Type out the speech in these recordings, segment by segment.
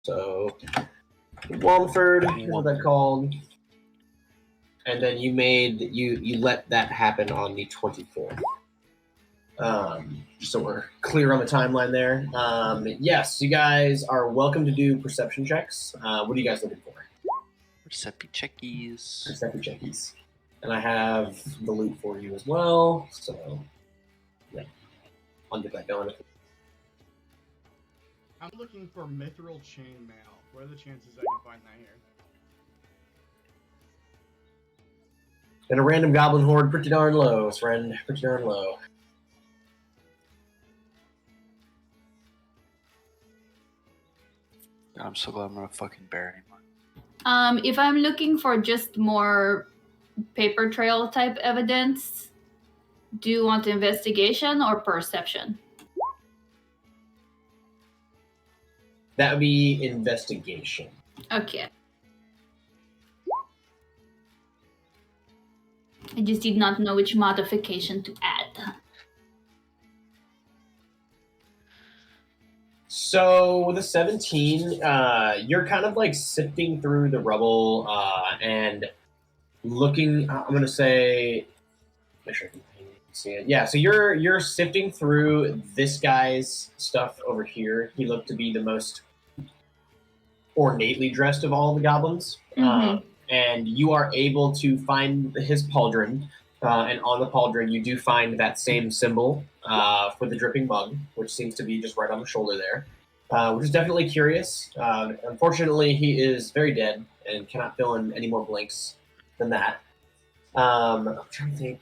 So, Wallford, here's what that's called. And then you let that happen on the 24th. So we're clear on the timeline there. Yes, you guys are welcome to do perception checks. What are you guys looking for? Perception checkies. Perception checkies. And I have the loot for you as well. So, yeah. I'll get that going. I'm looking for mithril chainmail. What are the chances I can find that here? And a random goblin horde, pretty darn low, friend. Pretty darn low. I'm so glad I'm not a fucking bear anymore. If I'm looking for just more paper trail type evidence, do you want investigation or perception? That would be investigation. Okay. I just did not know which modification to add. So with a 17, you're kind of like sifting through the rubble and looking. I'm gonna say, make sure I can see it. Yeah, so you're sifting through this guy's stuff over here. He looked to be the most ornately dressed of all the goblins, and you are able to find his pauldron. And on the pauldron, you do find that same symbol for the dripping mug, which seems to be just right on the shoulder there, which is definitely curious. Unfortunately, he is very dead and cannot fill in any more blanks than that. I'm trying to think.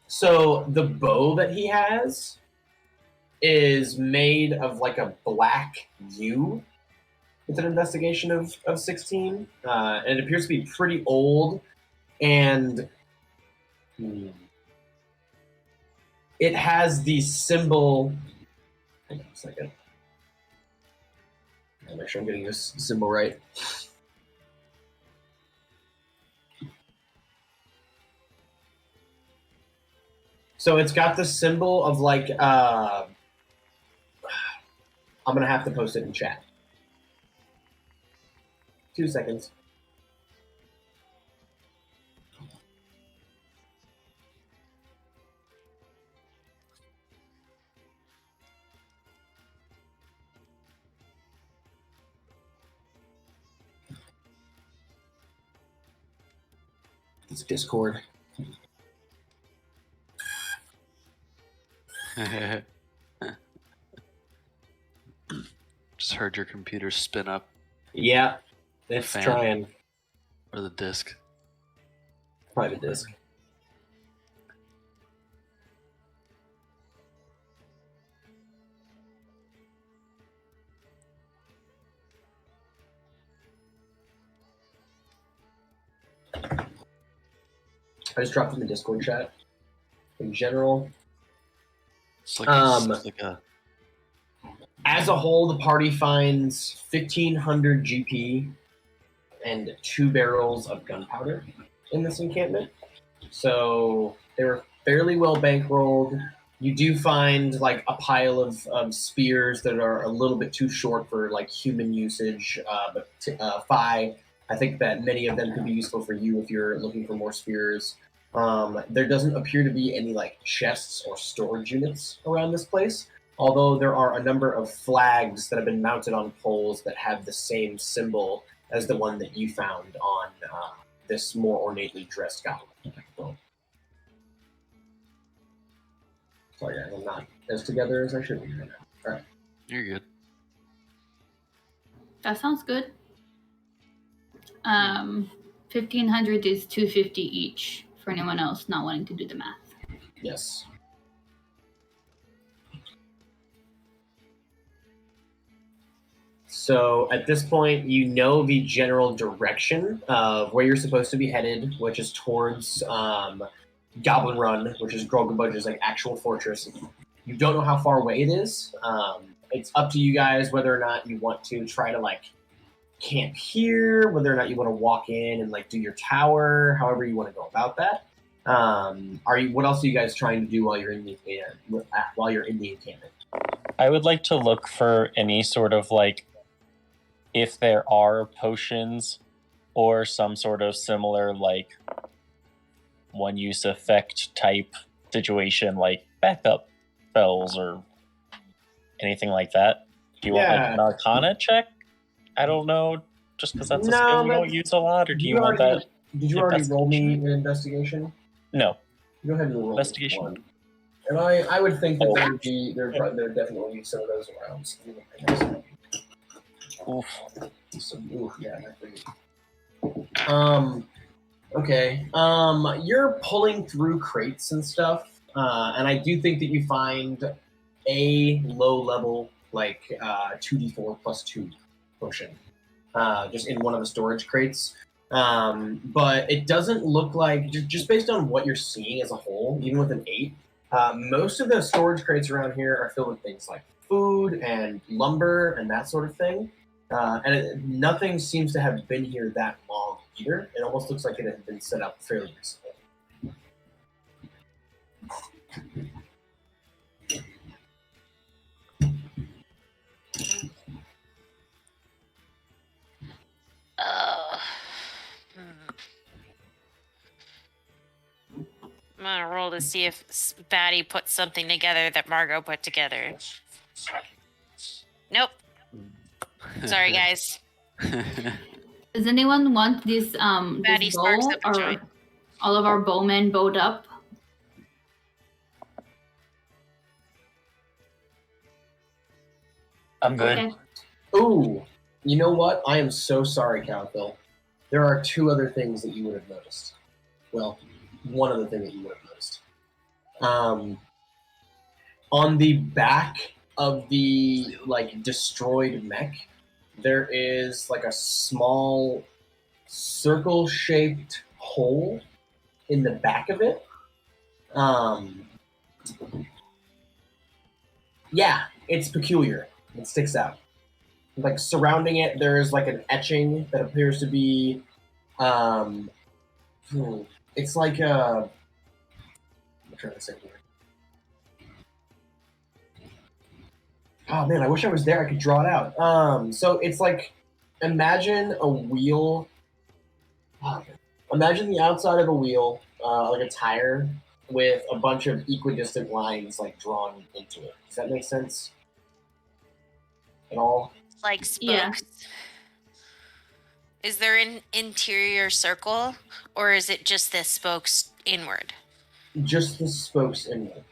So the bow that he has is made of like a black yew. It's an investigation of 16. And it appears to be pretty old and... It has the symbol. Hang on a second. I'll make sure I'm getting this symbol right. So it's got the symbol of like. I'm gonna have to post it in chat. 2 seconds. It's Discord. Just heard your computer spin up. Yeah, it's trying. Or the disc. Probably the disc. I just dropped in the Discord chat. In general, it's like a... As a whole, the party finds 1,500 GP and 2 barrels of gunpowder in this encampment. So they were fairly well bankrolled. You do find like a pile of spears that are a little bit too short for like human usage, but Fi, I think that many of them could be useful for you if you're looking for more spears. There doesn't appear to be any like chests or storage units around this place, although there are a number of flags that have been mounted on poles that have the same symbol as the one that you found on this more ornately dressed goblin. So, sorry guys, I'm not as together as I should be right now. All right. You're good. That sounds good. 1,500 is 250 each for anyone else not wanting to do the math. Yes. So at this point, you know the general direction of where you're supposed to be headed, which is towards Goblin Run, which is Grogabudge's like actual fortress. You don't know how far away it is. It's up to you guys whether or not you want to try to like camp here, whether or not you want to walk in and like do your tower, however you want to go about that. What else are you guys trying to do while you're in the encampment? I would like to look for any sort of like if there are potions or some sort of similar, like, one-use effect type situation, like backup spells or anything like that. Do you want like an Arcana check? I don't know, just because that's a skill we don't use a lot, or do you want that? Did you already roll me an investigation? No. Go ahead and roll Investigation. one. And I would think that there definitely be some of those around. Oof. Yeah. Okay. You're pulling through crates and stuff, and I do think that you find a low level, like 2d4 plus 2 potion, just in one of the storage crates. But it doesn't look like, just based on what you're seeing as a whole, even with an 8, most of the storage crates around here are filled with things like food and lumber and that sort of thing. Nothing seems to have been here that long either. It almost looks like it had been set up fairly recently. I'm gonna roll to see if Batty put something together that Margot put together. Nope. Sorry, guys. Does anyone want this Batty this sparks bow, up a or joint. all of our bowmen bowed up? I'm good. Okay. Ooh, you know what? I am so sorry, Cowpill. There are 2 other things that you would have noticed. Well, one other thing that you would have noticed. On the back of the destroyed mech, there is like a small circle-shaped hole in the back of it. Yeah, it's peculiar. It sticks out. Like surrounding it, there's like an etching that appears to be, it's like a. I'm trying to say here. Oh man, I wish I was there. I could draw it out. So it's like, imagine a wheel. Imagine the outside of a wheel, like a tire, with a bunch of equidistant lines like drawn into it. Does that make sense? At all? Like spokes. Yeah. Is there an interior circle, or is it just the spokes inward? Just the spokes inward.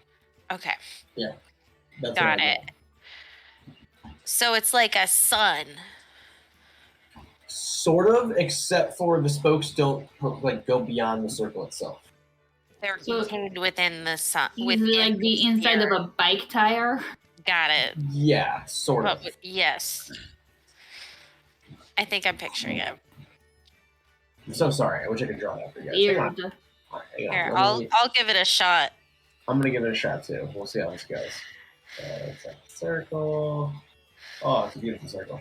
Okay. Yeah. That's Got what I it. So it's like a sun. Sort of, except for the spokes don't go beyond the circle itself. They're So- contained within the sun. Is Within it like the inside sphere. of a bike tire? Got it. Yeah, sort of. Yes. I think I'm picturing it. I'm so sorry. I wish I could draw that for you guys. Hang on. Weird. Hang on. Here, Let me- I'll give it a shot. I'm gonna give it a shot too. We'll see how this goes. It's a circle. Oh, it's a beautiful circle.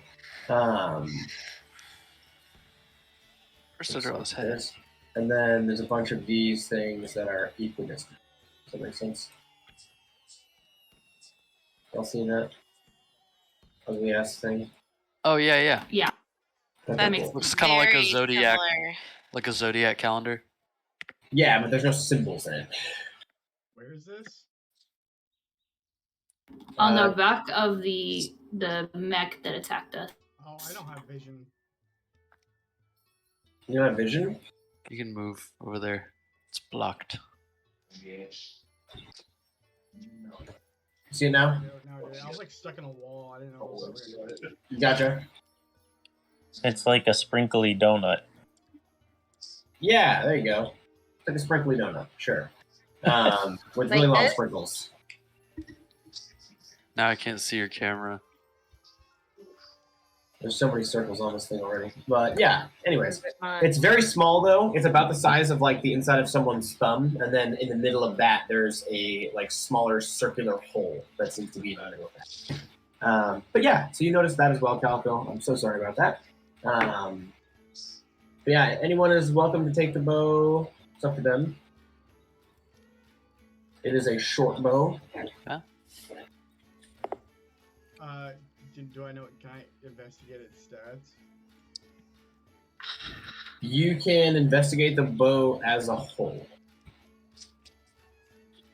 First I draw his head. This. And then there's a bunch of these things that are equidistant. Does that make sense? Y'all seen that? Ugly ass thing? Oh yeah. Yeah. Okay, That makes cool. Looks kind of like a Very zodiac, similar. like a zodiac calendar. Yeah, but there's no symbols in it. Where is this? On the back of the mech that attacked us. Oh, I don't have vision. You don't have vision? You can move over there. It's blocked. See it now? No, I was like stuck in a wall. I didn't know. What was over. Gotcha. It's like a sprinkly donut. Yeah, there you go. It's like a sprinkly donut, sure. With Like really long this? sprinkles. Now I can't see your camera. There's so many circles on this thing already. But yeah, anyways. It's very small though. It's about the size of like the inside of someone's thumb, and then in the middle of that there's a like smaller circular hole that seems to be in the middle of that. But yeah, so you noticed that as well, Calco. I'm so sorry about that. But yeah, anyone is welcome to take the bow. It's up to them. It is a short bow. do I know? Can I investigate its stats? You can investigate the bow as a whole.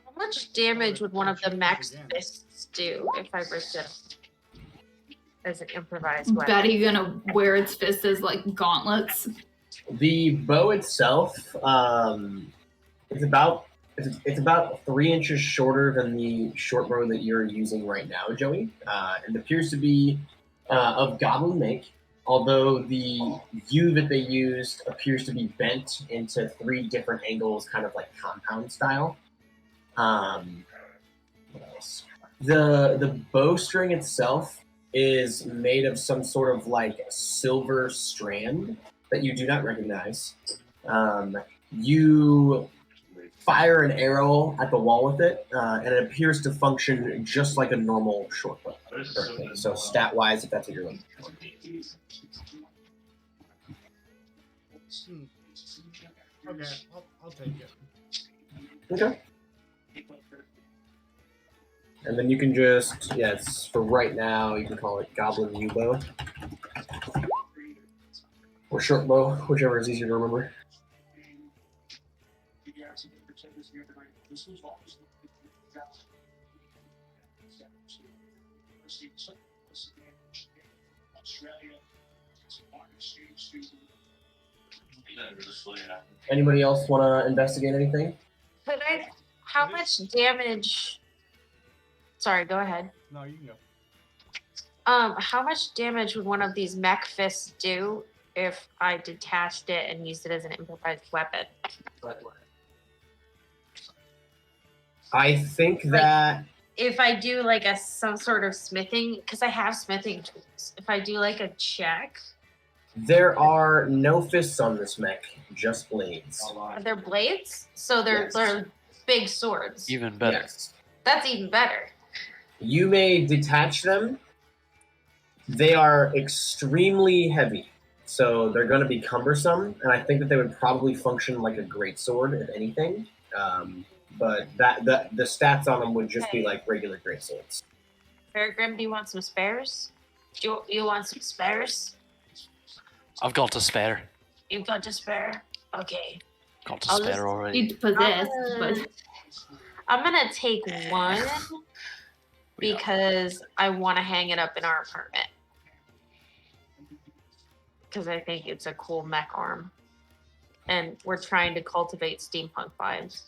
How much damage would one of the Change max again. fists do if I ripped it as an improvised weapon? Betty gonna wear its fists as like gauntlets. The bow itself, it's about 3 inches shorter than the short bow that you're using right now, Joey. It appears to be of goblin make, although the U that they used appears to be bent into 3 different angles, kind of like compound style. What else? The bowstring itself is made of some sort of like silver strand that you do not recognize. You fire an arrow at the wall with it, and it appears to function just like a normal short bow. Currently. So stat-wise, if that's what you're looking for. Okay, I'll take it. Okay. And then you can just, it's for right now, you can call it Goblin U-bow. Or short bow, whichever is easier to remember. Anybody else want to investigate anything? Could I? How much damage? Sorry, go ahead. No, you can go. How much damage would one of these mech fists do if I detached it and used it as an improvised weapon? I think that If I do like some sort of smithing, because I have smithing tools. If I do like a check, there are no fists on this mech, just blades. are there blades? So they're big swords. Even better. Yes. That's even better. You may detach them. They are extremely heavy, so they're going to be cumbersome, and I think that they would probably function like a greatsword, if anything. But the stats on them would just be like regular greatswords. Fairgrim, do you want some spares? You want some spares? I've got to spare. You've got to spare. Okay. Got to I'll spare just already. It's possessed, but I'm gonna take one because I want to hang it up in our apartment. Because I think it's a cool mech arm. And we're trying to cultivate steampunk vibes.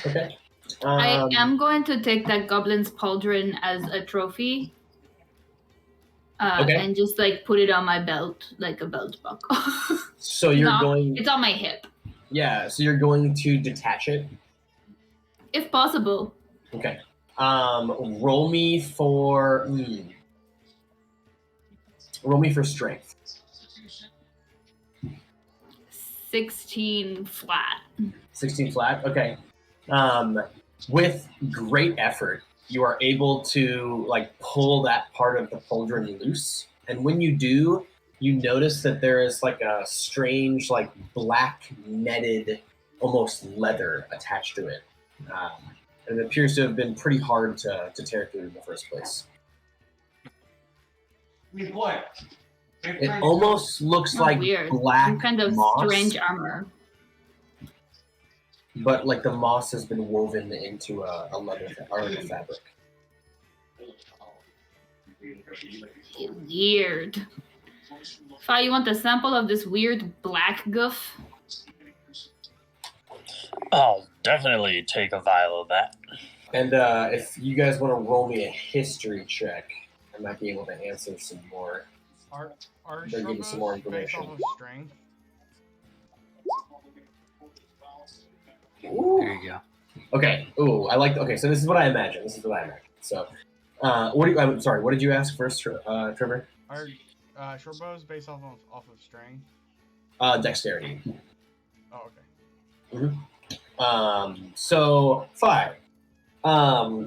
Okay. I am going to take that goblin's pauldron as a trophy. Okay. And just like put it on my belt like a belt buckle. So you're going. It's on my hip. Yeah. So you're going to detach it. If possible. Okay. Roll me for. Roll me for strength. 16 flat. 16 flat. Okay. With great effort, you are able to like pull that part of the pauldron loose, and when you do, you notice that there is like a strange, like black netted, almost leather attached to it, and it appears to have been pretty hard to tear through in the first place. It almost looks like weird. black Some kind of moss, strange armor. but like the moss has been woven into a leather or like a fabric. Weird. Fi, you want a sample of this weird black goof? I'll definitely take a vial of that. And if you guys want to roll me a history check, I might be able to answer some more. Are They're giving some more short bows based information. off of strength? There you go. Okay. Ooh, I like. Okay, so this is what I imagine. So, I'm sorry. What did you ask first, Trevor? Are short bows based off of strength? Dexterity. Oh, okay. So 5.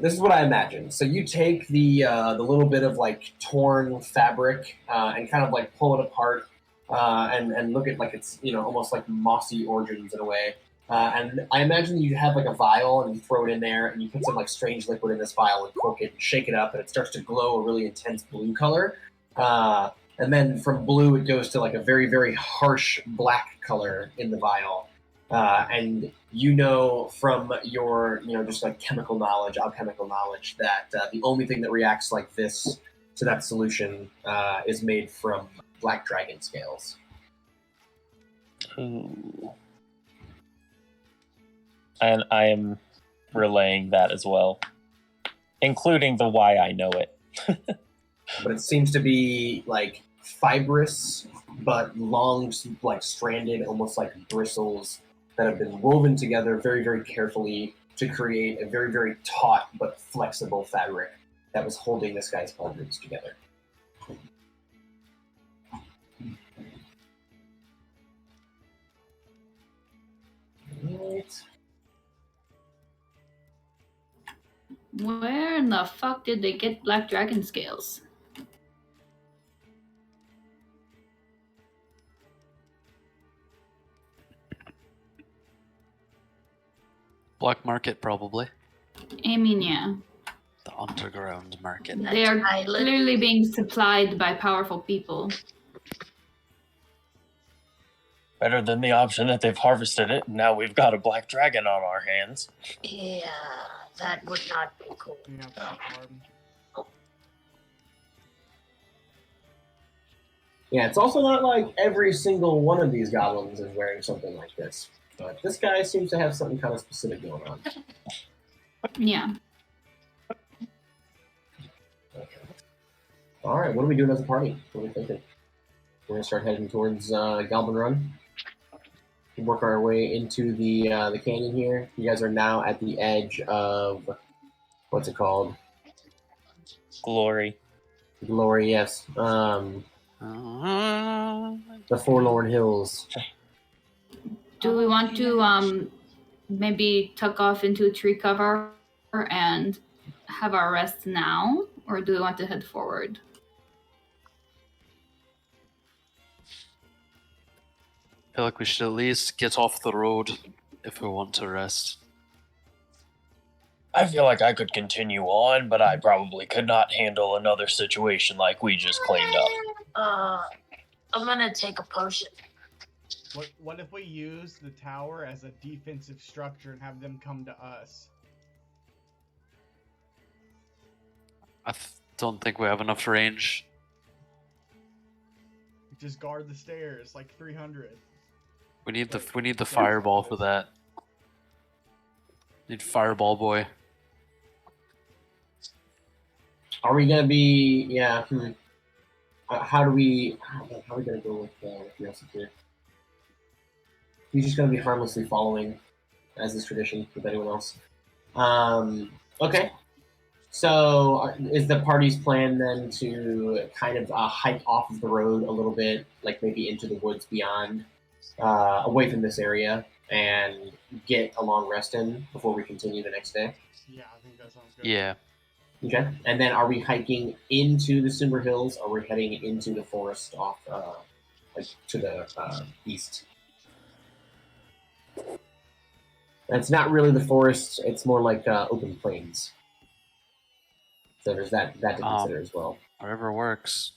This is what I imagine. So you take the little bit of like torn fabric and kind of like pull it apart and look at like it's almost like mossy origins in a way. And I imagine you have like a vial and you throw it in there and you put some like strange liquid in this vial and cork it and shake it up and it starts to glow a really intense blue color. And then from blue it goes to like a very, very harsh black color in the vial. And you know from your, just like chemical knowledge, alchemical knowledge, that the only thing that reacts like this to that solution is made from black dragon scales. Ooh. And I am relaying that as well, including the why I know it. But it seems to be like fibrous, but long, like stranded, almost like bristles that have been woven together very, very carefully to create a very, very taut but flexible fabric that was holding this guy's pauldrons together. Right. Where in the fuck did they get black dragon scales? Black market, probably. I mean, yeah. The underground market. They are clearly being supplied by powerful people. Better than the option that they've harvested it, and now we've got a black dragon on our hands. Yeah, that would not be cool. Yeah, that's hard. Yeah, it's also not like every single one of these goblins is wearing something like this. But this guy seems to have something kind of specific going on. Yeah. Okay. All right, what are we doing as a party? What are we thinking? We're gonna start heading towards Goblin Run. Work our way into the canyon here. You guys are now at the edge of what's it called? Glory. Glory, yes. The Forlorn Hills. Do we want to maybe tuck off into a tree cover and have our rest now, or do we want to head forward? I feel like we should at least get off the road if we want to rest. I feel like I could continue on, but I probably could not handle another situation like we just cleaned up. I'm gonna take a potion. What if we use the tower as a defensive structure and have them come to us? I don't think we have enough range. Just guard the stairs, like 300. We need the fireball for that. Need fireball boy. Are we gonna be? Yeah. How are we gonna go with the rest here? He's just gonna be harmlessly following, as is tradition with anyone else. Okay. So is the party's plan then to kind of hike off of the road a little bit, like maybe into the woods beyond, away from this area, and get a long rest in before we continue the next day? Yeah, I think that sounds good. Yeah. Okay. And then are we hiking into the Somber Hills, or are we heading into the forest off, like to the east? It's not really the forest; it's more like open plains. So there's that to consider as well. Whatever works.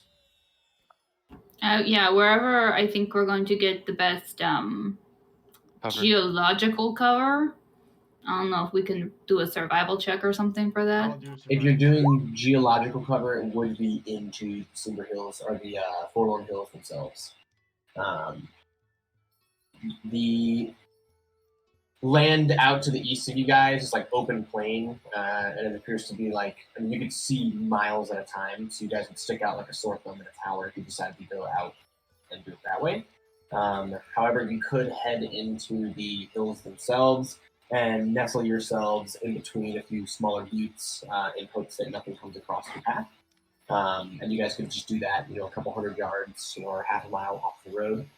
Yeah, wherever I think we're going to get the best Cover. geological cover. I don't know if we can do a survival check or something for that. I'll do If you're survival. doing geological cover, it would be into Somber Hills or the Forlorn Hills themselves. The land out to the east of you guys is like open plain, and it appears to be like, I mean, you could see miles at a time, so you guys would stick out like a sore thumb in a tower if you decided to go out and do it that way. However, you could head into the hills themselves and nestle yourselves in between a few smaller buttes in hopes that nothing comes across your path. And you guys could just do that, a couple hundred yards or half a mile off the road.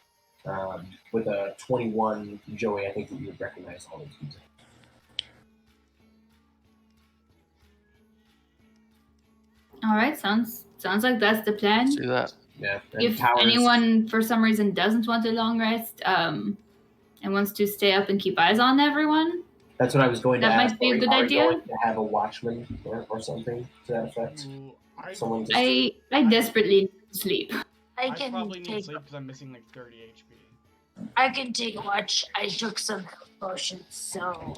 With a 21 Joey, I think that you would recognize all those things. All right, sounds like that's the plan. Let's do that. Yeah. And If towers, anyone for some reason doesn't want a long rest, and wants to stay up and keep eyes on everyone. That's what I was going to That ask. might be a good Are we idea. going to have a watchman or something to that effect? Ooh, Someone just... I desperately need sleep. I I can probably need take. sleep because I'm missing like 30 HP. I can take watch. I took some potions, so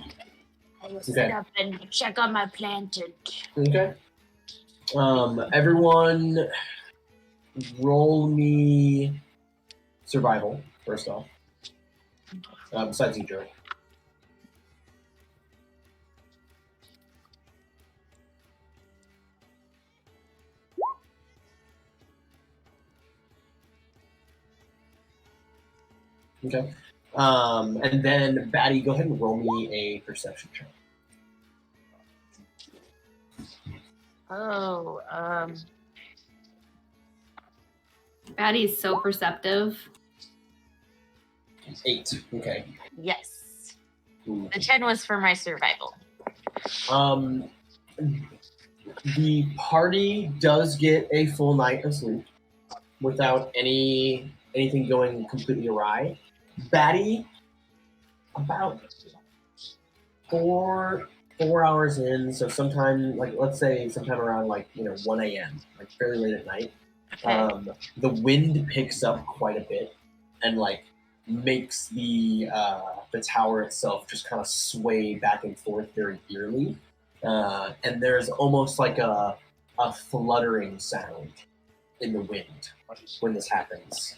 I will sit Okay. up and check on my plant and. Okay. Everyone, roll me survival first off. Besides you, Joey. Okay. And then Batty, go ahead and roll me a perception check. Oh, Batty is so perceptive. 8. Okay. yes. Ooh. The 10 was for my survival. The party does get a full night of sleep without anything going completely awry. Batty, about 4 hours in, so sometime let's say sometime around 1 a.m., like fairly late at night. Okay. The wind picks up quite a bit and makes the tower itself just kind of sway back and forth very eerily. And there's almost like a fluttering sound in the wind when this happens.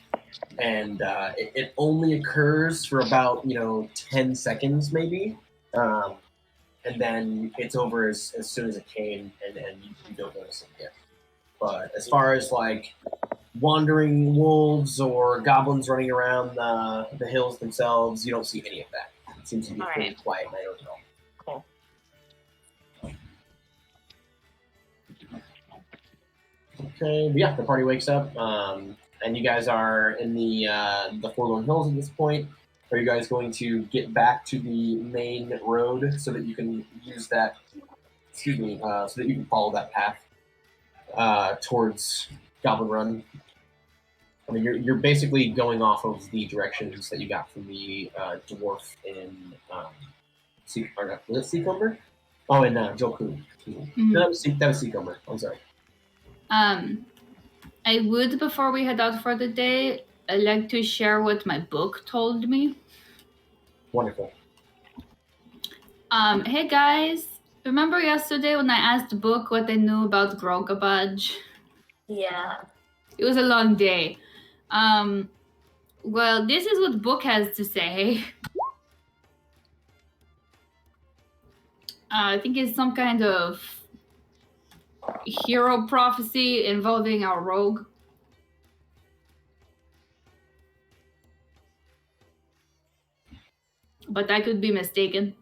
And it only occurs for about 10 seconds maybe. And then it's over as soon as it came, and you don't notice it again. But as far as wandering wolves or goblins running around the hills themselves, you don't see any of that. It seems to be a pretty Alright. quiet night overall. Cool. Okay, but yeah, the party wakes up, and you guys are in the Forlorn Hills at this point. Are you guys going to get back to the main road so that you can use that? Excuse me, so that you can follow that path towards Goblin Run. I mean, you're basically going off of the directions that you got from the dwarf in was it Seacumber? Oh, in Joku. Mhm. No, that was Seacumber. I'm sorry. I would, before we head out for the day, I'd like to share what my book told me. Wonderful. Hey guys, remember yesterday when I asked the book what they knew about Grogabadge? Yeah. It was a long day. Well, this is what the book has to say. I think it's some kind of hero prophecy involving our rogue. But I could be mistaken.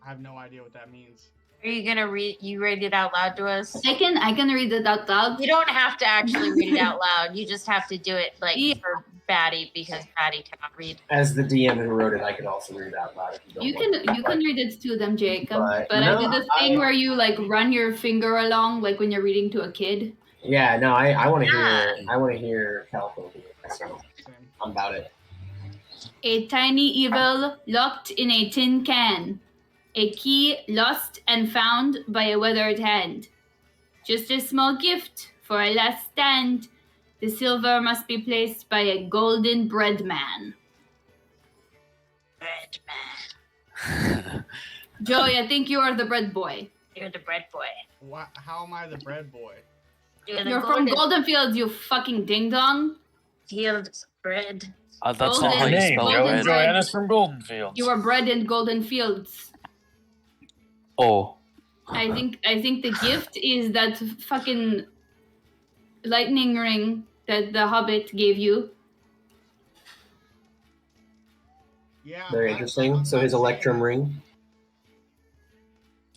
I have no idea what that means. Are you gonna read it out loud to us? I can read it out loud. You don't have to actually read it out loud. You just have to do it Yeah. for Batty because Batty cannot read. As the DM who wrote it, I could also read it out loud if you don't You want can read it to them, Jacob. But But no, I do the thing where you run your finger along, like when you're reading to a kid. Yeah, no, I want to Yeah. hear Calico do it, so Same. I'm about it. A tiny evil locked in a tin can. A key lost and found by a weathered hand. Just a small gift for a last stand. The silver must be placed by a golden bread man. Bread man. Joey, I think you are the bread boy. You're the bread boy. How am I the bread boy? You're the You're from Golden Fields, you fucking ding dong. Fields bread. That's Golden not how you Name, spell Golden it. bread. Joanna's from Goldenfields. You were bred in Golden Fields. Oh. I think the gift is that fucking lightning ring that the Hobbit gave you. Yeah. Very interesting. So his Electrum ring.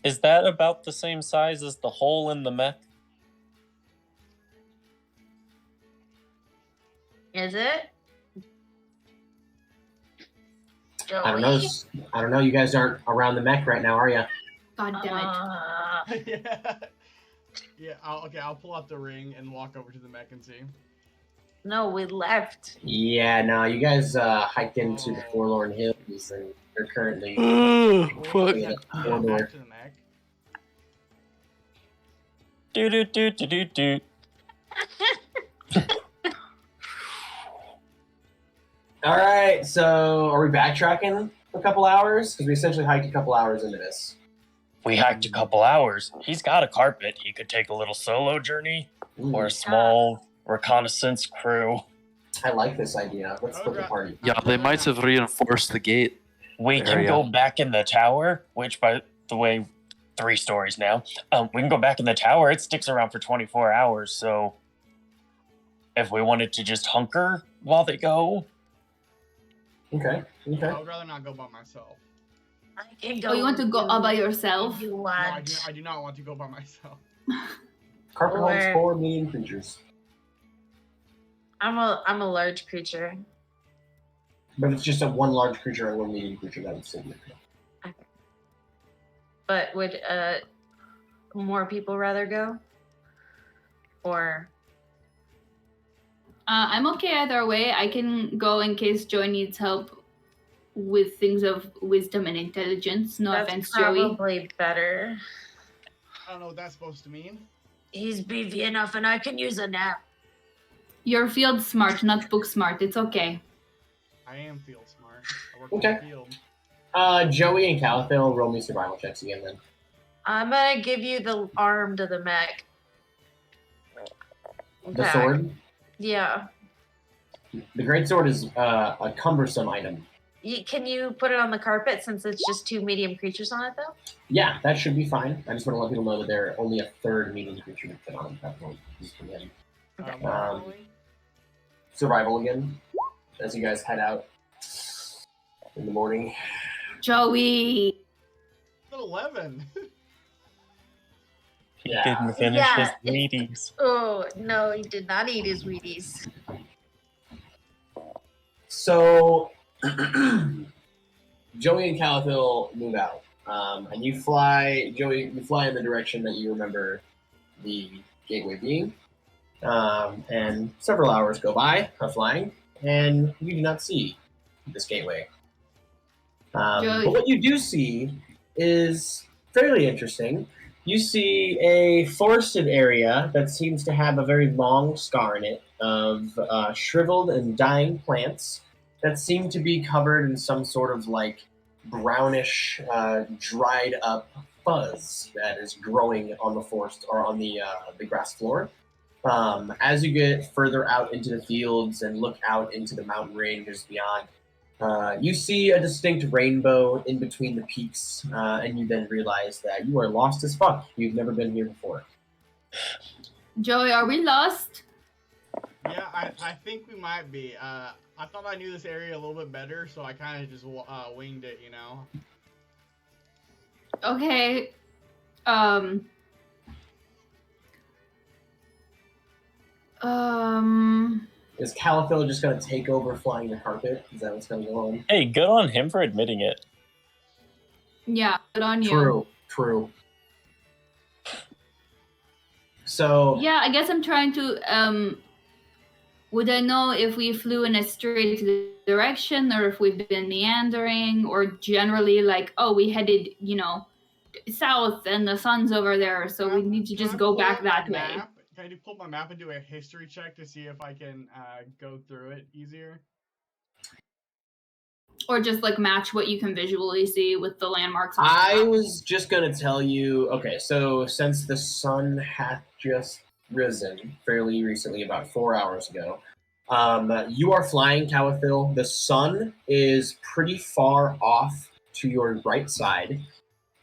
Is that about the same size as the hole in the mech? Is it? I don't know. I don't know. You guys aren't around the mech right now, are you? God damn it. Yeah. Yeah, I'll pull out the ring and walk over to the mech and see. No, we left. Yeah, no, you guys hiked into the Forlorn Hills, and you're currently Well, Fuck. we head corridor. back to the mech. Do. All right, so are we backtracking a couple hours? Because we essentially hiked a couple hours into this. We hiked a couple hours. He's got a carpet. He could take a little solo journey or a small reconnaissance crew. I like this idea. Let's split the party. Yeah, they might have reinforced the gate. We can Area. go back in the tower, which, by the way, 3 stories now. We can go back in the tower. It sticks around for 24 hours, so if we wanted to just hunker while they go. Okay. I would rather not go by myself. I can go. Oh, you want to go all by yourself? If you No, want. I do not want to go by myself. Carpet holds Or- 4 medium creatures. I'm a large creature. But it's just a 1 large creature and 1 medium creature that would sit there. But would more people rather go? Or I'm okay either way. I can go in case Joey needs help with things of wisdom and intelligence. No that's offense, Joey. probably better. I don't know what that's supposed to mean. He's beefy enough, and I can use a nap. You're field smart, not book smart. It's okay. I am field smart. I work Okay. in the field. Joey and Calathil, roll me survival checks again then. I'm gonna give you the arm to the mech. The Okay. sword. Yeah. The great sword is a cumbersome item. Can you put it on the carpet since it's just 2 medium creatures on it, though? Yeah, that should be fine. I just want to let people know that they're only a 3rd medium creature to fit on at that point. Just for him. Survival again, as you guys head out in the morning. Joey. 11. He didn't finish Yeah, his Wheaties. Oh, no, he did not eat his Wheaties. So, Joey and Calathil move out, and you fly. Joey, you fly in the direction that you remember the gateway being, and several hours go by of flying, and you do not see this gateway. Joey. But what you do see is fairly interesting. You see a forested area that seems to have a very long scar in it of shriveled and dying plants that seem to be covered in some sort of like brownish, dried up fuzz that is growing on the forest or on the grass floor. As you get further out into the fields and look out into the mountain ranges beyond, you see a distinct rainbow in between the peaks, and you then realize that you are lost as fuck. You've never been here before. Joey, are we lost? Yeah, I think we might be. I thought I knew this area a little bit better, so I kind of just winged it, you know? Okay. Is Calathil just going to take over flying the carpet? Is that what's going to go on? Hey, good on him for admitting it. Yeah, good on you. True. So Yeah, I guess I'm trying to, would I know if we flew in a straight direction or if we've been meandering or generally like, oh, we headed, south and the sun's over there, so we need to Can I just go pull back up my that way. map? Can I pull up my map and do a history check to see if I can go through it easier? Or just like match what you can visually see with the landmarks. on the I map. was just going to tell you, okay, so since the sun hath just risen fairly recently, about 4 hours ago, you are flying, Calathil. The sun is pretty far off to your right side.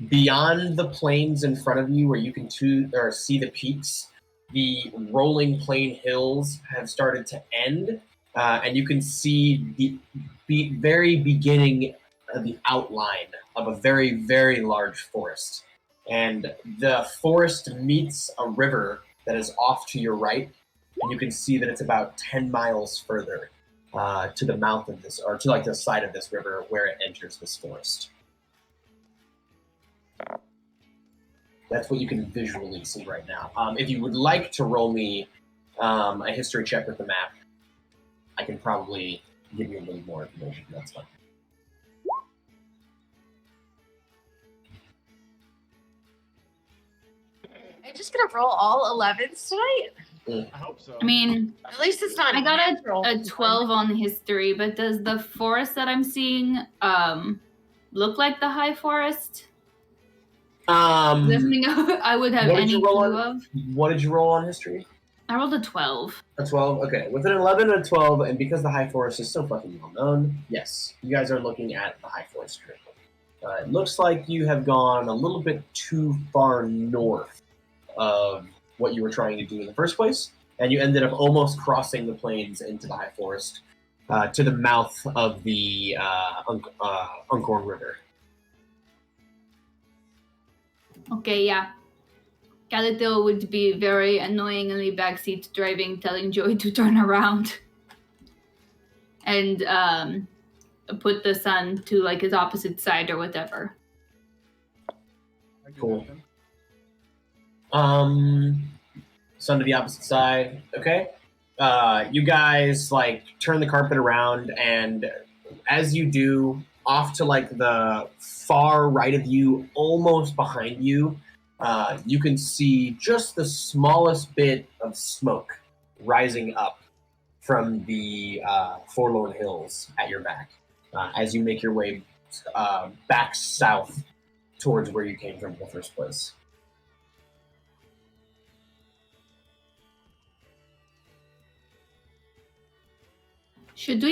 Beyond the plains in front of you where you can see the peaks, the rolling plain hills have started to end, and you can see the very beginning of the outline of a very, very large forest. And the forest meets a river that is off to your right, and you can see that it's about 10 miles further to the mouth of this, or to like the side of this river where it enters this forest. That's what you can visually see right now. If you would like to roll me a history check with the map, I can probably give you a little more information. That's fine. I'm just gonna roll all 11s tonight. I hope so. I mean, At least it's not. I got natural. a 12 on history, but does the forest that I'm seeing look like the high forest? Is there something I would have what did any you roll clue on- of? What did you roll on history? I rolled a 12. A 12? Okay. With an 11 and a 12, and because the High Forest is so fucking well known, yes, you guys are looking at the High Forest currently. It looks like you have gone a little bit too far north of what you were trying to do in the first place, and you ended up almost crossing the plains into the High Forest to the mouth of the Uncorn River. Okay, yeah. Calitil would be very annoyingly backseat driving, telling Joey to turn around and put the sun to like his opposite side or whatever. I do Cool. that then. Sun to the opposite side. Okay. You guys like turn the carpet around, and as you do, off to like the far right of you, almost behind you, you can see just the smallest bit of smoke rising up from the Forlorn Hills at your back as you make your way back south towards where you came from in the first place. Should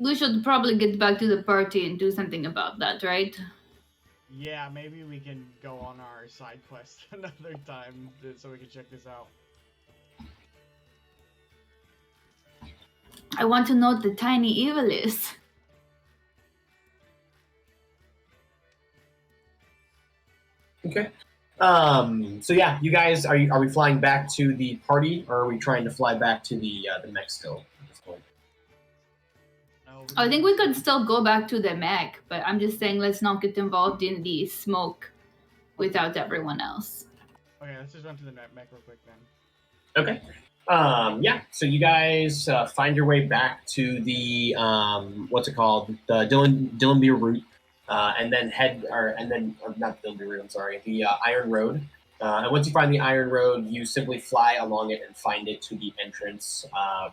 we should probably get back to the party and do something about that, right? Yeah, maybe we can go on our side quest another time so we can check this out. I want to know what the tiny evil is. Okay. So yeah, you guys are we flying back to the party, or are we trying to fly back to the mech still at this point? No, I think we could still go back to the mech, but I'm just saying let's not get involved in the smoke without everyone else. Okay, let's just run to the mech real quick then. Okay. Yeah. So you guys find your way back to the what's it called, the Dillenby route, and then not Dillenby route. I'm sorry, the Iron Road. And once you find the Iron Road, you simply fly along it and find it to the entrance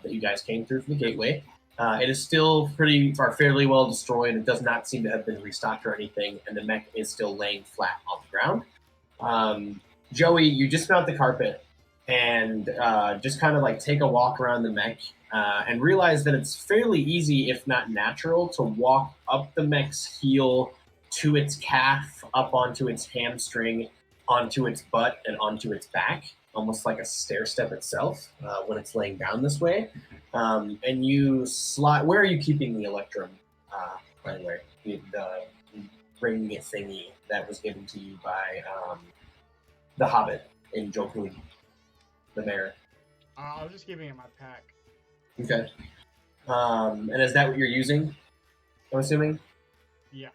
that you guys came through from the gateway. It is still fairly well destroyed. It does not seem to have been restocked or anything, and the mech is still laying flat on the ground. Joey, you just mount the carpet and just kind of like take a walk around the mech and realize that it's fairly easy, if not natural, to walk up the mech's heel to its calf, up onto its hamstring, onto its butt, and onto its back, almost like a stair step itself when it's laying down this way. And you slide. Where are you keeping the Electrum, by the way? The ring thingy that was given to you by the Hobbit in Jokul, the mayor. I was just keeping it in my pack. Okay. And is that what you're using, I'm assuming? Yeah.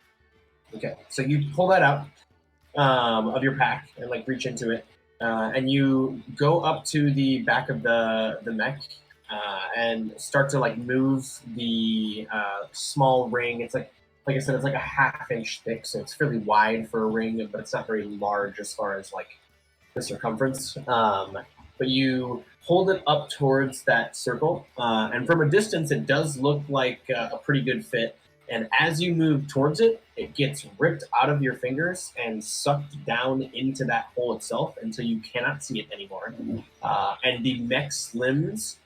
Okay. So you pull that out of your pack and like reach into it, and you go up to the back of the mech and start to like move the small ring. It's like I said, it's like a half-inch thick, so it's fairly wide for a ring, but it's not very large as far as like the circumference. But you hold it up towards that circle, and from a distance, it does look like a pretty good fit. And as you move towards it, it gets ripped out of your fingers and sucked down into that hole itself until you cannot see it anymore. And the mech's limbs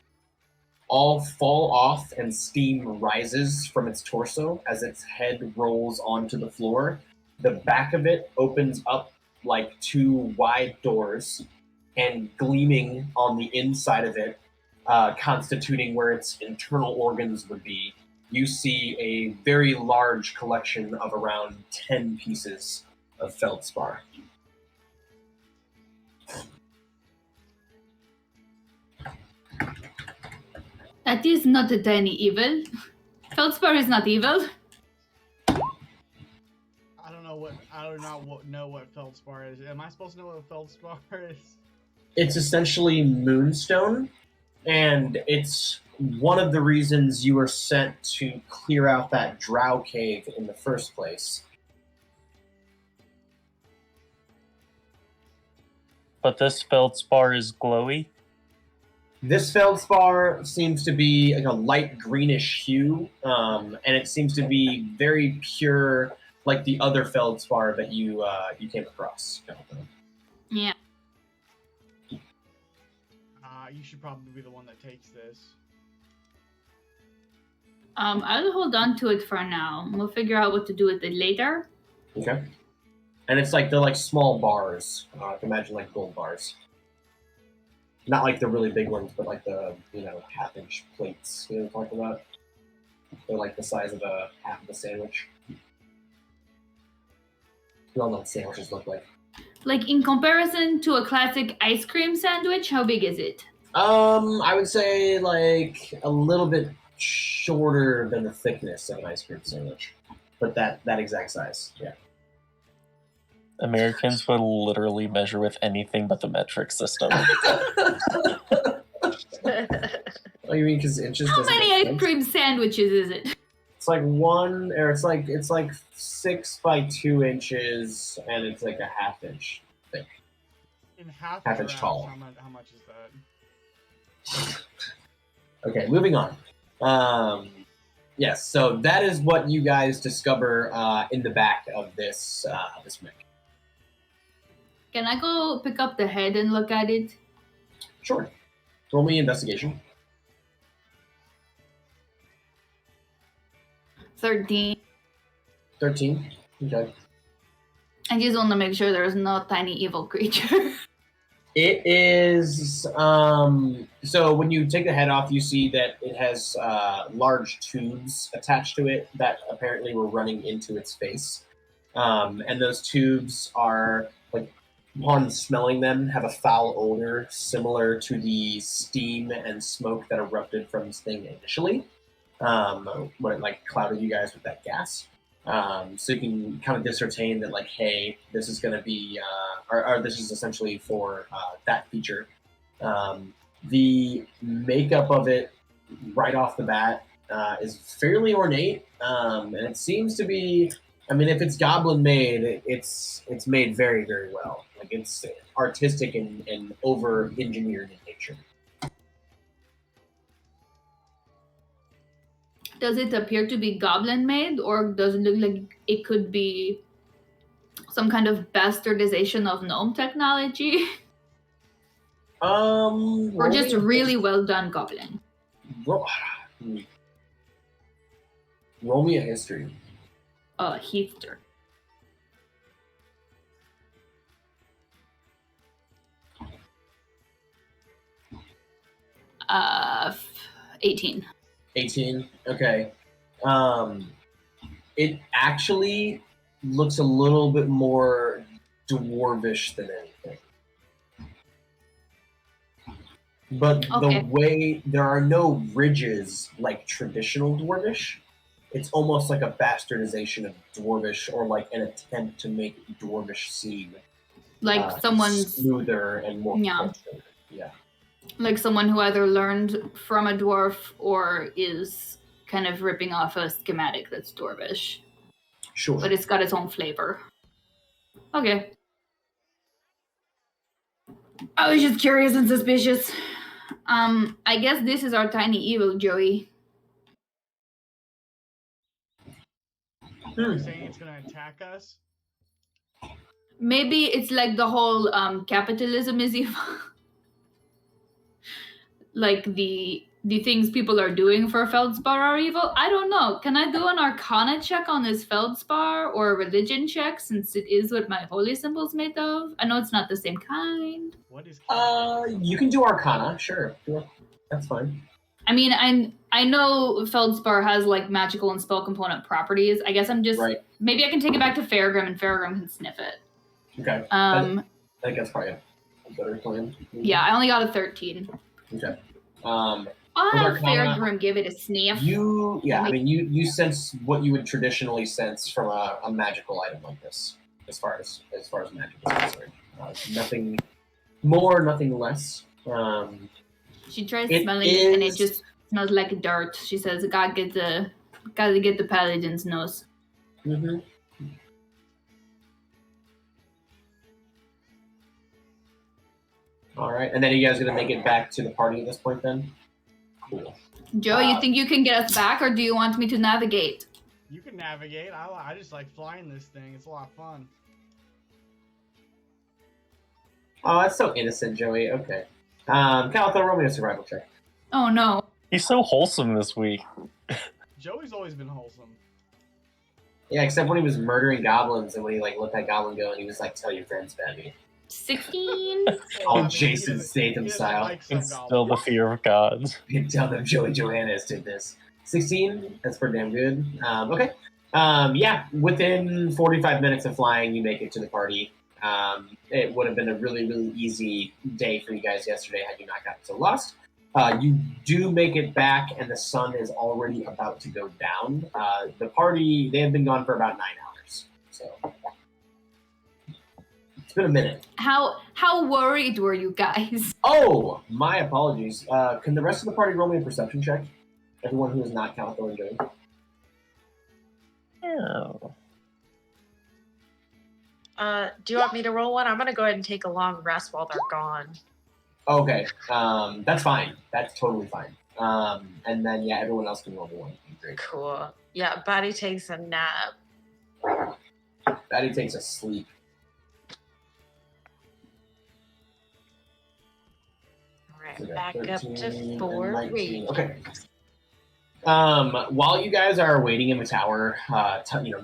all fall off and steam rises from its torso as its head rolls onto the floor. The back of it opens up like two wide doors, and gleaming on the inside of it, constituting where its internal organs would be, you see a very large collection of around 10 pieces of feldspar. That is not a tiny evil. Feldspar is not evil. I don't know know what feldspar is. Am I supposed to know what feldspar is? It's essentially moonstone, and it's one of the reasons you were sent to clear out that drow cave in the first place. But this feldspar is glowy. This feldspar seems to be like a light greenish hue, and it seems to be very pure, like the other feldspar that you came across. Yeah. You should probably be the one that takes this. I'll hold on to it for now. We'll figure out what to do with it later. Okay. And it's like they're like small bars. Imagine like gold bars. Not like the really big ones, but like the half-inch plates. You know what I'm talking about? They're like the size of a half of a sandwich. You all know what sandwiches look like. Like in comparison to a classic ice cream sandwich, how big is it? I would say like a little bit shorter than the thickness of an ice cream sandwich, but that exact size. Yeah. Americans would literally measure with anything but the metric system. Oh, you mean because inches? How doesn't many make ice sense? cream sandwiches is it? It's like one, or it's like 6 by 2 inches, and it's like a half-inch thick. In half Inch drafts, tall. How much is that? Okay, moving on. Yes, so that is what you guys discover in the back of this mech. Can I go pick up the head and look at it? Sure. Roll me investigation. 13. 13. Okay. I just want to make sure there's no tiny evil creature. It is, so when you take the head off, you see that it has large tubes attached to it that apparently were running into its face. And those tubes are, like, upon smelling them, have a foul odor similar to the steam and smoke that erupted from this thing initially, when it, like, clouded you guys with that gas. So you can kind of discertain that, like, hey, this is going to be, or this is essentially for that feature. The makeup of it, right off the bat, is fairly ornate, and it seems to be. I mean, if it's goblin made, it's made very, very well. Like, it's artistic and over engineered in nature. Does it appear to be goblin made, or does it look like it could be some kind of bastardization of gnome technology? Or just really well done goblin? Roll me a history. Heaster. 18. 18. Okay. It actually looks a little bit more dwarvish than anything. But Okay. the way there are no ridges like traditional dwarvish, it's almost like a bastardization of dwarvish, or like an attempt to make dwarvish seem Like someone's smoother and more Yeah. cultured. Yeah. like someone who either learned from a dwarf or is kind of ripping off a schematic that's dwarvish, Sure. but it's got its own flavor. Okay. I was just curious and suspicious. I guess this is our tiny evil, Joey. Are you saying it's gonna attack us? Maybe it's like the whole capitalism is evil. Like the things people are doing for feldspar are evil. I don't know. Can I do an arcana check on this feldspar, or a religion check, since it is what my holy symbol's made of? I know it's not the same kind. What is? You can do Arcana, sure. That's fine. I mean, I know feldspar has like magical and spell component properties. I guess I'm just Right. maybe I can take it back to Faragrim and Faragrim can sniff it. Okay. Um, I think that's probably a better plan. yeah, I only got a 13. Okay. I'll have Arcana, Fairgrim give it a sniff. You sense what you would traditionally sense from a magical item like this, as far as magic is concerned. Nothing more, nothing less. She tries It smelling it, and it is- just smells like dirt. She says, "Gotta get the paladin's nose." Mm-hmm. All right, and then you guys gonna make it back to the party at this point, then? Cool. Joe, you think you can get us back, or do you want me to navigate? You can navigate. I just like flying this thing. It's a lot of fun. Oh, that's so innocent, Joey. Okay. Calitho, roll me a survival check. Oh no. He's so wholesome this week. Joey's always been wholesome. Yeah, except when he was murdering goblins and when he let that goblin go and he was like, "Tell your friends about me." 16. All he Jason doesn't- Statham he doesn't style. like some It's still the goblins. fear of gods. You tell them Joey Johannes did this. 16. That's pretty damn good. Okay. Yeah, within 45 minutes of flying, you make it to the party. It would have been a really, really easy day for you guys yesterday had you not gotten so lost. You do make it back, and the sun is already about to go down. The party, they have been gone for about 9 hours. So it's been a minute. How worried were you guys? Oh, my apologies. Can the rest of the party roll me a perception check? Everyone who is not Calico and Joey. Oh. Do you want me to roll one? I'm gonna go ahead and take a long rest while they're gone. Okay, that's fine. That's totally fine. And then, yeah, everyone else can roll the one. Great. Cool. Yeah, Batty takes a nap. Batty takes a sleep. Alright, So back up 13 to and 4. 19. Wait. Okay. While you guys are waiting in the tower,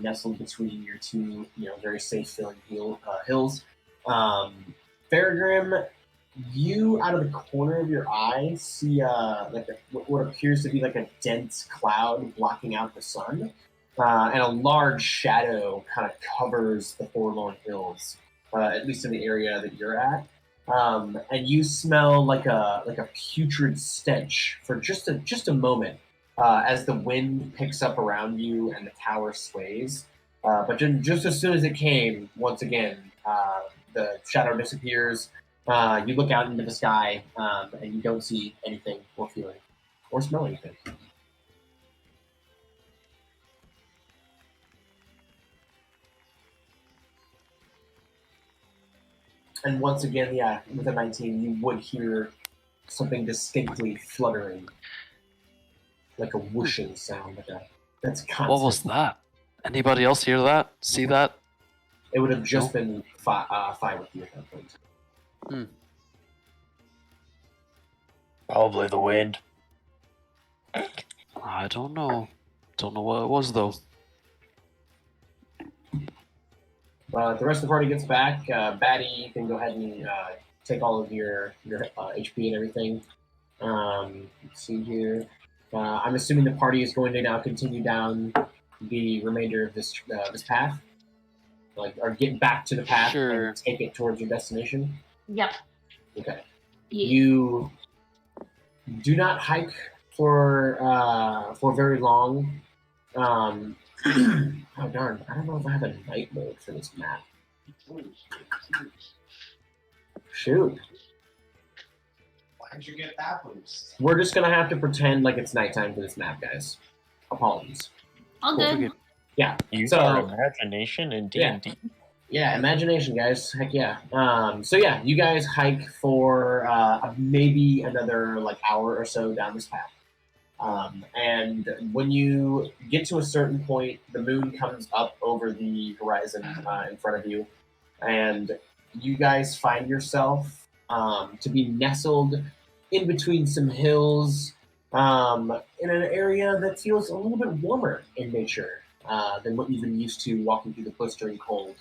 nestled between your two, very safe-feeling hills, Faragrim, you out of the corner of your eye see what appears to be like a dense cloud blocking out the sun, and a large shadow kind of covers the Forlorn Hills, at least in the area that you're at. And you smell like a putrid stench for just a moment. As the wind picks up around you and the tower sways. But just as soon as it came, once again, the shadow disappears. You look out into the sky, and you don't see anything or feel anything or smell anything. And once again, yeah, with a 19, you would hear something distinctly fluttering. Like a whooshing sound, that's constant. What was that? Anybody else hear that? See that? It would have just been fine with you at that point. Probably the wind. I don't know. Don't know what it was though. The rest of the party gets back. Batty, you can go ahead and take all of your HP and everything. Let's see here. I'm assuming the party is going to now continue down the remainder of this path, or get back to the path Sure. and take it towards your destination. Yep. Okay. Yeah. You do not hike for very long. Oh darn! I don't know if I have a night mode for this map. Shoot. Why'd you get that boost? We're just gonna have to pretend like it's nighttime for this map, guys. Apologies. All Cool. good. Yeah. Use So- our imagination in Yeah. D&D. Yeah, imagination, guys. Heck yeah. So yeah, you guys hike for maybe another hour or so down this path. And when you get to a certain point, the moon comes up over the horizon in front of you, and you guys find yourself to be nestled in between some hills in an area that feels a little bit warmer in nature than what you've been used to walking through the blistering cold.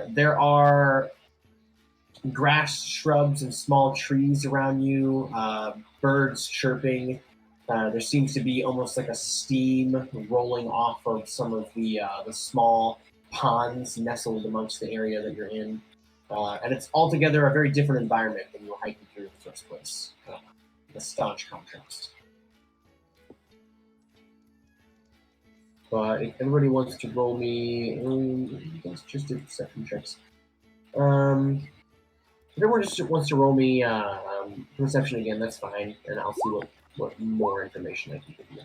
There are grass, shrubs, and small trees around you, birds chirping. There seems to be almost like a steam rolling off of some of the small ponds nestled amongst the area that you're in. And it's altogether a very different environment than you were hiking through in the first place. a staunch contrast. But if everybody wants to roll me, let's just do perception checks. If everyone just wants to roll me perception again, that's fine, and I'll see what more information I can give you.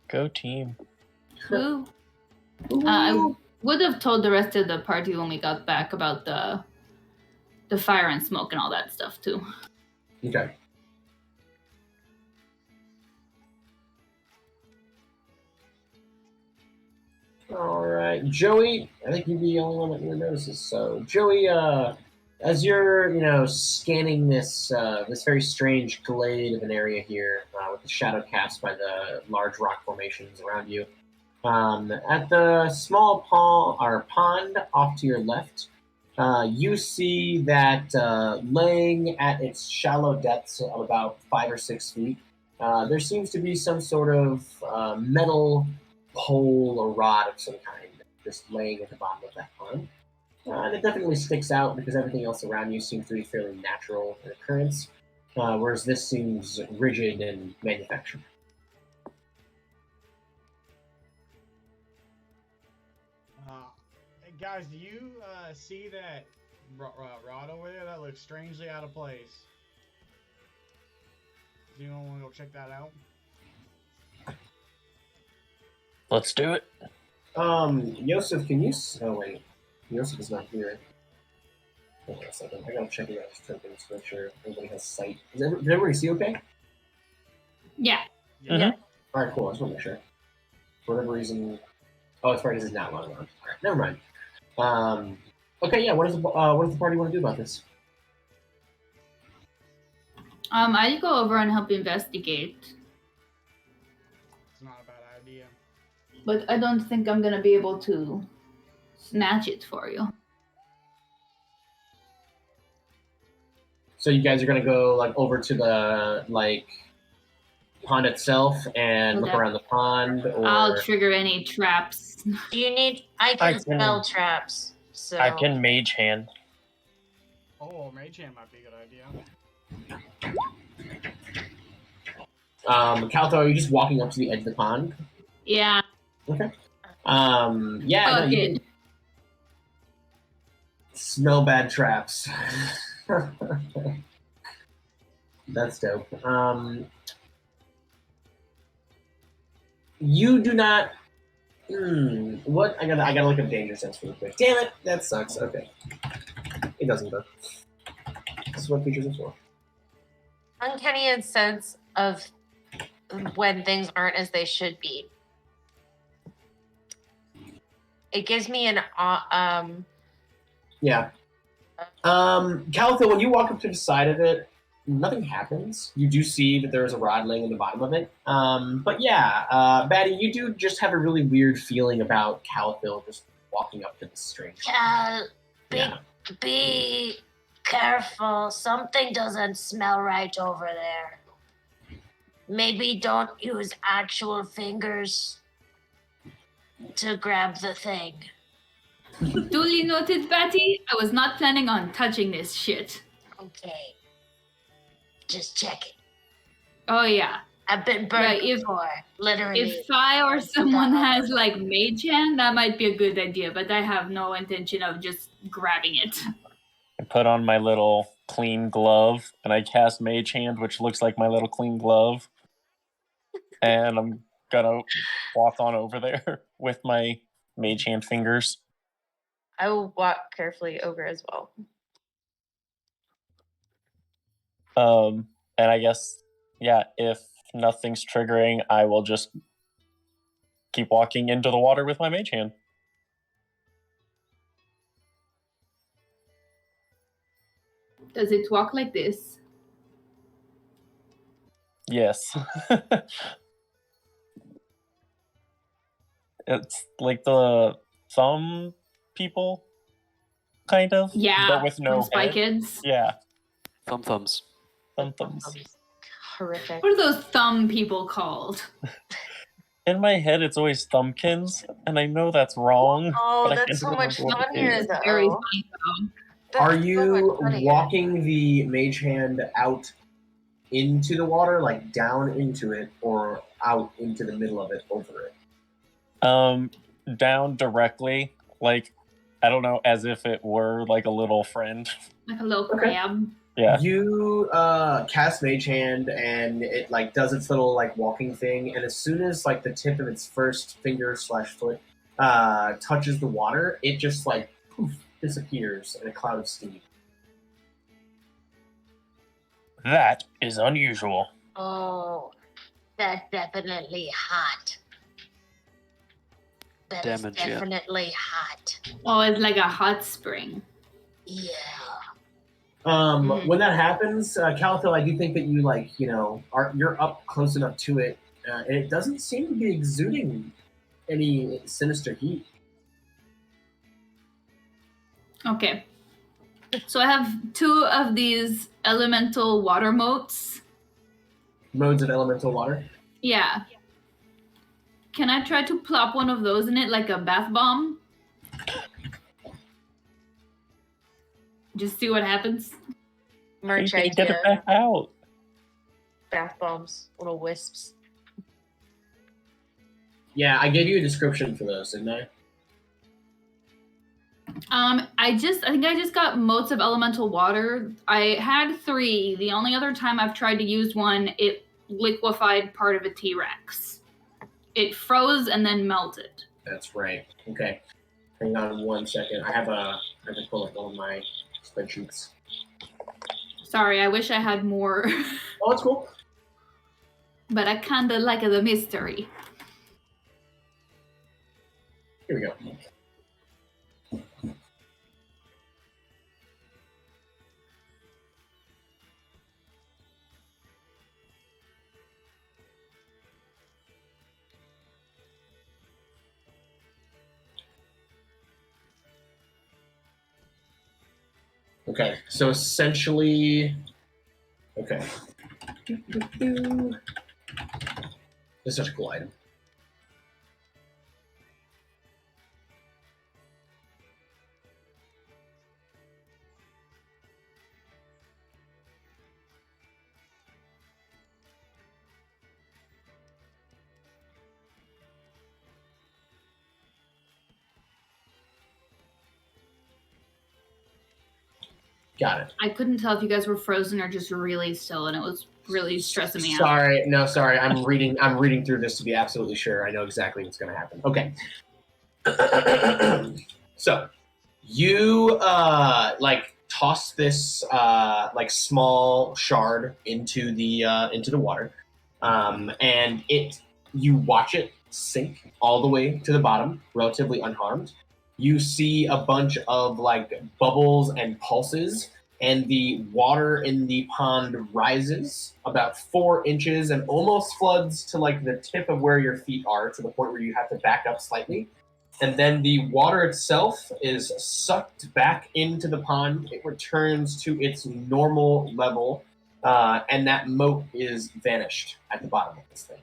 Go team. Woo. I would have told the rest of the party when we got back about the fire and smoke and all that stuff too. Okay. All right, Joey. I think you'd be the only one that really notices. So, Joey, as you're scanning this this very strange glade of an area here, with the shadow cast by the large rock formations around you, at the small pond off to your left, you see that laying at its shallow depths of about 5 or 6 feet, there seems to be some sort of metal pole or rod of some kind just laying at the bottom of that pond. And it definitely sticks out because everything else around you seems to be fairly natural in occurrence, whereas this seems rigid and manufactured. Hey guys, do you see that rod over there? That looks strangely out of place. Do you want to go check that out? Let's do it. Yosef, can you... Oh, wait. Yosef is not here. Hold on a second. I gotta check it out to make sure everybody has sight. Did everybody see okay? Yeah. Mhm. Alright, cool. I just want to make sure. For whatever reason... Oh, it's right. This is not long on. Alright, never mind. Okay, yeah. What does the party want to do about this? I'll go over and help investigate, It's not a bad idea. but I don't think I'm gonna be able to snatch it for you. So you guys are gonna go over to the pond itself and look Okay. around the pond, or I'll trigger any traps. Do you need? I can spell traps. So I can mage hand. Oh, mage hand might be a good idea. Caltho, are you just walking up to the edge of the pond? Yeah. Okay. Yeah. No, you Fuck can it. smell bad traps. That's dope. You do not. What? I gotta look up danger sense real quick. Damn it! That sucks. Okay. It doesn't though. This is what features are for. uncanny sense of when things aren't as they should be. It gives me an Yeah. Caltho, when you walk up to the side of it, nothing happens. You do see that there is a rod laying in the bottom of it. But yeah, Batty, you do just have a really weird feeling about Caltho just walking up to this strange. Be careful. Something doesn't smell right over there. Maybe don't use actual fingers to grab the thing. Duly noted, Batty. I was not planning on touching this shit. Okay. Just check it. Oh yeah. I've been burned Right, before. Literally. If I or someone has mage hand, that might be a good idea, but I have no intention of just grabbing it. I put on my little clean glove and I cast mage hand, which looks like my little clean glove. And I'm gonna walk on over there with my mage hand fingers. I will walk carefully over as well. And I guess, yeah, if nothing's triggering, I will just keep walking into the water with my mage hand. Does it walk like this? Yes. It's like the thumb people, kind of. Yeah. But with no from Spy head. Kids. Yeah. Thumbs. Thumbs. Horrific. What are those thumb people called? In my head, it's always thumbkins, and I know that's wrong. Oh, but I that's can't so much remember what it funnier is. though. Very funny though. That's Are so much you funnier. walking the mage hand out into the water, like down into it, or out into the middle of it, over it? Down directly, like, I don't know, as if it were like a little friend. Like a little Okay. crab. Yeah. You cast Mage Hand, and it like does its little like walking thing, and as soon as like the tip of its first finger / foot touches the water, it just like poof, disappears in a cloud of steam. That is unusual. Oh, that's definitely hot. That is Damage, yeah. definitely hot. Oh, it's like a hot spring. Yeah. When that happens, Caliphil, I do think that you you're up close enough to it, and it doesn't seem to be exuding any sinister heat. Okay. So I have 2 of these elemental water motes. Modes of elemental water. Yeah. Can I try to plop one of those in it like a bath bomb? Just see what happens. Merch You can get it back out. bath bombs, little wisps. Yeah, I gave you a description for those, didn't I? I think I just got motes of elemental water. I had 3. The only other time I've tried to use one, it liquefied part of a T-Rex. It froze and then melted. That's right. Okay. Hang on 1 second. I have to pull up all of my spreadsheets. Sorry, I wish I had more. Oh, it's cool. But I kinda like the mystery. Here we go. Okay, so essentially, okay. This is such a cool item. Got it. I couldn't tell if you guys were frozen or just really still, and it was really stressing me out. Sorry. I'm reading through this to be absolutely sure. I know exactly what's going to happen. Okay. So, you toss this small shard into the water, and you watch it sink all the way to the bottom, relatively unharmed. You see a bunch of bubbles and pulses, and the water in the pond rises about 4 inches and almost floods to the tip of where your feet are, to the point where you have to back up slightly. And then the water itself is sucked back into the pond. It returns to its normal level, and that moat is vanished at the bottom of this thing.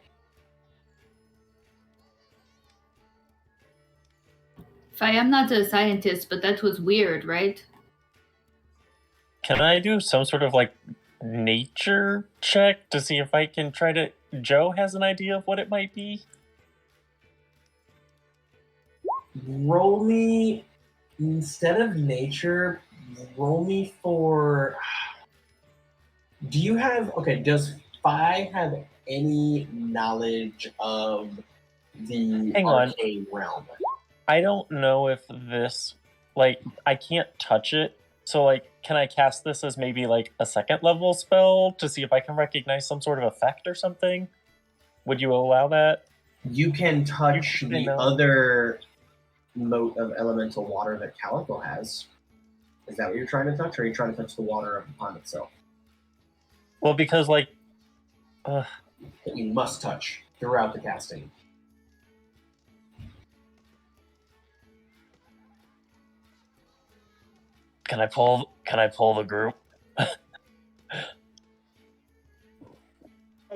I am not a scientist, but that was weird, right? Can I do some sort of nature check to see if I can try to... Joe has an idea of what it might be? Roll me, instead of nature, roll me for... Do you have... Okay, does Phi have any knowledge of the arcane realm? I don't know if this... I can't touch it. So, can I cast this as maybe, a second level spell to see if I can recognize some sort of effect or something? Would you allow that? You can touch the other moat of elemental water that Calico has. Is that what you're trying to touch, or are you trying to touch the water of the pond itself? Well, because, that you must touch throughout the casting. Can I pull the group? I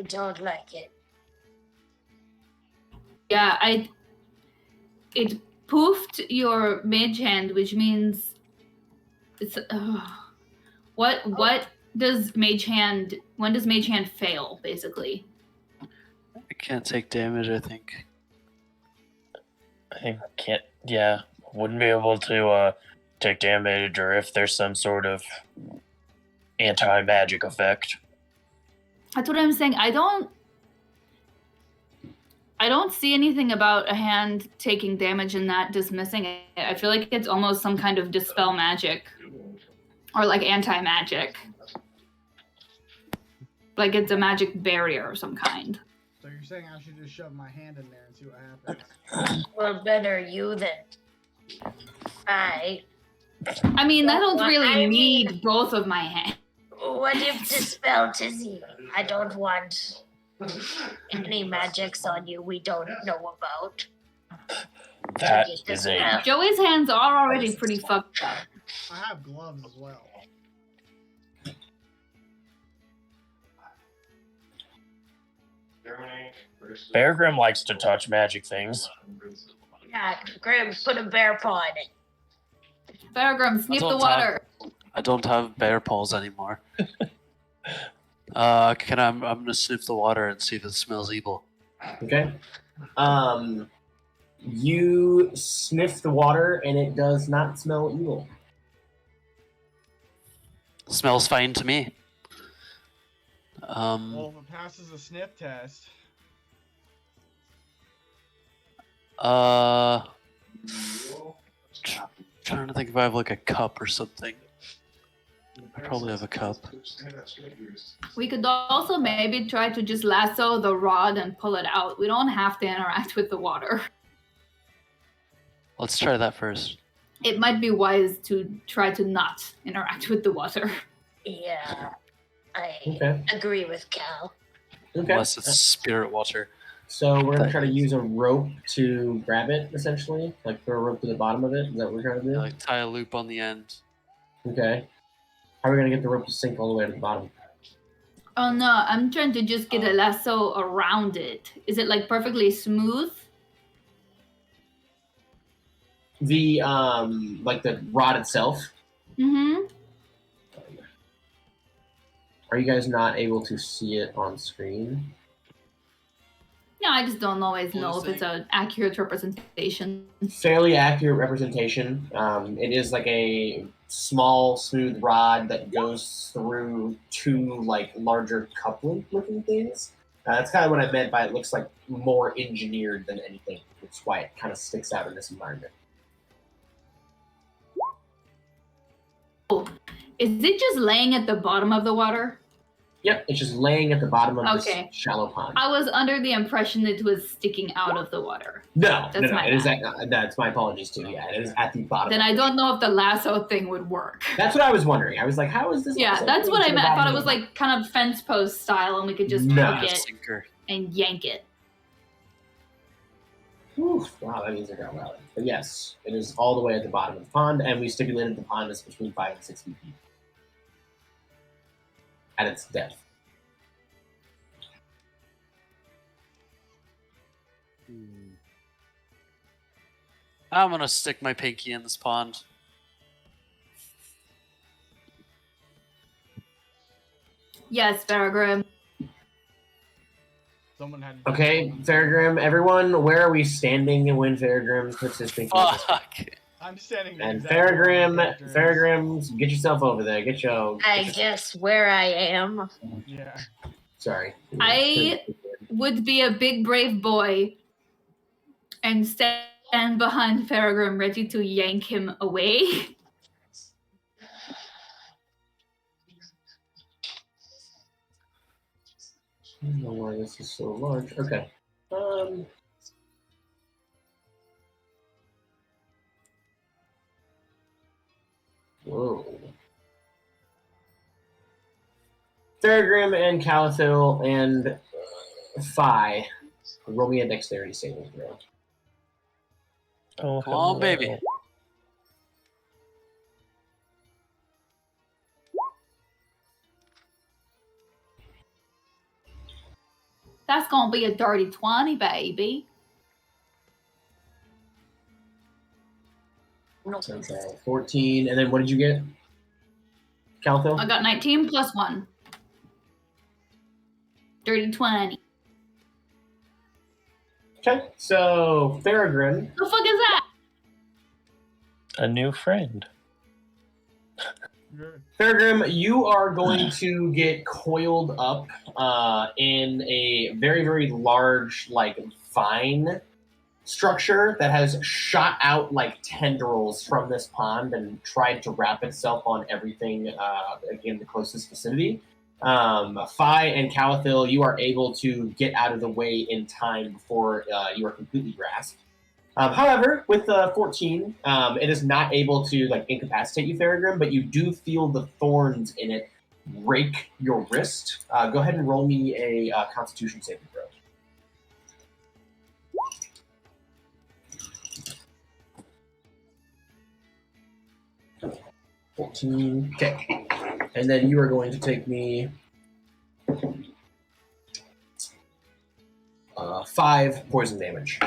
don't like it. Yeah, it poofed your mage hand, which means it's what does mage hand when does mage hand fail basically? I can't take damage, I think. I think can't. Yeah, wouldn't be able to take damage, or if there's some sort of anti-magic effect. That's what I'm saying. I don't see anything about a hand taking damage and not dismissing it. I feel like it's almost some kind of dispel magic or like anti-magic. Like it's a magic barrier of some kind. So you're saying I should just shove my hand in there and see what happens? Well, better you than I. I mean, I don't Well, really I mean- need both of my hands. What if dispel Tizzy? I don't want any magics on you we don't know about. That Just is a dispel. Joey's hands are already pretty fucked up. I have gloves as well. Beargrim likes to touch magic things. Yeah, Grim, put a bear paw in it. Faragrum, sniff the don't water. I don't have bear paws anymore. I'm gonna sniff the water and see if it smells evil. Okay. You sniff the water, and it does not smell evil. Smells fine to me. Well, if it passes the sniff test, Trying to think if I have like a cup or something. I probably have a cup. We could also maybe try to just lasso the rod and pull it out. We don't have to interact with the water. Let's try that first. It might be wise to try to not interact with the water. Yeah, I Okay. agree with Cal. Okay. Unless it's spirit water. So we're gonna try to use a rope to grab it, essentially, like throw a rope to the bottom of it. Is that what we're trying to do? Like tie a loop on the end. Okay. How are we gonna get the rope to sink all the way to the bottom? Oh no, I'm trying to just get a lasso around it. Is it like perfectly smooth? The like the rod itself. Mm-hmm. Are you guys not able to see it on screen? No, I just don't always Well, know if it's an accurate representation. Fairly accurate representation. It is like a small, smooth rod that goes through two like larger coupling-looking things. That's kind of what I meant by it looks like more engineered than anything. It's why it kind of sticks out in this environment. Is it just laying at the bottom of the water? Yep, it's just laying at the bottom of Okay. this shallow pond. I was under the impression it was sticking out of the water. No, That's no, my it is bad. that's my apologies too. Yeah, it is at the bottom. Then of I the don't know if the lasso thing would work. That's what I was wondering. I was like, how is this? Yeah, lasso that's what getting I to the meant. I bottom thought it of was the- like kind of fence post style and we could just No. hook it Sinker. and yank it. Oof, wow, that means I got well. But yes, it is all the way at the bottom of the pond, and we stipulated the pond is between 5 and 6 feet deep at its depth. I'm gonna stick my pinky in this pond. Yes, Faragrim. someone had to. Okay, Faragrim, everyone, where are we standing when Faragrim puts his pinky in this? Fuck. I'm standing. And exactly where my character is. Faragrim, get yourself over there. I guess where I am. Yeah. Sorry. I would be a big brave boy and stand behind Faragrim ready to yank him away. I don't know why this is so large. Okay. Whoa. Faragrim and Calathil and Phi. Roll me a dexterity saving throw. Oh, Come on, hello. baby. That's gonna be a dirty 20, baby. No. Okay, 14. And then what did you get, Calthil? I got 19 plus 1. Dirty 20. Okay, so Faragrim. The fuck is that? A new friend. Faragrim, you are going to get coiled up in a very, very large, like, vine structure that has shot out like tendrils from this pond and tried to wrap itself on everything in the closest vicinity. Phi and Calathil, you are able to get out of the way in time before you are completely grasped. However, with 14, it is not able to like incapacitate you, Faragrim, but you do feel the thorns in it rake your wrist. Go ahead and roll me a Constitution saving throw. 14. Okay. And then you are going to take me 5 poison damage.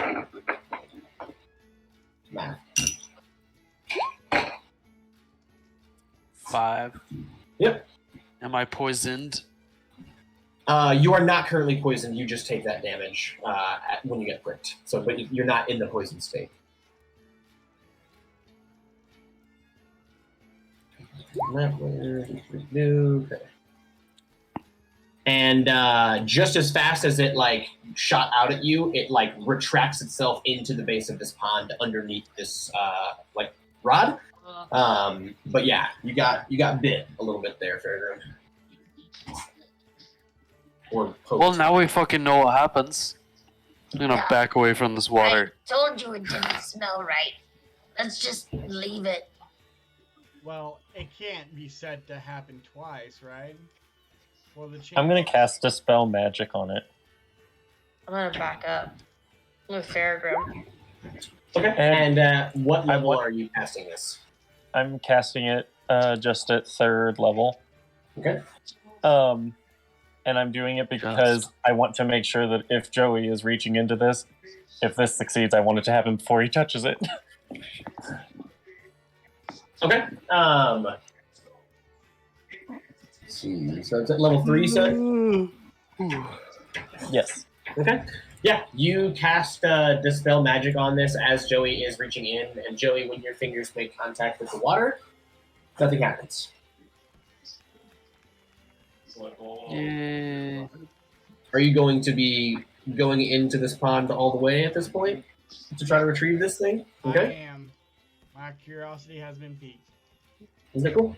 Math. 5. Yep. Am I poisoned? You are not currently poisoned. You just take that damage when you get pricked. So, but you're not in the poison state. Okay. And just as fast as it like shot out at you, it like retracts itself into the base of this pond underneath this like rod. But yeah, you got bit a little bit there, Fairground. Or poked. Well, now we fucking know what happens. I'm gonna back away from this water. I told you it didn't smell right. Let's just leave it. Well, it can't be said to happen twice, right? Well, I'm gonna cast Dispel Magic on it. I'm gonna back up with Faragrim. Okay. And what level are you casting this? I'm casting it just at 3rd level. Okay. And I'm doing it because I want to make sure that if Joey is reaching into this, if this succeeds, I want it to happen before he touches it. Okay. Let's see. So it's at level 3, you said? Yes. Okay. Yeah, you cast Dispel Magic on this as Joey is reaching in, and Joey, when your fingers make contact with the water, nothing happens. Yay. Are you going to be going into this pond all the way at this point to try to retrieve this thing? Okay. I am. My curiosity has been piqued. Is that cool?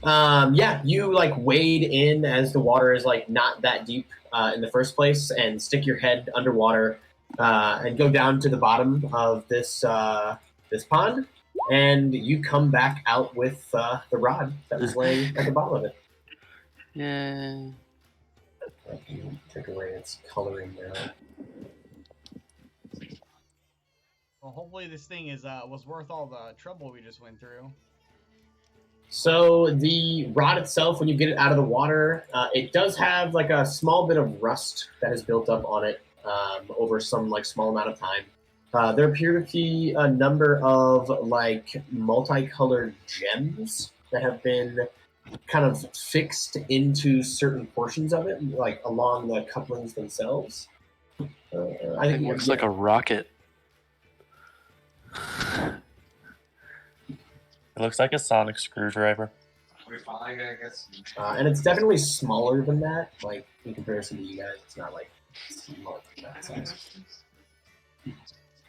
Yeah, you like wade in as the water is like not that deep in the first place, and stick your head underwater and go down to the bottom of this this pond, and you come back out with the rod that was laying at the bottom of it. Yeah. Take away its coloring now. Well, hopefully this thing is was worth all the trouble we just went through. So the rod itself, when you get it out of the water, it does have like a small bit of rust that has built up on it over some like small amount of time. There appear to be a number of like multicolored gems that have been kind of fixed into certain portions of it, like along the couplings themselves. I think It looks like a rocket. It looks like a sonic screwdriver. And it's definitely smaller than that. Like in comparison to you guys, it's not like small that size.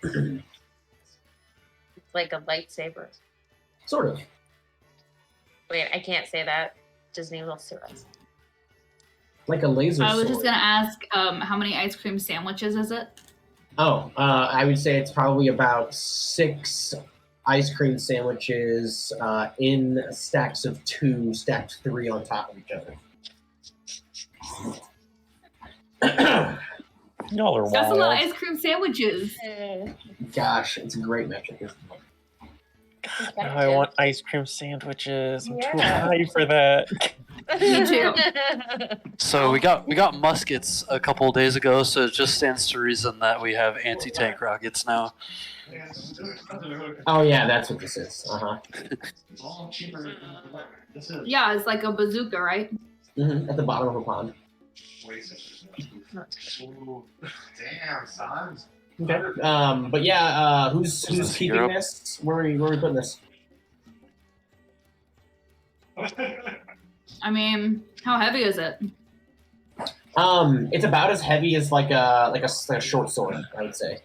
It's like a lightsaber. Sort of. Wait, I can't say that. Disney will sue us. Like a laser I was sword. just gonna ask, how many ice cream sandwiches is it? Oh, I would say it's probably about 6 ice cream sandwiches in stacks of 2, stacked 3 on top of each other. Y'all are That's a lot of wild. ice cream sandwiches. Gosh, it's a great metric, isn't it? I want ice cream sandwiches. I'm too Yeah. high for that. Me too. So we got muskets a couple days ago, so it just stands to reason that we have anti-tank rockets now. Oh yeah, that's what this is. Uh-huh. Yeah, it's like a bazooka, right? At the bottom of a pond. Okay. But yeah, who's this keeping Europe? this? Where are we putting this? I mean, how heavy is it? It's about as heavy as like a short sword, I would say.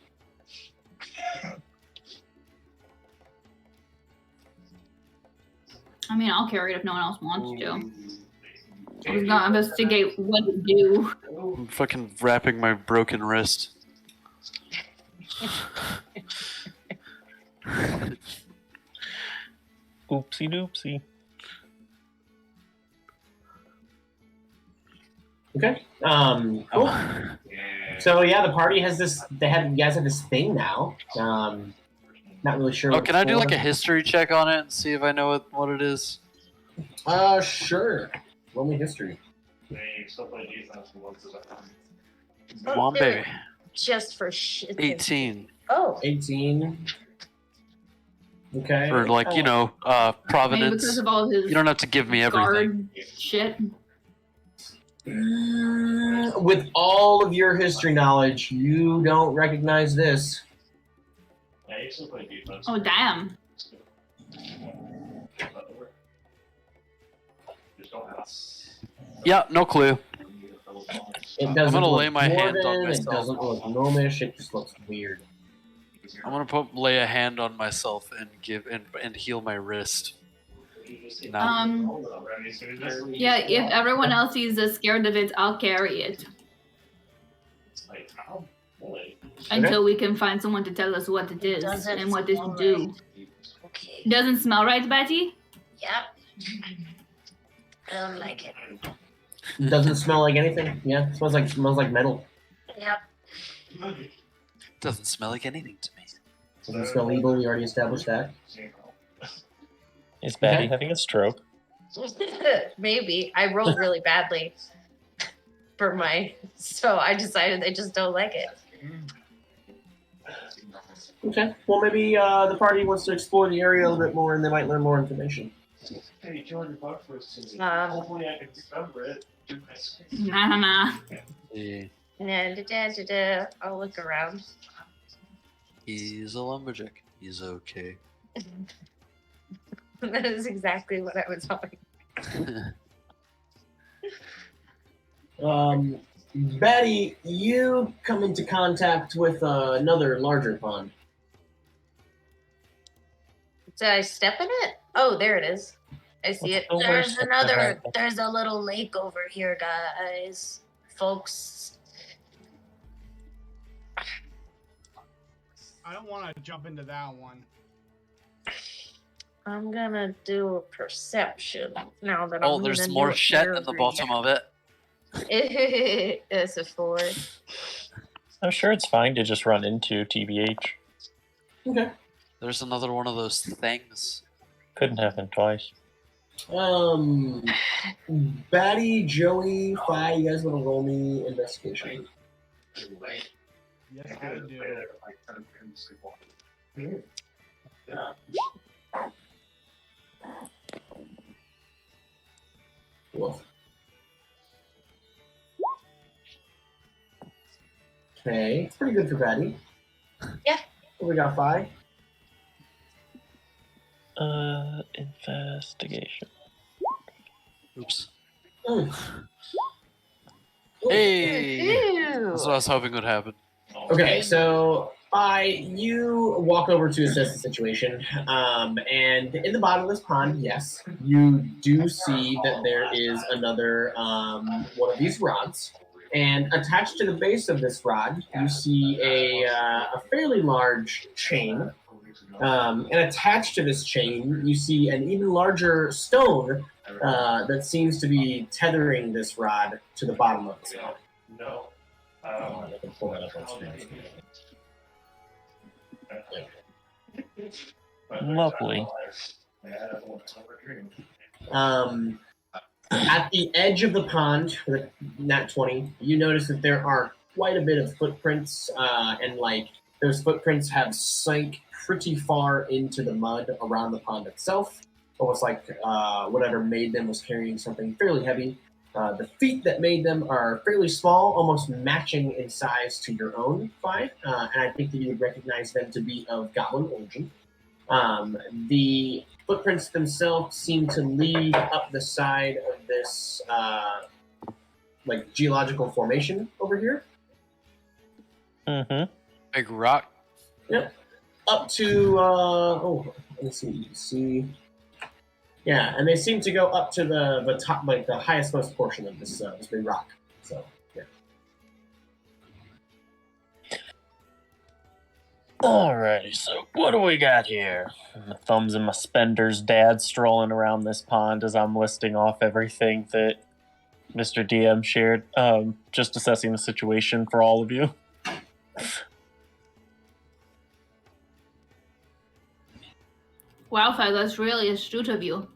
I mean, I'll carry it if no one else wants to. I was gonna investigate what to do. I'm fucking wrapping my broken wrist. Oopsie doopsie. Okay. Cool. So yeah, the party has this. You guys have this thing now. Not really sure. Oh, what can I do for. like a history check on it and see if I know what it is? Sure. Roll me history. Come on, baby. Just for shit. 18. Oh. 18. Okay. Or like, Maybe because Providence. of all his You don't have to give me everything. guard shit. With all of your history knowledge, you don't recognize this. Oh, damn. Yeah, no clue. It doesn't gonna look lay my hand on dwarven, It myself. doesn't look gnomish. It just looks weird. I'm gonna lay a hand on myself and and heal my wrist. No. Yeah, if everyone else is scared of it, I'll carry it. Until we can find someone to tell us what it is Doesn't and what it smell do. right. Okay. Doesn't smell right, Betty? Yep. I don't like it. It doesn't smell like anything. Yeah, it smells like metal. Yep. Doesn't smell like anything to me. Doesn't smell evil. We already established that. Is Batty Okay. having a stroke? Maybe. I rolled really badly for so I decided I just don't like it. Okay. Well, maybe the party wants to explore the area a little bit more, and they might learn more information. Nah. Yeah. I'll look around. He's a lumberjack. He's okay. That is exactly what I was hoping. Betty, you come into contact with another larger pond. Did I step in it? Oh, there it is. I see it. There's a little lake over here, guys. Folks. I don't want to jump into that one. I'm gonna do a perception now that I'm. Oh, there's more shit at the bottom of it. It's a 4. I'm sure it's fine to just run into TBH. Okay. There's another one of those things. Couldn't happen twice. Batty, Joey, Fi, you guys want to roll me investigation? Yes, I do. Wolf. Okay, it's pretty good for Batty. Yeah. What we got, Fi? Investigation. Oops. Mm. Hey! Ew. That's what I was hoping would happen. Okay, so you walk over to assess the situation, and in the bottom of this pond, yes, you do see that there is another one of these rods, and attached to the base of this rod, you see a fairly large chain, and attached to this chain, you see an even larger stone that seems to be tethering this rod to the bottom of this rod. I can pull that up on screen. Lovely. At the edge of the pond, the nat 20, you notice that there are quite a bit of footprints, and like those footprints have sank pretty far into the mud around the pond itself, almost like whatever made them was carrying something fairly heavy. The feet that made them are fairly small, almost matching in size to your own, Clyde, and I think that you would recognize them to be of goblin origin. The footprints themselves seem to lead up the side of this like geological formation over here. Mm-hmm. Big rock. Yep. Up to let me see. Yeah, and they seem to go up to the top, like the highest most portion of this big rock. So yeah. Alrighty, so what do we got here? My thumbs and my spender's dad strolling around this pond as I'm listing off everything that Mr. DM shared. Just assessing the situation for all of you. Wow, Fag, that's really astute of you.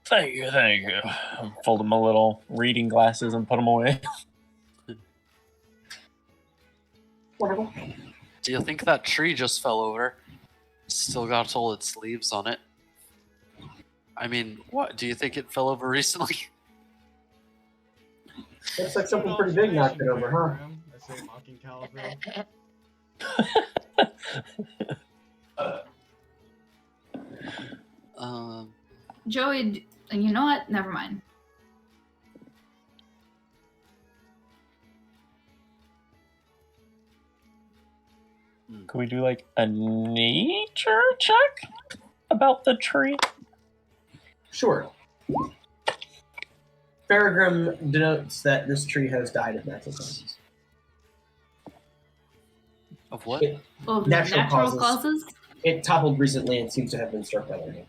Thank you. I'm folding my little reading glasses and put them away. Wonderful. Do you think that tree just fell over? Still got all its leaves on it. I mean, what? Do you think it fell over recently? Looks like something pretty big knocked it over, huh? I say mocking Caliber. Joey, you know what? Never mind. Can we do like a nature check about the tree? Sure. Faragrim denotes that this tree has died of natural causes. Of what? Oh, Natural natural causes. causes? It toppled recently and seems to have been struck by lightning.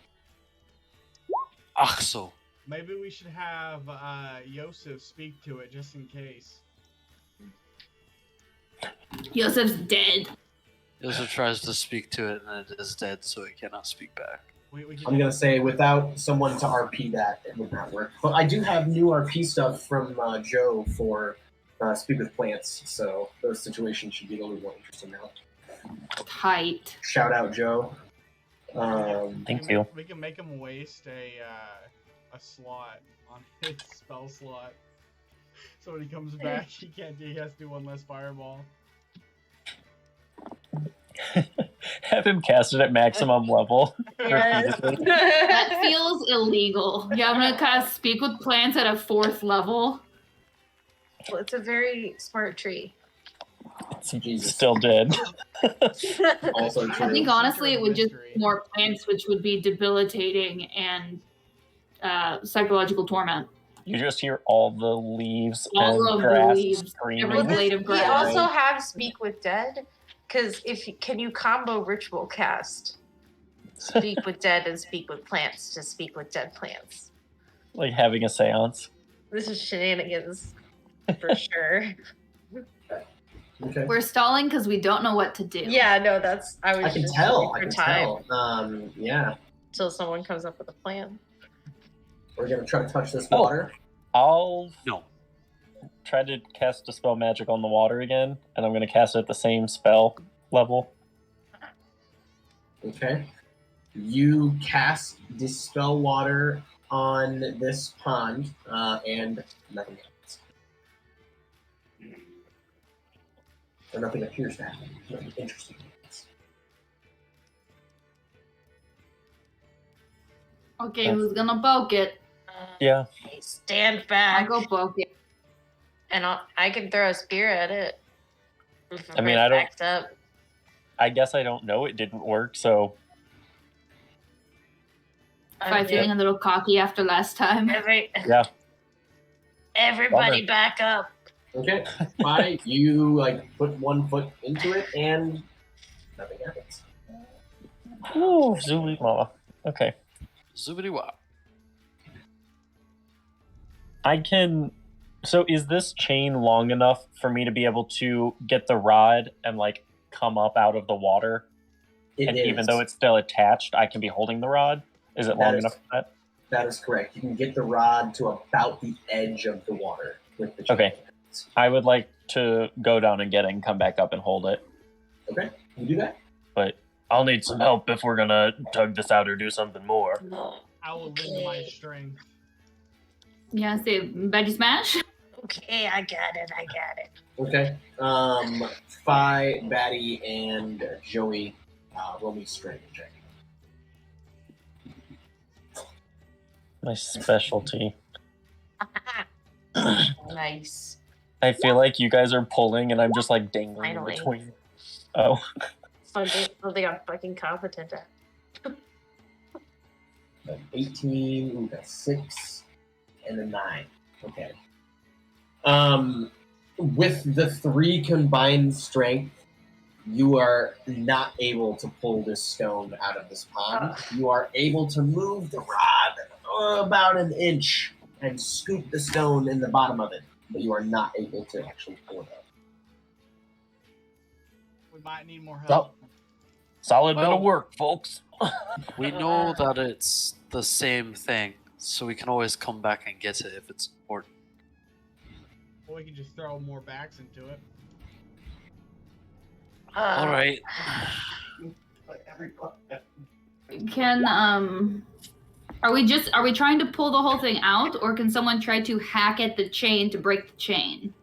Ach so. Maybe we should have Yosef speak to it just in case. Yosef's dead. Yosef tries to speak to it and it is dead, so it cannot speak back. I'm gonna say without someone to RP that, it would not work. But I do have new RP stuff from Joe for Speak with Plants, so those situations should be a little more interesting now. Tight. Shout out, Joe. Thank you. We can make him waste a slot on his spell slot. So when he comes back, he has to do one less fireball. Have him cast it at maximum level. Yes. That feels illegal. Yeah, I'm gonna cast Speak with Plants at a 4th level. Well, it's a very smart tree. It's still dead. Also I true. think honestly it would just Mystery. be more plants, which would be debilitating and psychological torment. You just hear all the leaves All and of the grass leaves, screaming. every blade of We grass. also have Speak with Dead, because can you combo ritual cast Speak with Dead and Speak with Plants to Speak with Dead plants? Like having a seance. This is shenanigans for sure. Okay. We're stalling because we don't know what to do. Yeah, no, I was I can just tell. looking I for can time tell. Yeah. until someone comes up with a plan. We're gonna try to touch this water. I'll No. try to cast Dispel Magic on the water again, and I'm going to cast it at the same spell level. Okay. You cast Dispel Water on this pond, and nothing happens. Or nothing appears to happen. Nothing interesting happens. Okay, who's gonna poke it? Yeah. Stand I'll back, go poke it. and I can throw a spear at it. If I mean, it I don't- backs up. I guess I don't know. It didn't work, so If I'm feeling a little cocky after last time. yeah. Everybody Bummer. back up. Okay. Bye. You like put one foot into it, and nothing happens. Ooh, Zuli Mama. Okay. Zoobity wop. I can. So is this chain long enough for me to be able to get the rod and like come up out of the water? It And is. even though it's still attached, I can be holding the rod? Is it That long is- enough for that? That is correct. You can get the rod to about the edge of the water with the chain. Okay. I would like to go down and get it and come back up and hold it. Okay, you do that. But I'll need some help if we're gonna tug this out or do something more. I will lend my strength. Yeah, say Betty Smash. Okay, I got it. Okay. Fi, Batty, and Joey roll me strength check. My specialty. Nice. I feel like you guys are pulling and I'm just like dangling Finally. in between. Oh. Something I'm fucking competent at. 18, ooh, that's 6, and a 9. Okay. With the 3 combined strength, you are not able to pull this stone out of this pond. You are able to move the rod about an inch and scoop the stone in the bottom of it, but you are not able to actually pull it out. We might need more So, help. solid bit Well- of work, folks. We know that it's the same thing, so we can always come back and get it if it's important. Or we can just throw more backs into it. All right. Can are we trying to pull the whole thing out, or can someone try to hack at the chain to break the chain?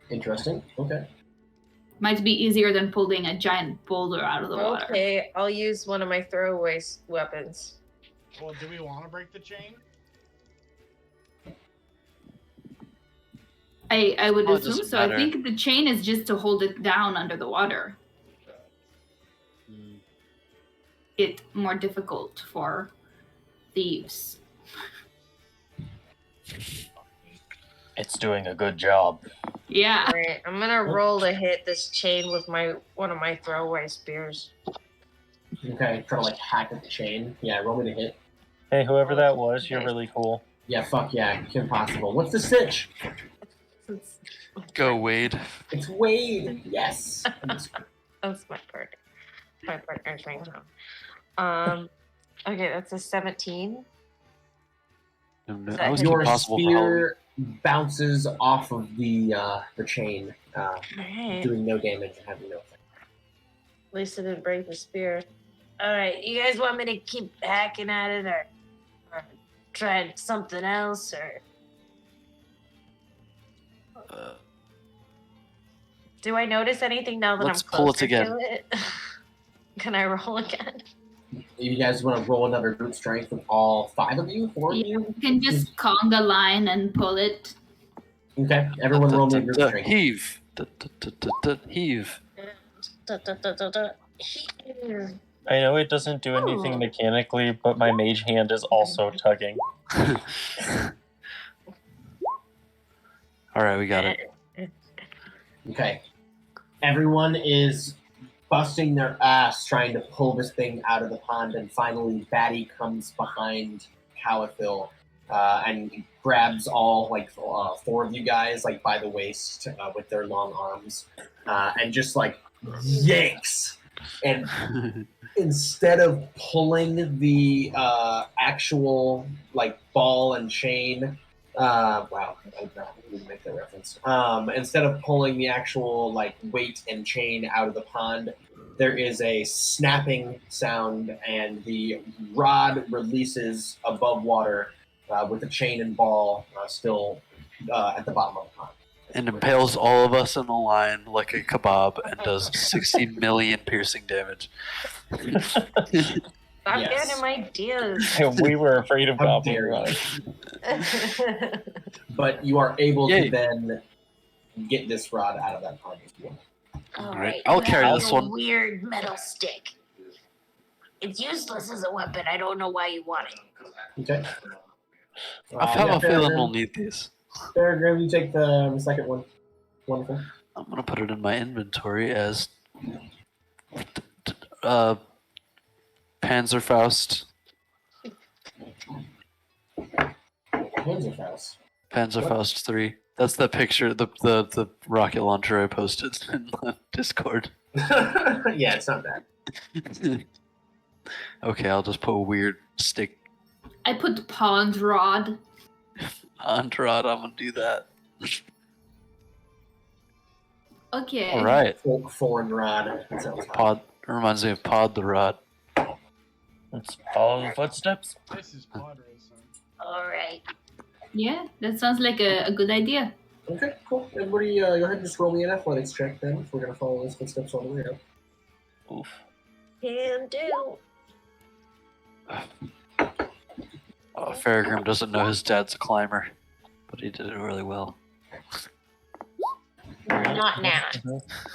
Interesting. Okay. Might be easier than pulling a giant boulder out of the water. Okay, I'll use one of my throwaway weapons. Well, do we want to break the chain? I would Oh, it assume doesn't so. matter. I think the chain is just to hold it down under the water. It's more difficult for thieves. It's doing a good job. Yeah. Alright, I'm gonna roll to hit this chain with one of my throwaway spears. Okay, try to like hack at the chain. Yeah, roll me to hit. Hey, whoever that was, you're really cool. Yeah, fuck yeah, impossible. What's the stitch? Go, Wade. It's Wade. Yes. That's my part. My partner's right now. Okay, that's a 17. I was too Your possible for Halloween. spear bounces off of the chain, Alright. doing no damage and having no effect. At least it didn't break the spear. Alright, you guys want me to keep hacking at it or try something else or Do I notice anything now that Let's I'm pull it closer again. to it? Can I roll again? You guys want to roll another brute strength with all 5 of you? 4 of You you? can just conga line and pull it. Okay, everyone roll me a brute strength. Heave. Heave. Here. I know it doesn't do anything mechanically, but my mage hand is also tugging. All right, we got it. Okay. Everyone is busting their ass trying to pull this thing out of the pond, and finally Batty comes behind Caliphil and grabs all like 4 of you guys like by the waist with their long arms and just like yanks. And instead of pulling the actual like ball and chain, wow, I did not even make that reference. Instead of pulling the actual like weight and chain out of the pond, there is a snapping sound, and the rod releases above water with the chain and ball still at the bottom of the pond. And impales all of us in the line like a kebab and does 60 million piercing damage. Stop Yes. getting my ideas. We were afraid of How Goblin dare you. Rod. But you are able Yay. to then get this rod out of that pond as well. Alright, I'll you carry have this a one. weird metal stick. It's useless as a weapon. I don't know why you want it. Okay. I have a feeling Peregrine. we'll need these. Peregrine, you take the second one. Wonderful. I'm gonna put it in my inventory as Panzerfaust. Panzerfaust. Panzerfaust 3. That's the picture, the rocket launcher I posted in the Discord. Yeah, it's not bad. Okay, I'll just put a weird stick I put pond rod. Andrade, I'm gonna do that. Okay. All right. Foreign rod. That sounds hot. Pod reminds me of Pod the Rod. Let's follow the footsteps. This is pod racing. All right. Yeah, that sounds like a good idea. Okay, cool. Everybody, go ahead and just roll me an athletics check then, if we're gonna follow those footsteps all the way up. Oof. Can do. Farragrim doesn't know his dad's a climber, but he did it really well. Not now.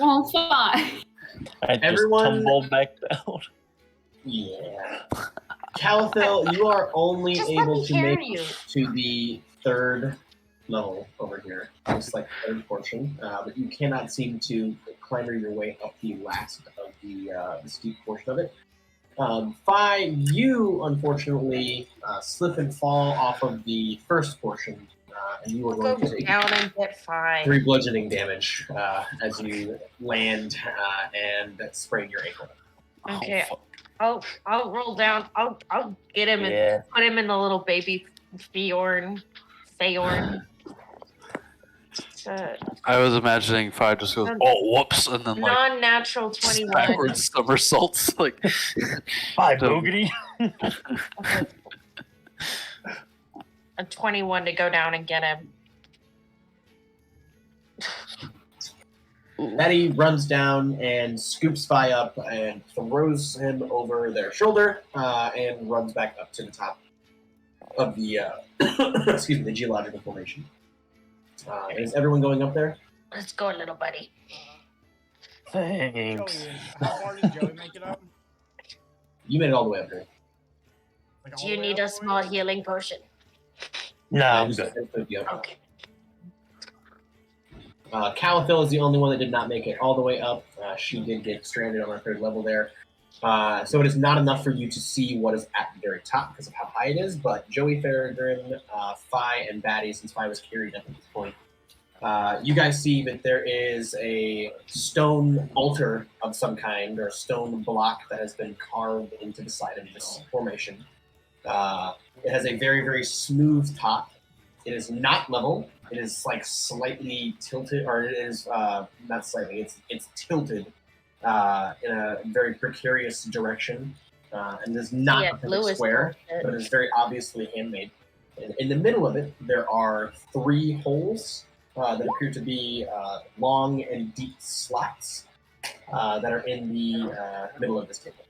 Oh, 5. I just Everyone- tumbled back down. Yeah. Calathil, you are only Just let able me to carry make you. it to the third level over here. Just like the third portion. But you cannot seem to clamber your way up the last of the steep portion of it. Fi, you unfortunately slip and fall off of the first portion, and you are I'll going go to take down and get 5. 3 bludgeoning damage as you land and sprain your ankle. Okay. Oh, I'll roll down. I'll get him and Yeah. put him in the little baby Feorn. I was imagining Fi just goes, oh, whoops, and then like Non-natural 21. backwards somersaults. Like, Bye, So- Boogity. A 21 to go down and get him. Betty runs down and scoops Fi up and throws him over their shoulder and runs back up to the top of the excuse me, the geological formation. Is everyone going up there? Let's go, little buddy. Thanks. Joey, how far did Joey make it up? You made it all the way up there. Like, all Do the you way need up a the way small up? healing potion? No, I'm Just- good. yeah. Okay. Calathil is the only one that did not make it all the way up. She did get stranded on our third level there. So it is not enough for you to see what is at the very top because of how high it is, but Joey, Farragrim, Fi, and Batty, since Fi was carried up at this point, you guys see that there is a stone altar of some kind, or a stone block that has been carved into the side of this formation. It has a very, very smooth top. It is not level. It is like slightly tilted, or it is not slightly. It's tilted in a very precarious direction, and is not Yeah, a perfect blue is square, bullshit. but it is very obviously handmade. And in the middle of it, there are 3 holes that appear to be long and deep slots that are in the middle of this table.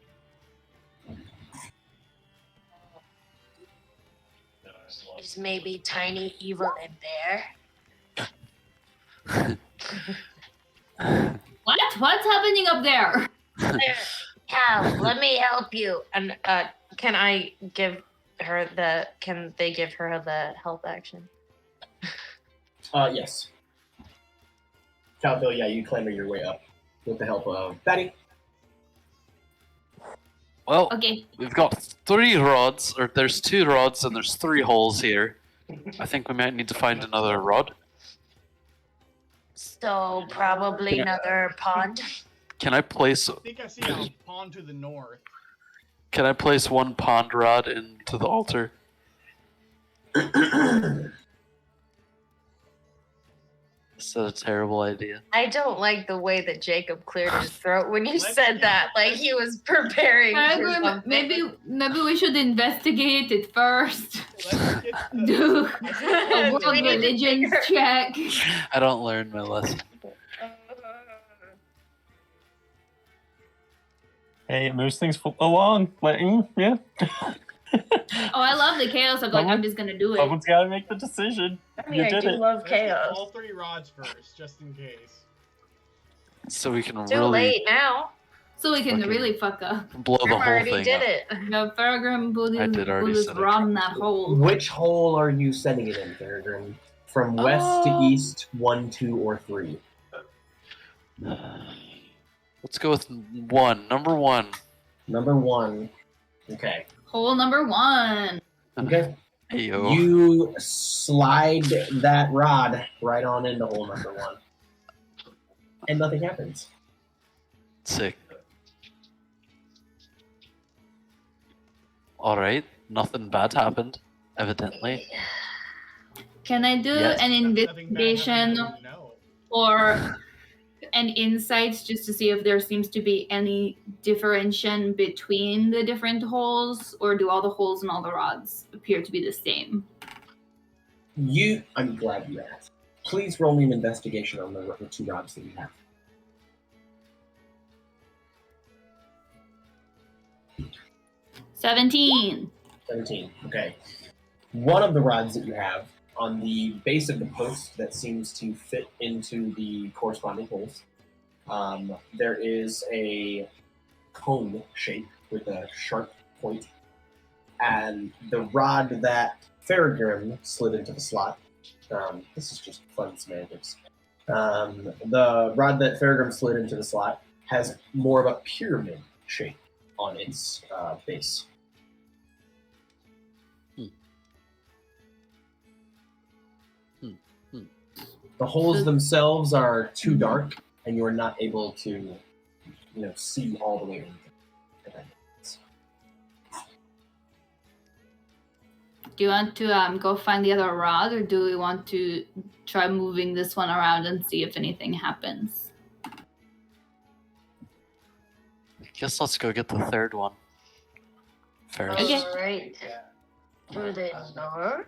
Is maybe tiny, evil, and bear? What? What's happening up there? Cal, let me help you. And can I give her the? Can they give her the help action? Yes. Calathil, yeah, you clamber your way up with the help of Betty. well, Okay. we've got 3 rods, or there's 2 rods and there's 3 holes here. I think we might need to find another rod. So probably Yeah. another pond. Can I place? I think I see a pond to the north. Can I place 1 pond rod into the altar? Is that a terrible idea? I don't like the way that Jacob cleared his throat when you Let's- said that. Like he was preparing for Farragrim, something. maybe we should investigate it first. Let's get the, Do I a think- Do we world need to religions figure- check. I don't learn my lesson. Hey, it moves things along. Yeah. Oh, I love the chaos of like I'm just gonna do it. Someone's got to make the decision. I mean, You I did do it. love Let's get chaos. all 3 rods first, just in case. So we can Too really late now. So we can Fucking- really fuck up. blow the I whole already thing did up. it. The Farragrim I did already Buddhist set it. rum that hole. Which hole are you sending it in, Farragrim? From west to east, 1, 2, or 3? Let's go with 1. Number 1. Number 1. Okay. Hole number 1. Okay. Hey yo. You slide that rod right on into hole number 1. And nothing happens. Sick. All right. Nothing bad happened, evidently. Can I do Yes. an Nothing bad investigation happened, no. or an insights just to see if there seems to be any differentiation between the different holes, or do all the holes in all the rods appear to be the same? I'm glad you asked. Please roll me an investigation on the 2 rods that you have. 17. 17. Okay. One of the rods that you have on the base of the post that seems to fit into the corresponding holes, there is a cone shape with a sharp point. And the rod that Farragrim slid into the slot, this is just fun semantics. The rod that Farragrim slid into the slot has more of a pyramid shape on its base. The holes themselves are too dark, and you are not able to, see all the way in. Do you want to go find the other rod, or do we want to try moving this one around and see if anything happens? I guess let's go get the third one. First. Okay. Alright. For the north.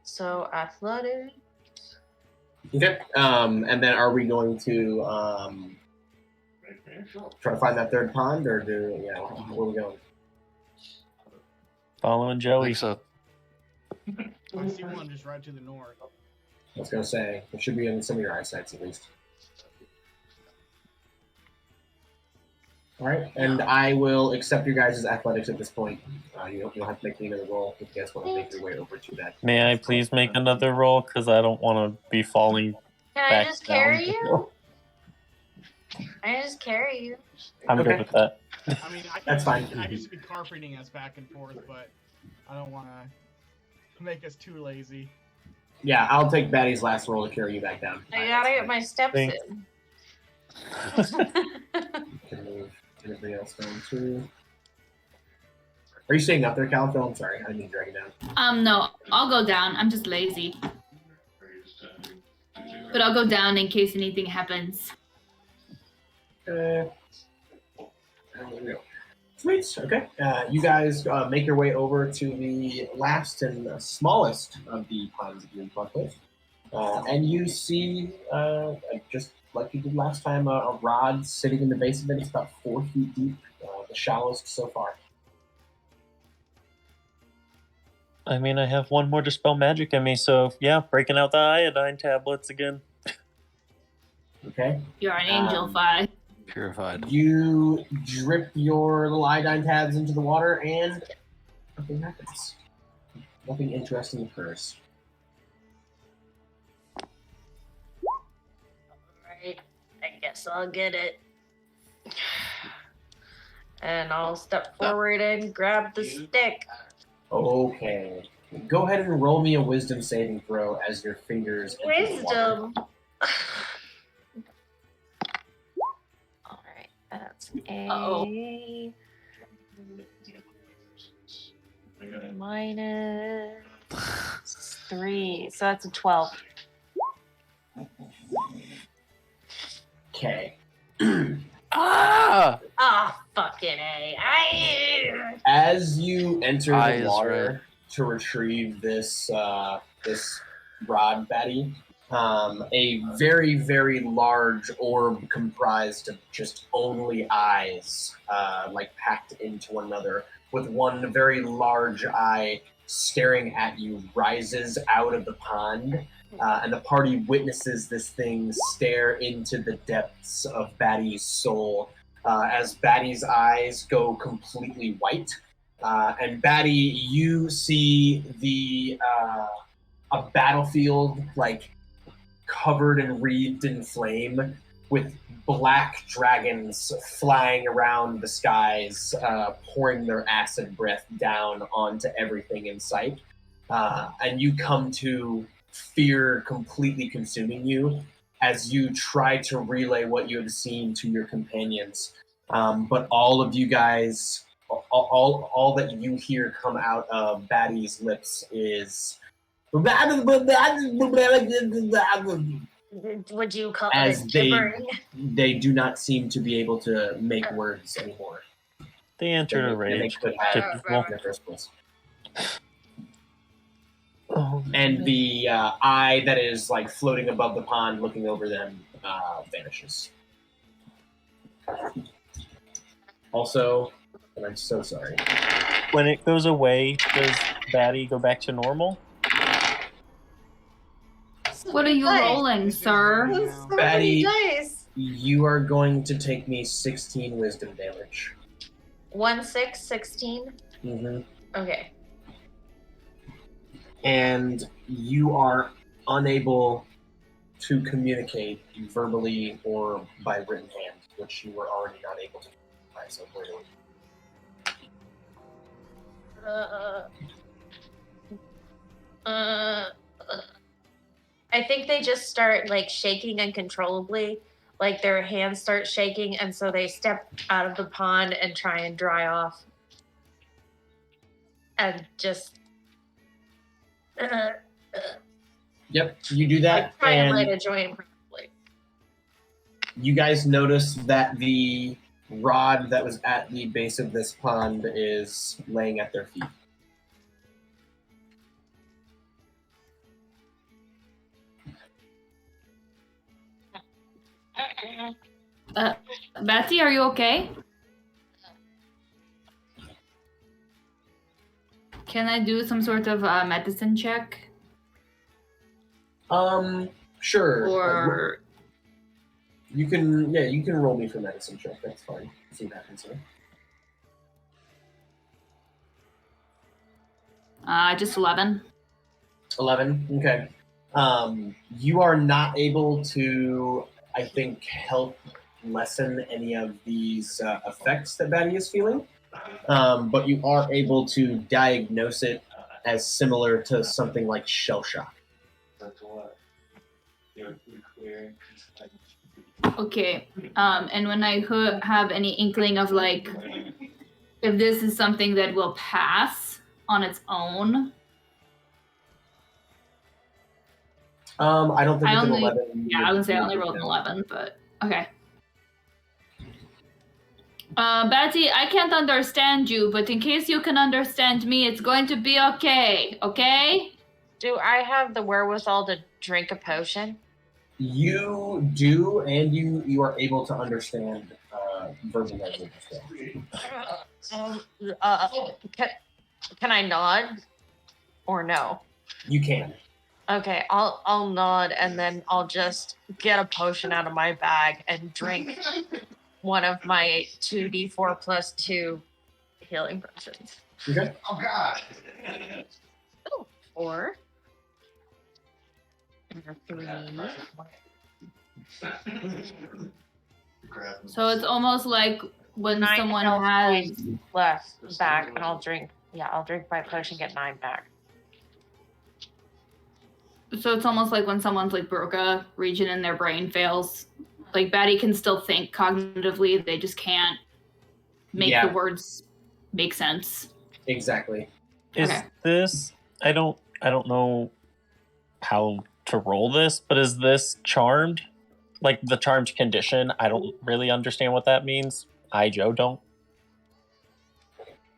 So athletic. Okay. And then are we going to try to find that third pond, or where are we going? Following I Joey. think so. I see one just right to the north. I was going to say, it should be in some of your eyesights at least. All right, and I will accept your guys' athletics at this point. You don't have to make another roll if you guys want to make your way over to that. May I please make another roll? Because I don't want to be falling Can I back just down. carry you? I just carry you. I'm Okay. good with that. I mean, That's fine. I can just be carpeting us back and forth, but I don't want to make us too lazy. Yeah, I'll take Batty's last roll to carry you back down. I gotta get my steps Thanks. in. Can move everybody else down too. Are you staying up there, Calico? I'm sorry, I didn't mean to drag you down. No, I'll go down. I'm just lazy. But I'll go down in case anything happens. There we go. Sweet. Okay. You guys make your way over to the last and smallest of the ponds that you've bucked with. And you see, just like you did last time, a rod sitting in the base of it. It's about 4 feet deep, the shallowest so far. I mean, I have one more Dispel Magic in me, so yeah, breaking out the iodine tablets again. Okay. You're an angel, Fi. Purified. You drip your little iodine tabs into the water, and nothing happens. Nothing interesting occurs. Alright, I guess I'll get it. And I'll step forward and grab the stick. Okay. Go ahead and roll me a wisdom saving throw as your fingers enter the water. Wisdom. Alright, that's a minus 3. So that's a 12. Okay. Ah! Ah, fucking A. As you enter Eyes the water red. to retrieve this rod, Batty, a very, very large orb comprised of just only eyes, packed into one another, with one very large eye staring at you, rises out of the pond. And the party witnesses this thing stare into the depths of Batty's soul as Batty's eyes go completely white. And Batty, you see a battlefield covered and wreathed in flame, with black dragons flying around the skies, pouring their acid breath down onto everything in sight. And you come to fear completely consuming you as you try to relay what you have seen to your companions. But all of you guys all that you hear come out of Batty's lips is Would you call as it gibbering? they do not seem to be able to make words anymore. They entered a They rage. could have Typical. in the first place. Oh, And the eye that is like floating above the pond, looking over them, vanishes. Also, and I'm so sorry. when it goes away, does Batty go back to normal? What are you Nice. rolling, Which is sir? very- That's so Batty- many dice. You are going to take me 16 wisdom damage. 1, 6, 16. Mm-hmm. Okay. And you are unable to communicate verbally or by written hand, which you were already not able to do by so clearly. I think they just start like shaking uncontrollably. Like their hands start shaking, and so they step out of the pond and try and dry off. And just Yep, you do that, like try and light and a joint probably. you guys notice that the rod that was at the base of this pond is laying at their feet. Betty, are you okay? Can I do some sort of medicine check? Sure. Or You can roll me for medicine check. That's fine. See what happens here. just 11. 11. Okay. You are not able to, I think, help lessen any of these effects that Batty is feeling, but you are able to diagnose it as similar to something like shell shock. Okay. And when I have any inkling of like, if this is something that will pass on its own. I don't think I it's an only- 11. Yeah, I would say I only rolled an 11, but okay. Betty, I can't understand you, but in case you can understand me, it's going to be okay, okay? Do I have the wherewithal to drink a potion? You do, and you are able to understand verbal language as well. Can I nod or no? You can. Okay, I'll nod and then I'll just get a potion out of my bag and drink one of my 2d4 plus 2 healing potions. Okay. Oh God. Oh, 4. And a 3. So it's almost like when 9 someone health has points left back, and I'll drink my potion, get 9 back. So it's almost like when someone's like broke a region in their brain fails. Like Batty can still think cognitively, they just can't make Yeah. the words make sense. Exactly. Is Okay. this? I don't know how to roll this, but is this charmed? Like the charmed condition? I don't really understand what that means. Joe, don't.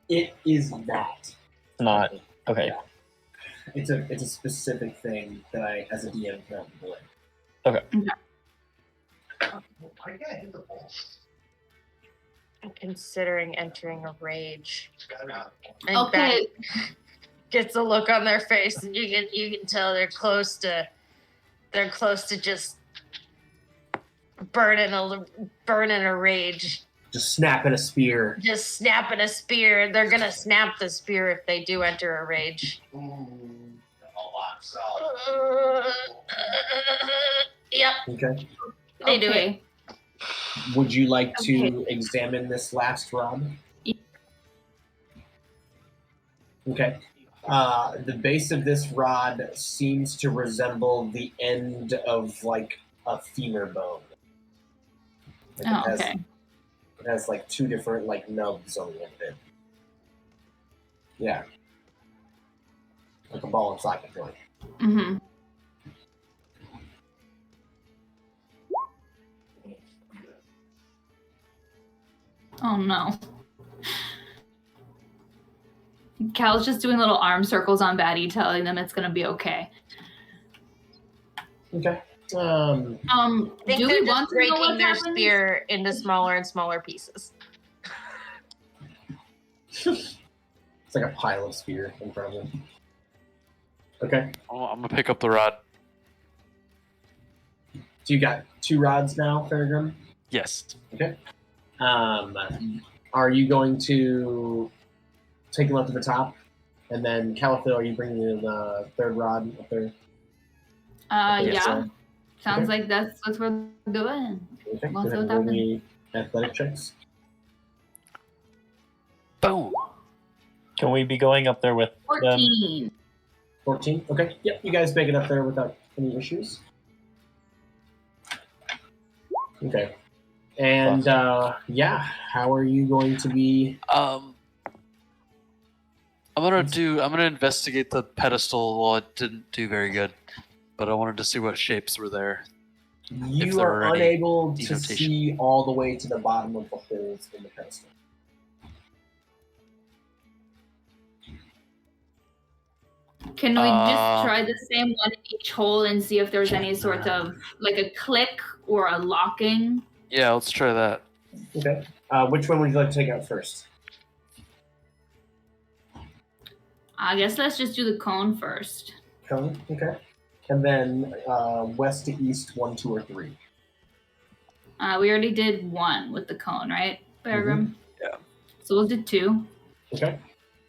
It is that. Not okay. Yeah. It's a specific thing that I, as a DM, cannot do. I'm considering entering a rage. And Okay. Betty gets a look on their face, and you can tell they're close to just burning a rage. Just snapping a spear. Just snapping a spear. They're gonna snap the spear if they do enter a rage. Yep, Okay. they do it. Would you like to Okay. examine this last rod? Yeah. Okay. The base of this rod seems to resemble the end of like a femur bone. Like, Oh, okay. It has like 2 different like nubs on the end of it. Yeah. Like a ball and socket joint. Mm-hmm. Oh no. Cal's just doing little arm circles on Batty, telling them it's gonna be okay. Okay. I think do they're we want just to know breaking what their happens? spear into smaller and smaller pieces. It's like a pile of spear in front of them. Okay. Oh, I'm gonna pick up the rod. So you got 2 rods now, Farragum? Yes. Okay. Are you going to take them up to the top? And then, Caliphil, are you bringing the 3rd rod up there? Okay, Yeah. so- Sounds Okay. like that's what we're doing. Okay. We'll Go see ahead what and roll me athletic checks. Boom. Can we be going up there with them? 14. 14. Okay. Yep. You guys make it up there without any issues. Okay. And yeah, how are you going to be? I'm gonna investigate the pedestal. Well, it didn't do very good, but I wanted to see what shapes were there. You there are are any unable to denotation. see all the way to the bottom of the holes in the pedestal. Can we just try the same one in each hole and see if there's any sort of like a click or a locking? Yeah, let's try that. Okay. Which one would you like to take out first? I guess let's just do the cone first. Cone. Okay. And then west to east, 1, 2, or 3. We already did 1 with the cone, right, Bergrim? Yeah. So we'll do 2. Okay.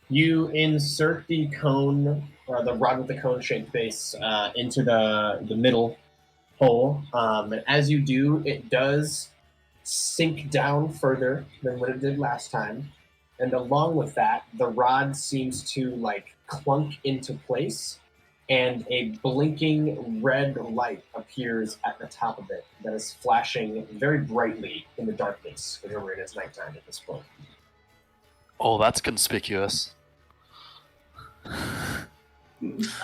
You insert the cone, or the rod with the cone-shaped base, into the middle hole. And as you do, it does sink down further than what it did last time. And along with that, the rod seems to like clunk into place, and a blinking red light appears at the top of it that is flashing very brightly in the darkness. Remember, it is nighttime at this point. Oh, that's conspicuous.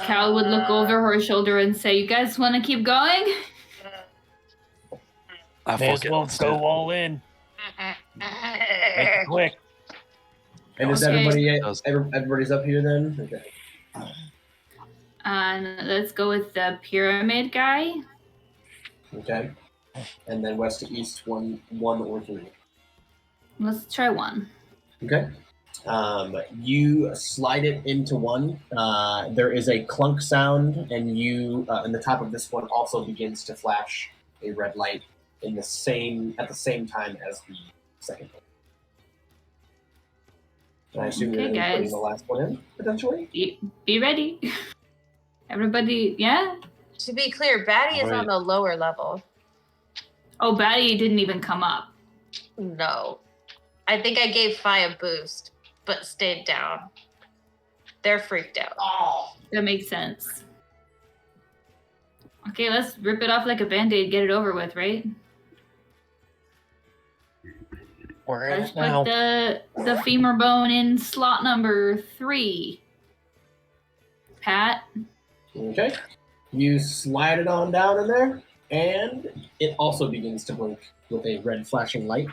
Cal would look over her shoulder and say, "You guys want to keep going?" May as well go all in. Make it quick. And is Okay. everybody's up here then? Okay. And let's go with the pyramid guy. Okay. And then west to east, 1, 1, or 3. Let's try 1. Okay. You slide it into 1. There is a clunk sound, and and the top of this one also begins to flash a red light at the same time as the second one. And I assume you're Okay, going to be putting guys. the last one in, potentially? Be ready. Everybody, yeah? To be clear, Batty is on the lower level. Oh, Batty didn't even come up. No. I think I gave Fi a boost, but stayed down. They're freaked out. That makes sense. Okay, let's rip it off like a band-aid, get it over with, right? We're Let's at put now. the femur bone in slot number 3. Pat? Okay. You slide it on down in there, and it also begins to blink with a red flashing light.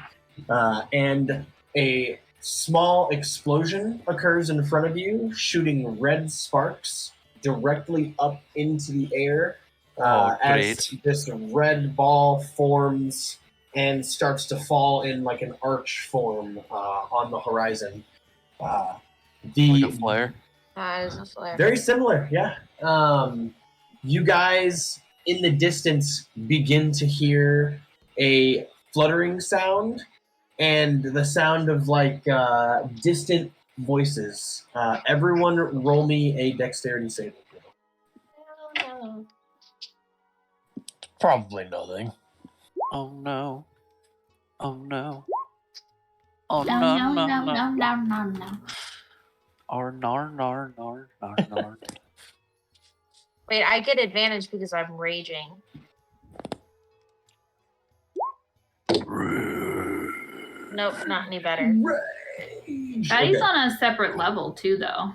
And a small explosion occurs in front of you, shooting red sparks directly up into the air as this red ball forms and starts to fall in like an arch form on the horizon. Like a flare? That is a flare. Very similar, yeah. You guys in the distance begin to hear a fluttering sound and the sound of like distant voices. Everyone roll me a dexterity saving throw. No. Probably nothing. Oh no. Oh no. Oh No, no, no, no, no, no, no. Or nar. Wait, I get advantage because I'm raging. Nope, not any better. Rage. Patty's Okay. on a separate level too, though.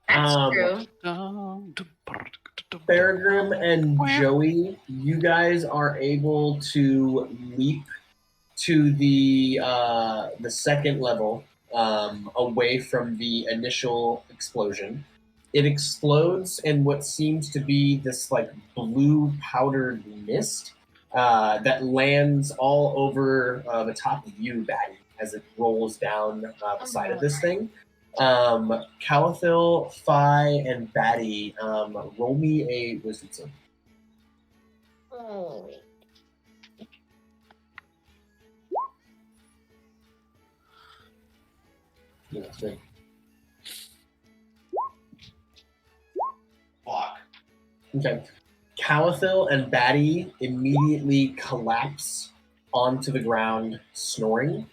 That's Um, true. Faragrim and Joey, you guys are able to leap to the second level, away from the initial explosion. It explodes in what seems to be this like blue powdered mist that lands all over the top of you, Batty, as it rolls down the side of this thing. Calathil, Phi, and Batty, roll me a wisdom save. Oh. Yeah, three. Fuck. Okay. Calathil and Batty immediately collapse onto the ground, snoring.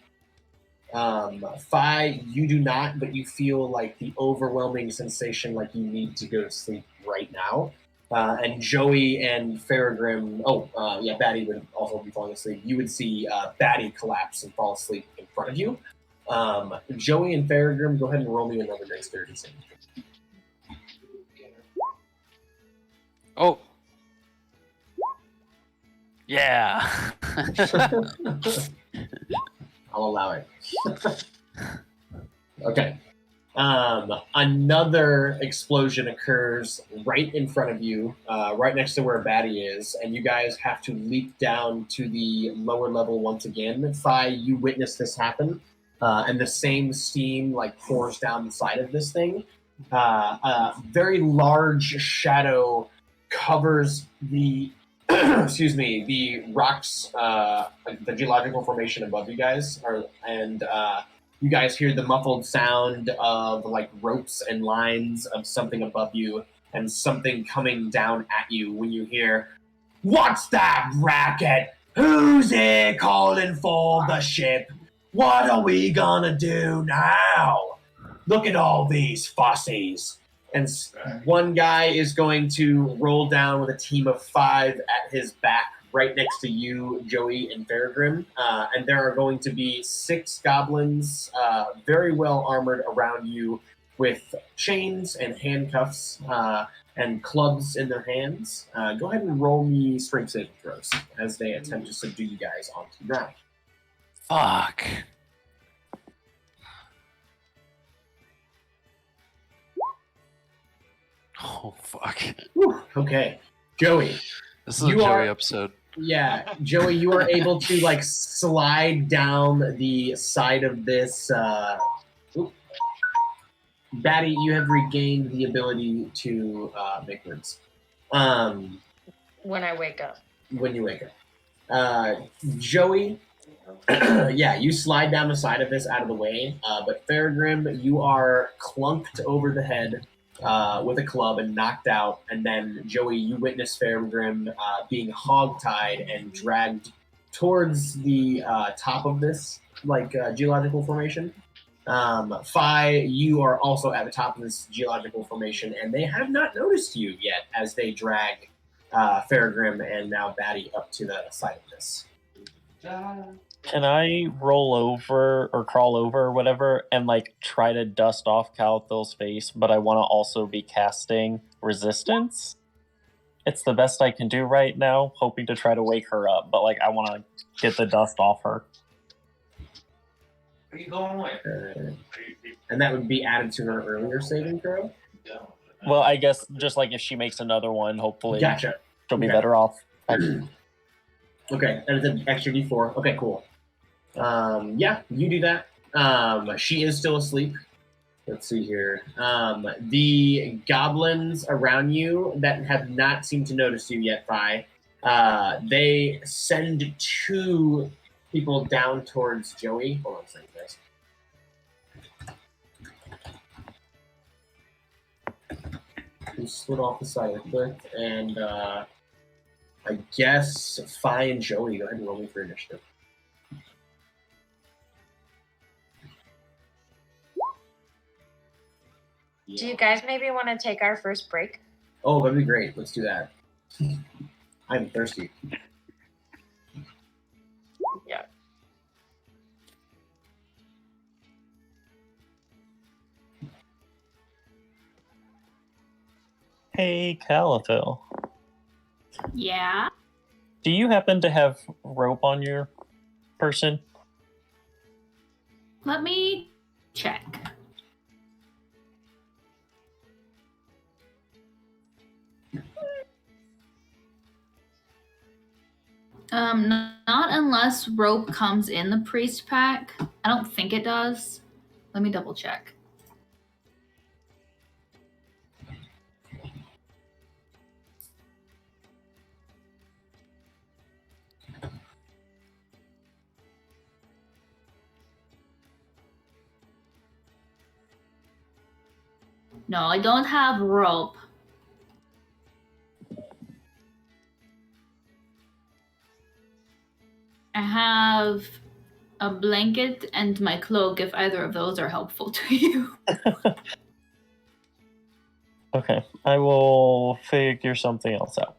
Phi, you do not, but you feel like the overwhelming sensation like you need to go to sleep right now. And Joey and Faragrim, Batty would also be falling asleep. You would see Batty collapse and fall asleep in front of you. Joey and Faragrim, go ahead and roll me another dexterity saving. Oh. Yeah. I'll allow it. Okay. Another explosion occurs right in front of you, right next to where Batty is, and you guys have to leap down to the lower level once again. Phi, you witness this happen, and the same steam like pours down the side of this thing. A very large shadow covers the the rocks, the geological formation above you guys, and you guys hear the muffled sound of like ropes and lines of something above you and something coming down at you when you hear, "What's that racket? Who's it calling for the ship? What are we gonna do now? Look at all these fussies." And one guy is going to roll down with a team of 5 at his back, right next to you, Joey and Faragrim. And there are going to be 6 goblins, very well armored around you, with chains and handcuffs and clubs in their hands. Go ahead and roll me strength saving throws as they attempt to subdue you guys onto the ground. Fuck. Oh, fuck. Whew, okay. Joey. This is a You Joey are- episode. Yeah, Joey, you are able to like slide down the side of this. Batty, you have regained the ability to make words. When I wake up. When you wake up, Joey, yeah, you slide down the side of this out of the way. But Faragrim, you are clunked over the head with a club and knocked out. And then Joey, you witness Faragrim being hogtied and dragged towards the top of this geological formation. Phi, you are also at the top of this geological formation, and they have not noticed you yet as they drag Faragrim and now Batty up to the side of this. Can I roll over or crawl over or whatever and like try to dust off Calathil's face, but I want to also be casting resistance? It's the best I can do right now, hoping to try to wake her up, but like I want to get the dust off her. Where you going with? And that would be added to her earlier saving throw? Well, I guess just like if she makes another one, hopefully Gotcha. she'll be Okay. better off. Okay, and it's an extra d4. Okay, cool. Yeah, you do that. She is still asleep. Let's see here. The goblins around you that have not seemed to notice you yet, Phi, they send 2 people down towards Joey. Hold on a second, guys. He slid off the side of the cliff, and I guess Phi and Joey, go ahead and roll me for initiative. Do you guys maybe want to take our first break? Oh, that'd be great. Let's do that. I'm thirsty. Yeah. Hey, Caliphil. Yeah. Do you happen to have rope on your person? Let me check. Not unless rope comes in the priest pack. I don't think it does. Let me double check. No, I don't have rope. I have a blanket and my cloak if either of those are helpful to you. Okay, I will figure something else out.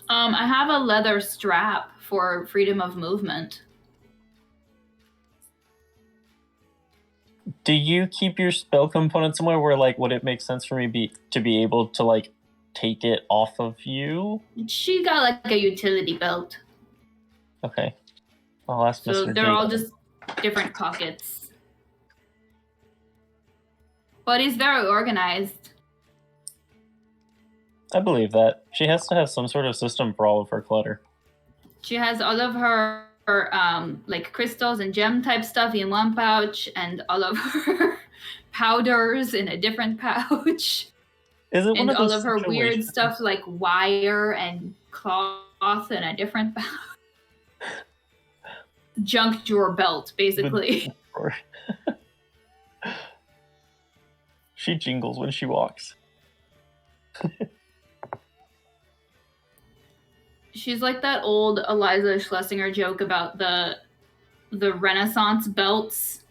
I have a leather strap for freedom of movement. Do you keep your spell component somewhere where, like, would it make sense for me to be able to, like, take it off of you? She got like a utility belt. Okay. I'll ask So Mr. they're D. all just different pockets. But he's very organized. I believe that. She has to have some sort of system for all of her clutter. She has all of her like crystals and gem type stuff in one pouch, and all of her powders in a different pouch. Is it one And of all those of her weird situations- stuff like wire and cloth in a different pouch. Junk drawer belt, basically. She jingles when she walks. She's like that old Eliza Schlesinger joke about the Renaissance belts.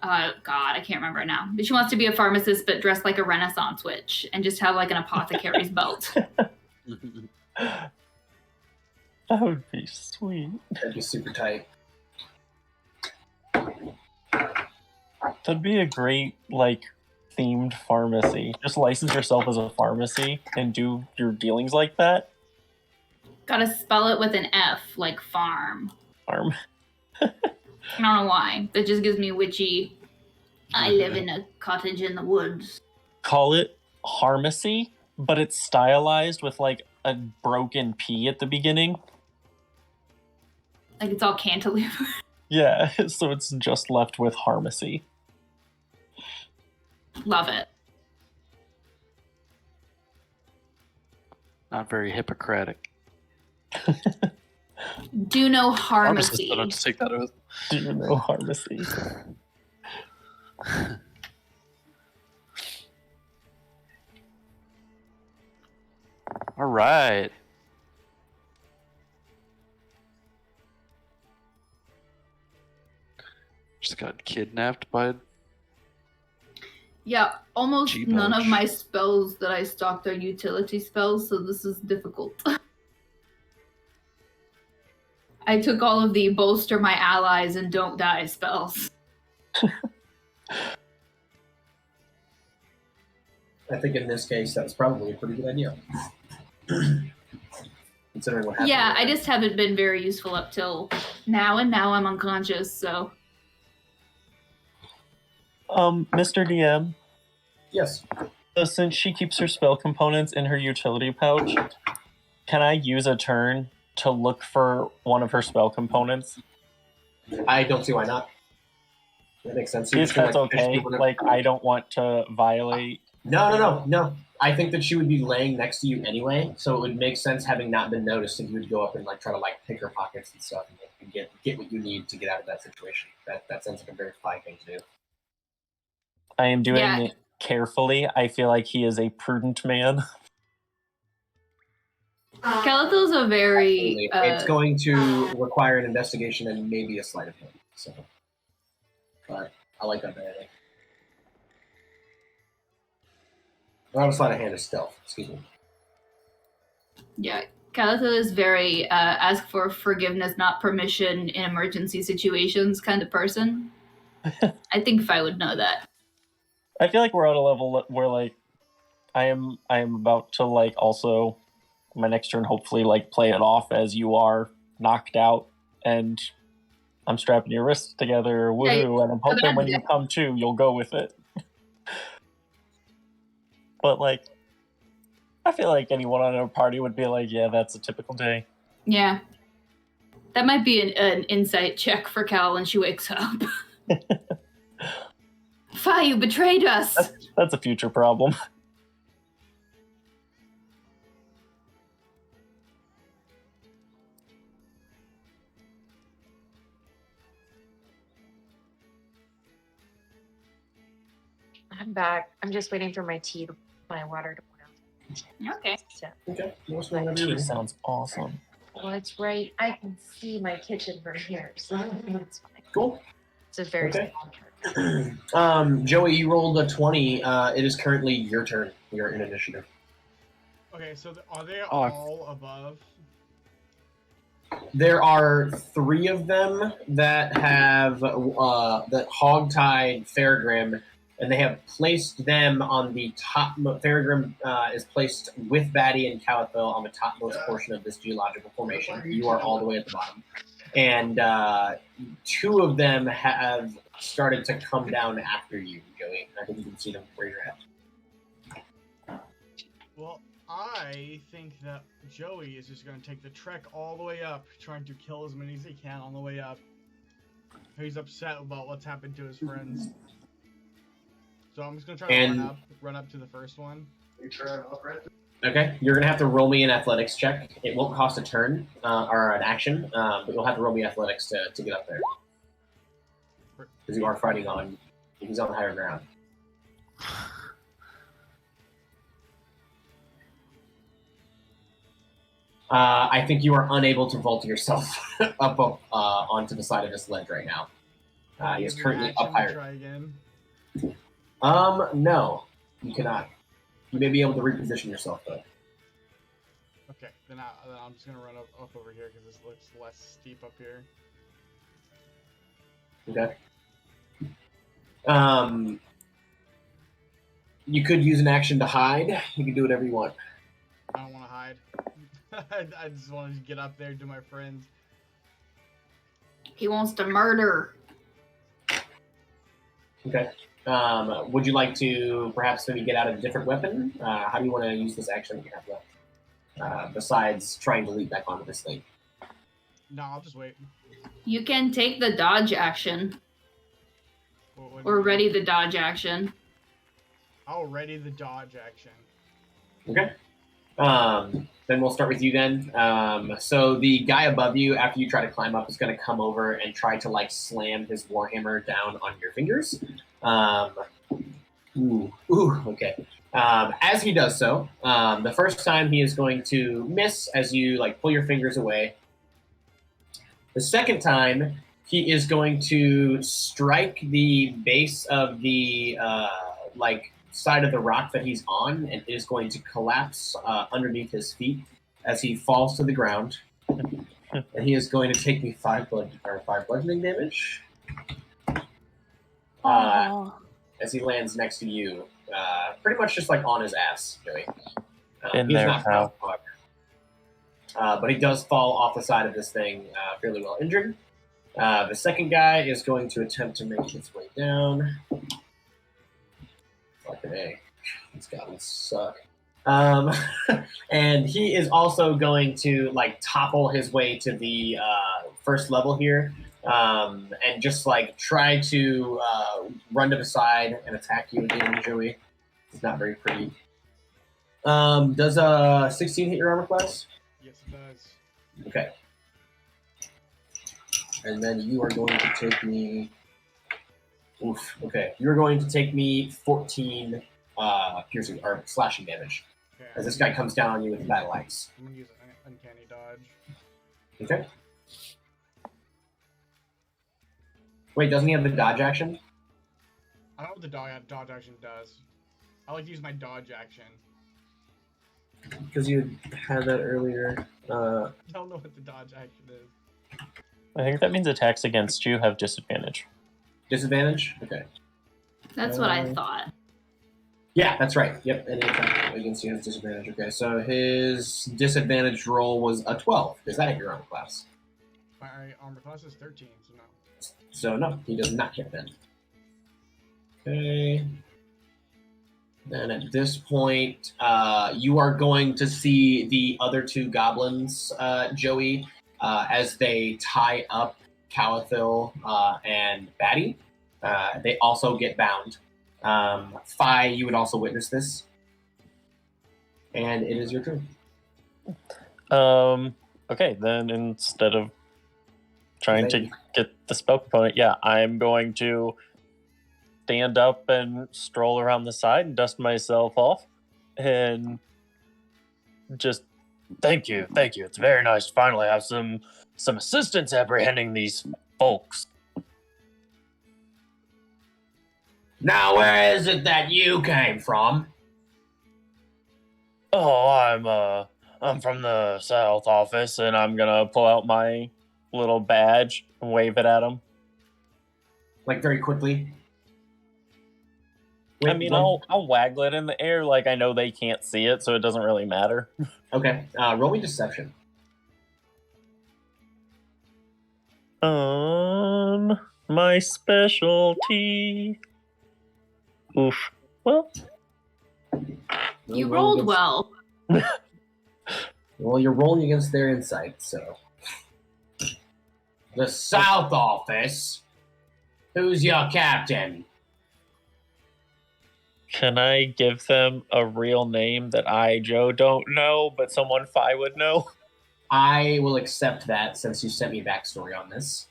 God, I can't remember it now. But she wants to be a pharmacist, but dressed like a Renaissance witch and just have like an apothecary's belt. That would be sweet. That'd be super tight. That'd be a great, like, themed pharmacy. Just license yourself as a pharmacy and do your dealings like that. Gotta spell it with an F, like farm. Farm. I don't know why. That just gives me witchy. I live in a cottage in the woods. Call it Harmacy, but it's stylized with, like, a broken P at the beginning. Like it's all cantilever. Yeah, so it's just left with Harmacy. Love it. Not very Hippocratic. Do no Pharmacists harmacy. don't have to take that oath. Do you know Harmacy? All right. Just got kidnapped by. Yeah, almost Gee, none of bunch. my spells that I stocked are utility spells, so this is difficult. I took all of the bolster my allies and don't die spells. I think in this case, that was probably a pretty good idea. Considering what happened. Yeah, I just haven't been very useful up till now, and now I'm unconscious, so. Mr. DM, Yes. so since she keeps her spell components in her utility pouch, can I use a turn to look for one of her spell components? I don't see why not. That makes sense. If that's okay, like, I don't want to violate. No. I think that she would be laying next to you anyway, so it would make sense having not been noticed if you would go up and like try to like pick her pockets and stuff and get what you need to get out of that situation. That sounds like a very fine thing to do. I am doing Yeah. it carefully. I feel like he is a prudent man. Calathil's a very. It's going to require an investigation and maybe a sleight of hand. So, but I like that better. Not a sleight of hand, is stealth. Excuse me. Yeah, Calico is very ask for forgiveness, not permission in emergency situations kind of person. I think if I would know that. I feel like we're at a level where like I am about to like also my next turn hopefully like play it off as you are knocked out and I'm strapping your wrists together, woohoo, and I'm hoping when you come to, you'll go with it. But like, I feel like anyone on our party would be like, yeah, that's a typical day. Yeah. That might be an insight check for Cal when she wakes up. Fi, you betrayed us. That's a future problem. I'm back. I'm just waiting for my water to boil. Okay. So, Okay. Tea sounds awesome. well, it's right. I can see my kitchen from here, so it's fine. Cool. It's a very Okay. small church. Joey, you rolled a 20. It is currently your turn. You're in initiative. Okay, so are they all above? There are 3 of them that have the hog-tied Faragrim, and they have placed them on the top. Faragrim is placed with Batty and Caliphil on the topmost portion of this geological formation. You are all the way at the bottom. And 2 of them have started to come down after you, Joey. I think you can see them where you're at. Well, I think that Joey is just going to take the trek all the way up, trying to kill as many as he can on the way up. He's upset about what's happened to his friends. So I'm just going to try to run up to the first one. Okay, you're going to have to roll me an athletics check. It won't cost a turn or an action, but you'll have to roll me athletics to get up there. Because you are fighting on, he's on higher ground. I think you are unable to vault yourself up onto the side of this ledge right now. He is currently up higher. Try again. No, you cannot. You may be able to reposition yourself though. Okay, then I'm just gonna run up over here because this looks less steep up here. Okay. You could use an action to hide. You can do whatever you want. I don't want to hide. I just want to get up there to my friends. He wants to murder. Okay. Would you like to perhaps maybe get out a different weapon? How do you want to use this action that you have left? Besides trying to leap back onto this thing. No, I'll just wait. You can take the dodge action. Or ready the dodge action. I'll ready the dodge action. Okay. Then we'll start with you then. So the guy above you, after you try to climb up, is going to come over and try to like slam his warhammer down on your fingers. Okay. As he does so, the first time he is going to miss as you like pull your fingers away. The second time, he is going to strike the base of the side of the rock that he's on, and is going to collapse underneath his feet as he falls to the ground. And he is going to take me 5 bludgeoning damage. As he lands next to you, pretty much just like on his ass, Joey. In he's there, not pal. but he does fall off the side of this thing fairly well injured. The second guy is going to attempt to make his way down. Fucking A. These goblins suck. And he is also going to like topple his way to the first level here, and just like try to run to the side and attack you again, Joey. It's not very pretty. Does a 16 hit your armor class? Yes, it does. Okay. And then you are going to take me. Oof. Okay, you're going to take me 14 piercing or slashing damage Okay, as this guy comes down on you with a battle axe. I'm gonna use an uncanny dodge. Okay. Wait, doesn't he have the dodge action? I don't know what the dodge action does. I like to use my dodge action. because you had that earlier. I don't know what the dodge action is. I think that means attacks against you have disadvantage. Disadvantage? Okay. That's what I thought. Yeah, that's right. Yep, any attack against you has disadvantage. Okay, so his disadvantage roll was a 12. Is that at your armor class? My armor class is 13, so no. So no, he does not hit then. Okay. Then at this point, you are going to see the other two goblins, Joey, as they tie up Calathil and Batty. They also get bound. Fi, you would also witness this. And it is your turn. Okay, then instead of trying to get the spell component, I'm going to stand up and stroll around the side and dust myself off and just thank you. It's very nice to finally have some assistance apprehending these folks. Now, where is it that you came from? Oh, I'm from the south office, and I'm gonna pull out my little badge and wave it at them. Like very quickly. I mean, I'll waggle it in the air like I know they can't see it, so it doesn't really matter. Okay, roll me deception. My specialty. Oof. Well, You rolled well. Well, you're rolling against their insight, so. The South Office? Who's your captain? can I give them a real name that I, Joe, don't know, but someone Fi would know? I will accept that since you sent me backstory on this.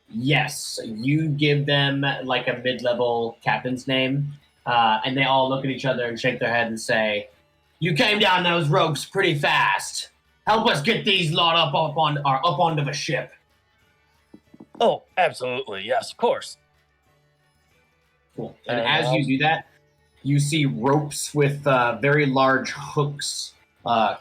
Yes, you give them like a mid-level captain's name, and they all look at each other and shake their head and say, "You came down those ropes pretty fast. Help us get these lot up onto the ship." Oh, absolutely. Yes, of course. Cool. And as you do that, you see ropes with very large hooks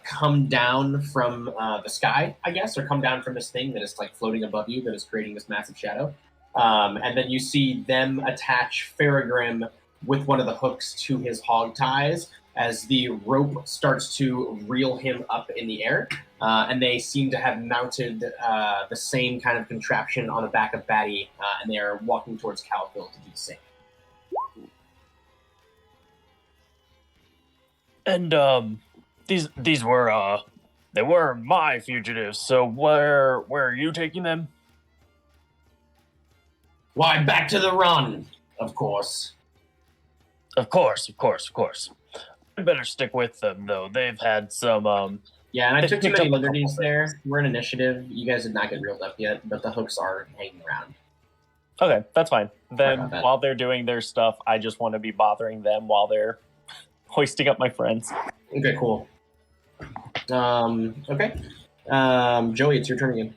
come down from the sky, I guess, or come down from this thing that is like floating above you that is creating this massive shadow. And then you see them attach Faragrim with one of the hooks to his hog ties as the rope starts to reel him up in the air. And they seem to have mounted the same kind of contraption on the back of Batty, and they are walking towards Calville to do the same. And these were they were my fugitives. So where are you taking them? Why, back to the run, of course. Of course. I better stick with them though. They've had some Yeah, and I they took too picked many up a liberties couple there. We're in initiative. You guys did not get reeled up yet, but the hooks are hanging around. Okay, that's fine. Then about that. while they're doing their stuff, I just want to be bothering them while they're hoisting up my friends. Okay, cool. Okay. Joey, it's your turn again.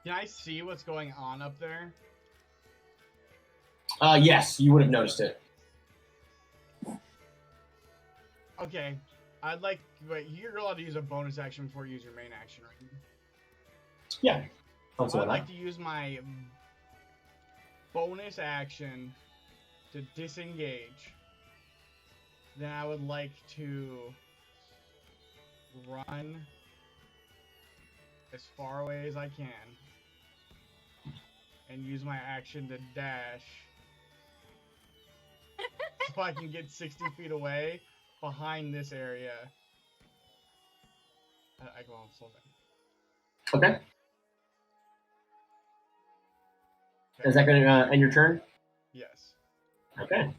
Can I see what's going on up there? Yes, you would have noticed it. Okay. Wait, you're allowed to use a bonus action before you use your main action, right? Yeah. I'd like to use my bonus action to disengage. Then I would like to run as far away as I can and use my action to dash so I can get 60 feet away behind this area. I go on slow down. Okay. Is that going to end your turn? Yes. Okay.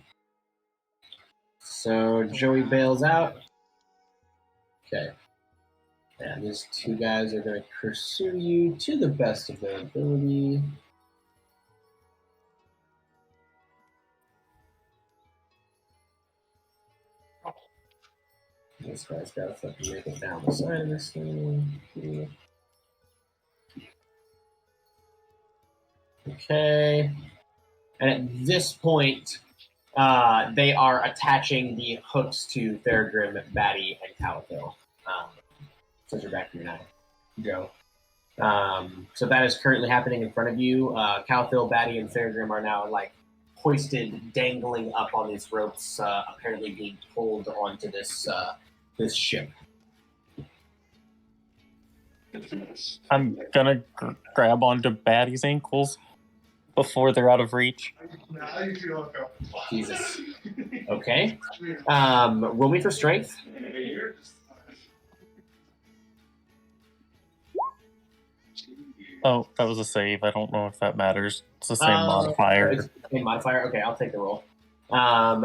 So Joey bails out. Okay. And these two guys are going to pursue you to the best of their ability. This guy's got to fucking make it down the side of this thing. Okay. And at this point, they are attaching the hooks to Thorgrim, Batty, and Calico. Since you're back here now, Joe. So that is currently happening in front of you. Calthil, Batty, and Thorgrim are now like hoisted, dangling up on these ropes, apparently being pulled onto this ship. I'm gonna grab onto Batty's ankles before they're out of reach. Jesus. Okay. Roll me for strength. Oh, that was a save. I don't know if that matters. It's the same modifier. It's the same modifier? Okay, I'll take the roll.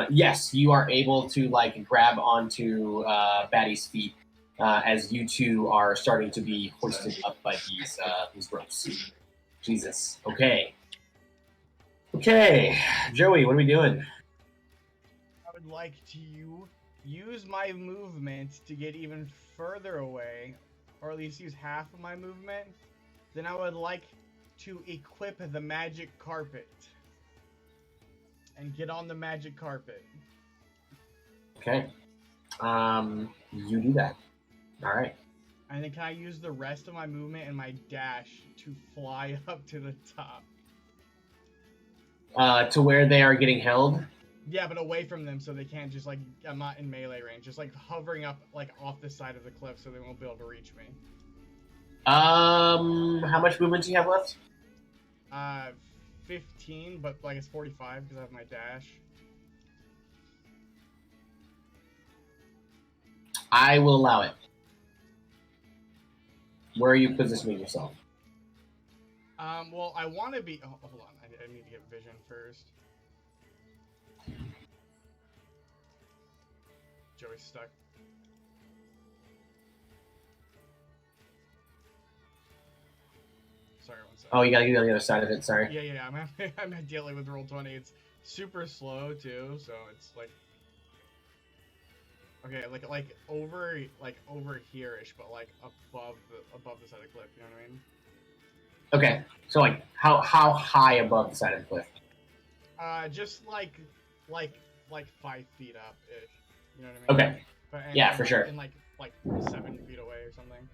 Yes, you are able to like grab onto Batty's feet as you two are starting to be hoisted up by these ropes. Jesus. Okay. Okay, Joey, what are we doing? I would like to use my movement to get even further away, or at least use half of my movement. Then I would like to equip the magic carpet and get on the magic carpet. Okay. You do that. All right. And then can I use the rest of my movement and my dash to fly up to the top? To where they are getting held? Yeah, but away from them so they can't just like, I'm not in melee range, just like hovering up like off the side of the cliff so they won't be able to reach me. How much movement do you have left? 15, but like it's 45 because I have my dash. I will allow it. Where are you positioning yourself? Well, I want to be. Oh, hold on. I need to get vision first. Joey's stuck. Sorry, one second. Oh, you gotta get on the other side of it. Sorry. Yeah. I'm dealing with Roll20. It's super slow too, so it's like. Okay, like over here-ish, but like above the side of the cliff. You know what I mean? Okay, so like how high above the side of the cliff? Just like 5 feet up ish. You know what I mean? Okay. Yeah, for sure. And like 7 feet away or something.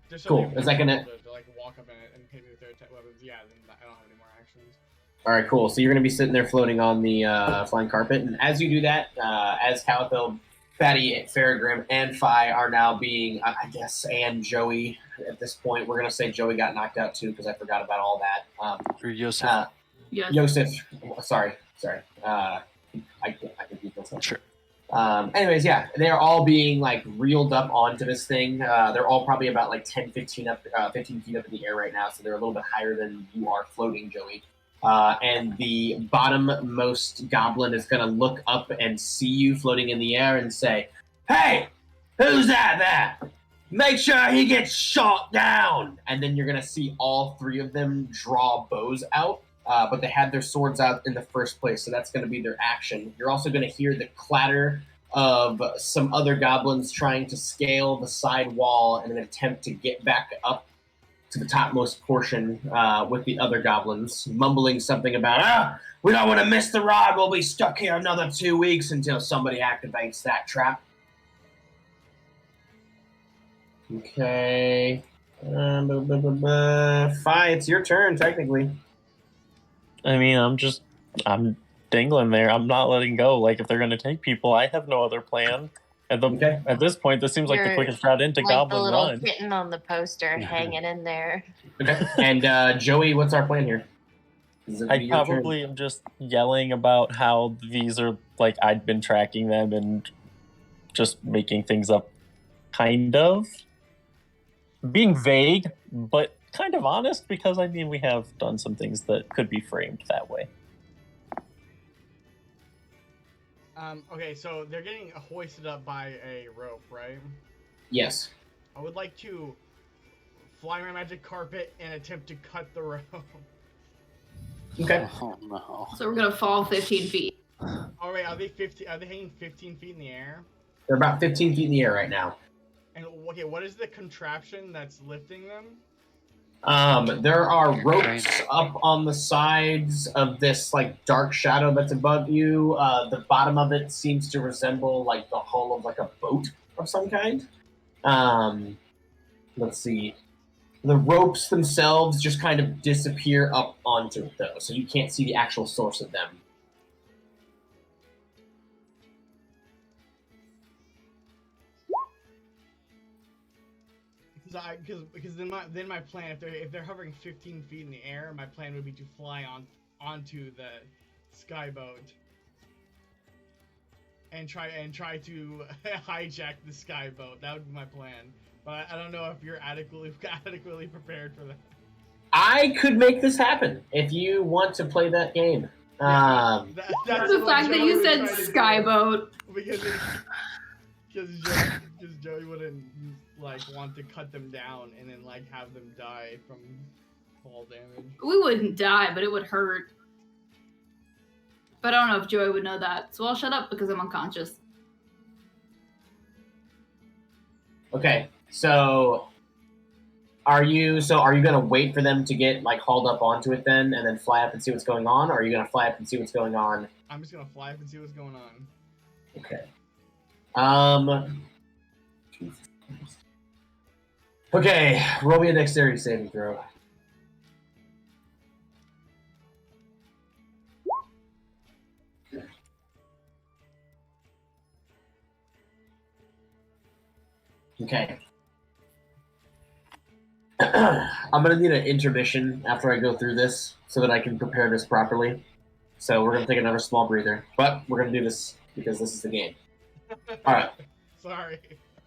Just so Cool. they Is that gonna to like walk up in it and hit me with their weapons? Yeah. Then I don't have any more actions. All right, cool. So you're gonna be sitting there floating on the flying carpet, and as you do that, as Calico, Fatty, Farragrim, and Fi are now being, I guess, and Joey. At this point, we're gonna say Joey got knocked out too because I forgot about all that. Or Yosef. Yosef, sorry. I confused myself. Sure. Anyways, yeah, they are all being like reeled up onto this thing. They're all probably about like 15 feet up in the air right now, so they're a little bit higher than you are floating, Joey. And the bottom-most goblin is going to look up and see you floating in the air and say, "Hey, who's that there? Make sure he gets shot down!" And then you're going to see all 3 of them draw bows out, but they had their swords out in the first place, so that's going to be their action. You're also going to hear the clatter of some other goblins trying to scale the side wall in an attempt to get back up to the topmost portion with the other goblins, mumbling something about, we don't want to miss the ride. We'll be stuck here another 2 weeks until somebody activates that trap. Okay. Fi, it's your turn, technically. I mean, I'm dangling there. I'm not letting go. Like, if they're going to take people, I have no other plan. At this point, this seems like the quickest route into like Goblin the little Run. kitten on the poster hanging in there. Okay. And Joey, what's our plan here? I probably am just yelling about how these are, like, I'd been tracking them and just making things up, kind of. Being vague, but kind of honest, because, I mean, we have done some things that could be framed that way. Okay, so they're getting hoisted up by a rope, right? Yes. I would like to fly my magic carpet and attempt to cut the rope. Okay. Oh no. So we're gonna fall 15 feet. Oh wait, are they hanging 15 feet in the air? They're about 15 feet in the air right now. And okay, what is the contraption that's lifting them? There are ropes up on the sides of this like dark shadow that's above you. The bottom of it seems to resemble like the hull of like a boat of some kind. Let's see. The ropes themselves just kind of disappear up onto it though, so you can't see the actual source of them. Because then my plan, if they're hovering 15 feet in the air, my plan would be to fly onto the skyboat and try to hijack the skyboat. That would be my plan. But I don't know if you're adequately prepared for that. I could make this happen if you want to play that game. That's the fact that you said skyboat. Because Joey wouldn't like want to cut them down and then like have them die from fall damage. We wouldn't die, but it would hurt. But I don't know if Joey would know that, so I'll shut up because I'm unconscious. Okay, so are you gonna wait for them to get like hauled up onto it then, and then fly up and see what's going on, or are you gonna fly up and see what's going on? I'm just gonna fly up and see what's going on. Okay. Okay, roll me a dexterity saving throw. Okay. I'm gonna need an intermission after I go through this so that I can prepare this properly. So we're gonna take another small breather, but we're gonna do this because this is the game. All right. Sorry.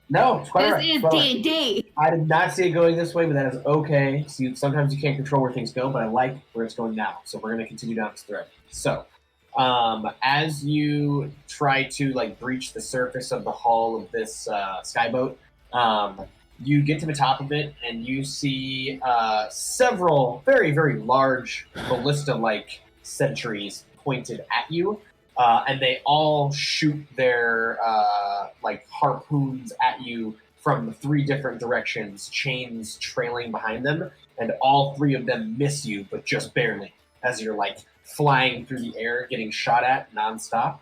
No, it's quite This all right. is It's fine. D&D. I did not see it going this way, but that is okay. So sometimes you can't control where things go, but I like where it's going now. So we're going to continue down this thread. So as you try to like breach the surface of the hull of this skyboat, you get to the top of it and you see several very, very large ballista-like sentries pointed at you. And they all shoot their like harpoons at you from 3 different directions, chains trailing behind them, and all 3 of them miss you, but just barely, as you're like flying through the air, getting shot at nonstop.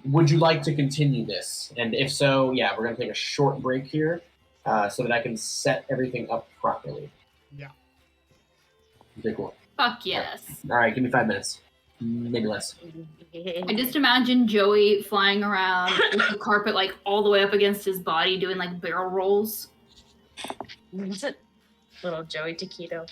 Would you like to continue this? And if so, yeah, we're gonna take a short break here, so that I can set everything up properly. Yeah. Okay, cool. Fuck yes. All right, give me 5 minutes. Maybe less. I just imagine Joey flying around with the carpet like all the way up against his body, doing like barrel rolls. Is it little Joey Taquito?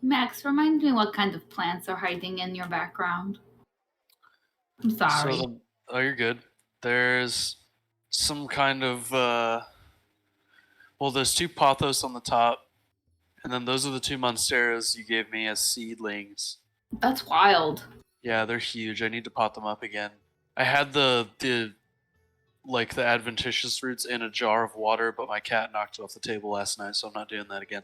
Max, remind me what kind of plants are hiding in your background. I'm sorry. Oh, you're good. There's some kind of well, there's 2 pothos on the top, and then those are the 2 monsteras you gave me as seedlings. That's wild. Yeah, they're huge. I need to pot them up again. I had the like the adventitious roots in a jar of water, but my cat knocked it off the table last night, so I'm not doing that again.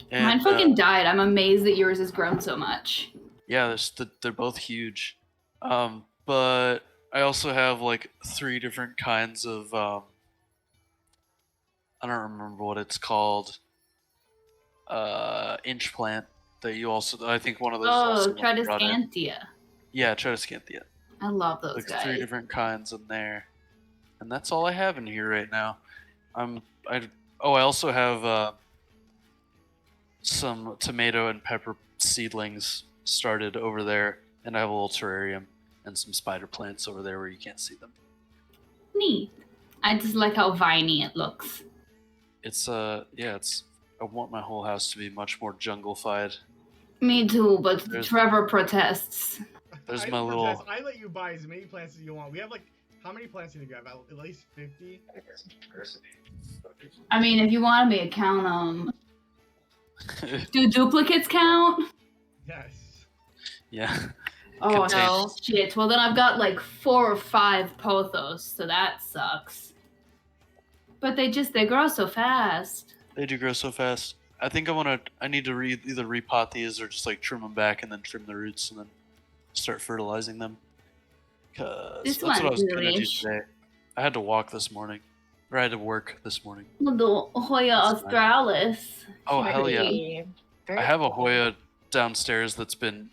And, Mine fucking died. I'm amazed that yours has grown so much. yeah, they're both huge. But I also have like 3 different kinds of I don't remember what it's called. Inch plant that you also, I think one of those is Oh, also brought in. Tradescantia. Yeah, Tradescantia. I love those Like guys. 3 different kinds in there, and that's all I have in here right now. I also have some tomato and pepper seedlings started over there, and I have a little terrarium and some spider plants over there where you can't see them. Neat. I just like how viney it looks. It's I want my whole house to be much more jungle-fied. Me too, but There's- Trevor protests. There's I my don't little. protest. I let you buy as many plants as you want. We have like, how many plants do you have? At least 50? I mean, if you wanted me to count them. Do duplicates count? Yes. Yeah. Oh, Contain- No. shit. Well, then I've got like 4 or 5 pothos, so that sucks. But they grow so fast. They do grow so fast. I think I need to either repot these or just like trim them back and then trim the roots and then start fertilizing them. Cause This that's what I one's was gonna do delish. today. I had to walk this morning. Or I had to work this morning. The Hoya That's nice. australis. Oh hell yeah! Pretty. Very I have a cool. Hoya downstairs that's been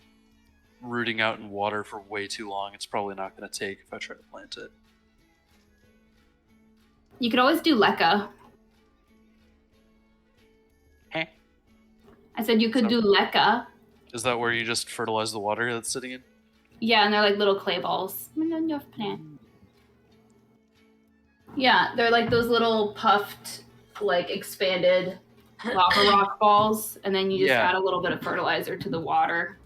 rooting out in water for way too long. It's probably not gonna take if I try to plant it. You could always do leca. Huh? I said you could do leca. Is that where you just fertilize the water that's sitting in? Yeah, and they're like little clay balls. Yeah, they're like those little puffed, like expanded lava rock balls, and then you just Yeah. add a little bit of fertilizer to the water.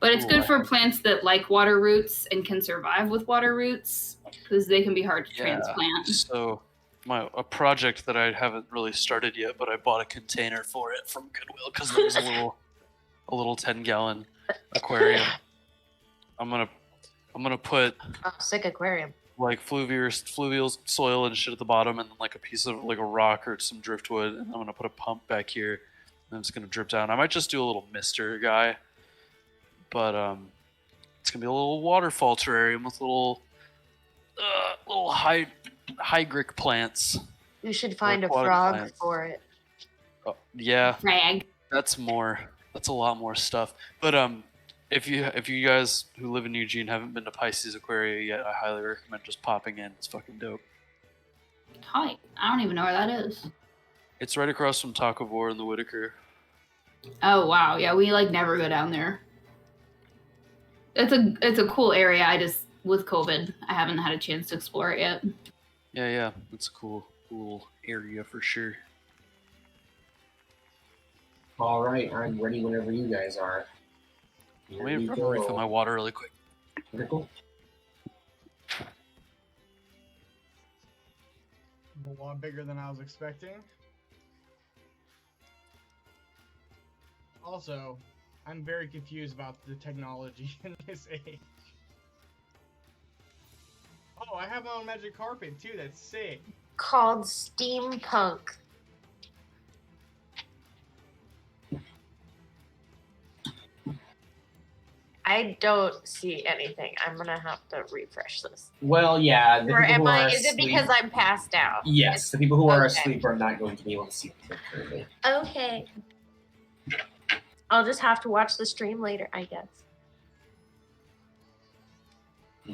But it's Ooh, good I for have- plants that like water roots and can survive with water roots because they can be hard to Yeah. transplant. So a project that I haven't really started yet, but I bought a container for it from Goodwill because there was a little 10-gallon aquarium. I'm gonna put Oh, sick aquarium. like fluvial soil and shit at the bottom, and then like a piece of like a rock or some driftwood, and I'm gonna put a pump back here, and it's gonna drip down. I might just do a little mister guy, but it's gonna be a little waterfall terrarium with little hygric plants. You should find a aquatic frog plants. for it. Oh, yeah, Frag. that's a lot more stuff. But if you guys who live in Eugene haven't been to Pisces Aquaria yet, I highly recommend just popping in. It's fucking dope. Tight. I don't even know where that is. It's right across from Taco Vor in the Whitaker. Oh wow, yeah, we like never go down there. It's a cool area. I just with COVID, I haven't had a chance to explore it yet. Yeah, it's a cool area for sure. All right, I'm ready whenever you guys are. Here Let me we go. refill my water really quick. Critical. A lot bigger than I was expecting. Also, I'm very confused about the technology in this age. Oh, I have my own magic carpet too. That's sick. Called steampunk. I don't see anything. I'm gonna have to refresh this. Well, yeah. The Or people am who are I? Is it asleep- because I'm passed out? Yes, the people who are Okay. asleep are not going to be able to see the currently. Okay. I'll just have to watch the stream later, I guess.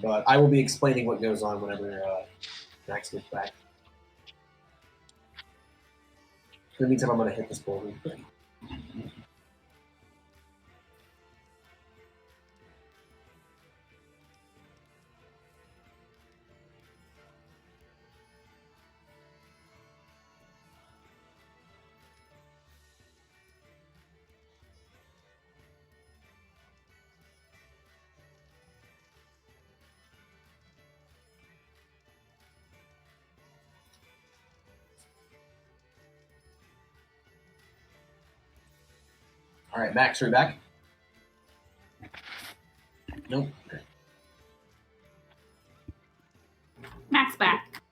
But I will be explaining what goes on whenever Max gets back. In the meantime, I'm going to hit this bowl real quick. All right, Max, are you back? Nope. Max back.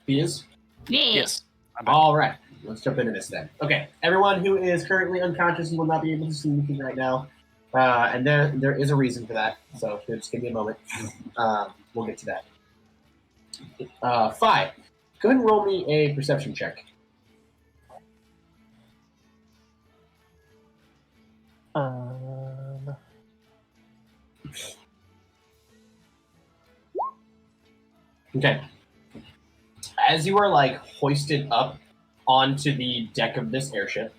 He is? Yeah. Yes. I'm back. All right. Let's jump into this then. Okay. Everyone who is currently unconscious will not be able to see anything right now. And there is a reason for that. So just give me a moment. We'll get to that. 5. Go ahead and roll me a perception check. Okay. As you are like hoisted up onto the deck of this airship,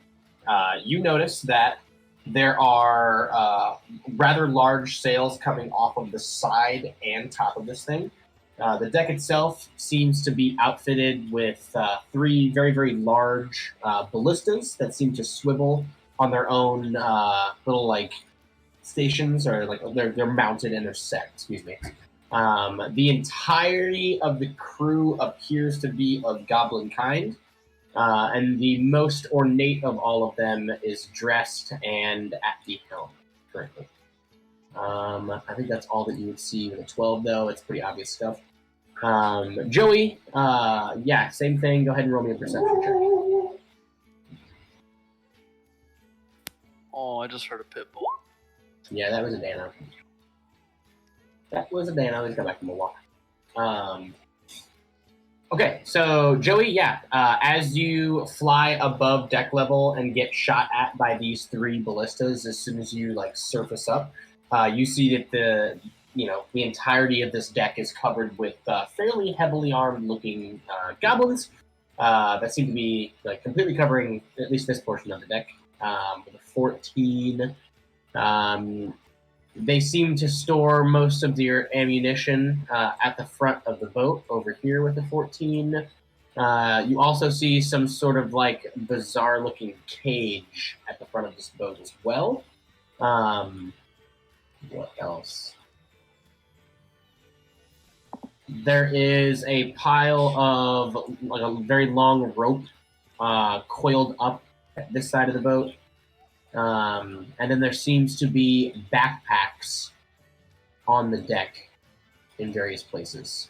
you notice that there are rather large sails coming off of the side and top of this thing. The deck itself seems to be outfitted with 3 very, very large ballistas that seem to swivel on their own little like stations, or like they're mounted and they're set. Excuse me. The entirety of the crew appears to be of goblin kind, and the most ornate of all of them is dressed and at the helm currently. I think that's all that you would see with a 12, though. It's pretty obvious stuff. Joey, yeah, same thing. Go ahead and roll me a perception check. Oh, I just heard a pit bull. Yeah, that was a Dano. He's got back from a walk. Okay, so Joey, yeah, as you fly above deck level and get shot at by these 3 ballistas, as soon as you like surface up, you see that the entirety of this deck is covered with fairly heavily armed looking goblins that seem to be like completely covering at least this portion of the deck. With a 14. They seem to store most of their ammunition at the front of the boat over here with the 14. You also see some sort of like bizarre looking cage at the front of this boat as well. What else? There is a pile of like a very long rope coiled up at this side of the boat. And then there seems to be backpacks on the deck in various places.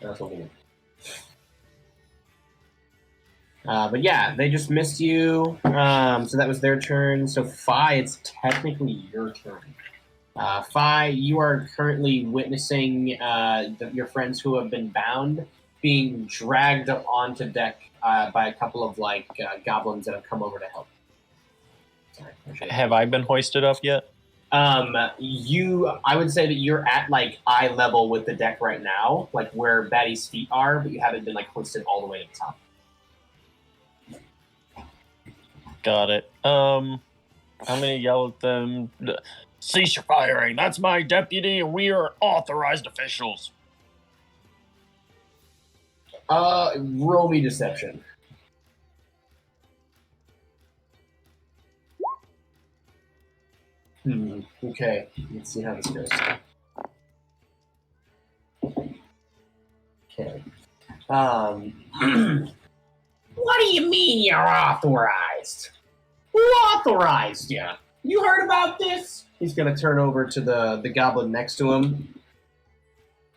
That's what we need. But yeah, they just missed you. So that was their turn. So Fi, it's technically your turn. Fi, you are currently witnessing your friends who have been bound being dragged up onto deck by a couple of like goblins that have come over to help. Sorry, Have I been hoisted up yet? I would say that you're at like eye level with the deck right now, like where Batty's feet are, but you haven't been like hoisted all the way to the top. Got it. I'm gonna yell at them. Cease your firing. That's my deputy, and we are authorized officials. Roll me deception. Okay, let's see how this goes. Okay. What do you mean you're authorized? Who authorized you? You heard about this? He's gonna turn over to the goblin next to him,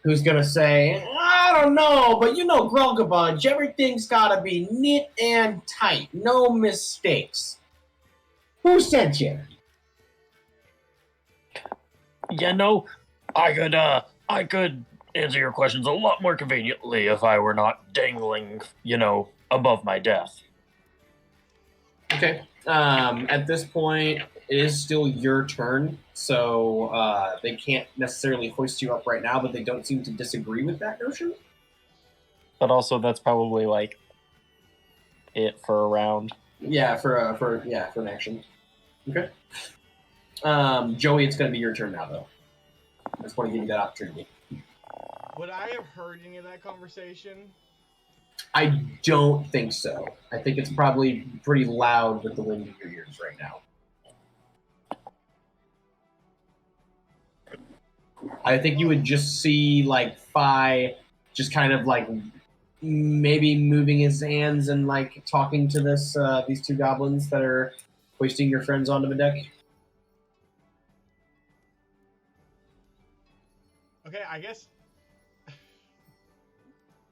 who's gonna say, I don't know, but you know, Grogabunch, everything's gotta be knit and tight, no mistakes. Who sent you? You know, I could answer your questions a lot more conveniently if I were not dangling, above my death. Okay. At this point, it is still your turn, so they can't necessarily hoist you up right now, but they don't seem to disagree with that notion. But also, that's probably like it for a round. Yeah, for an action. Okay. Joey, it's going to be your turn now, though. I just want to give you that opportunity. Would I have heard any of that conversation? I don't think so. I think it's probably pretty loud with the wind in your ears right now. I think you would just see, like, Fi just kind of, like, maybe moving his hands and, like, talking to these 2 goblins that are hoisting your friends onto the deck. Okay, I guess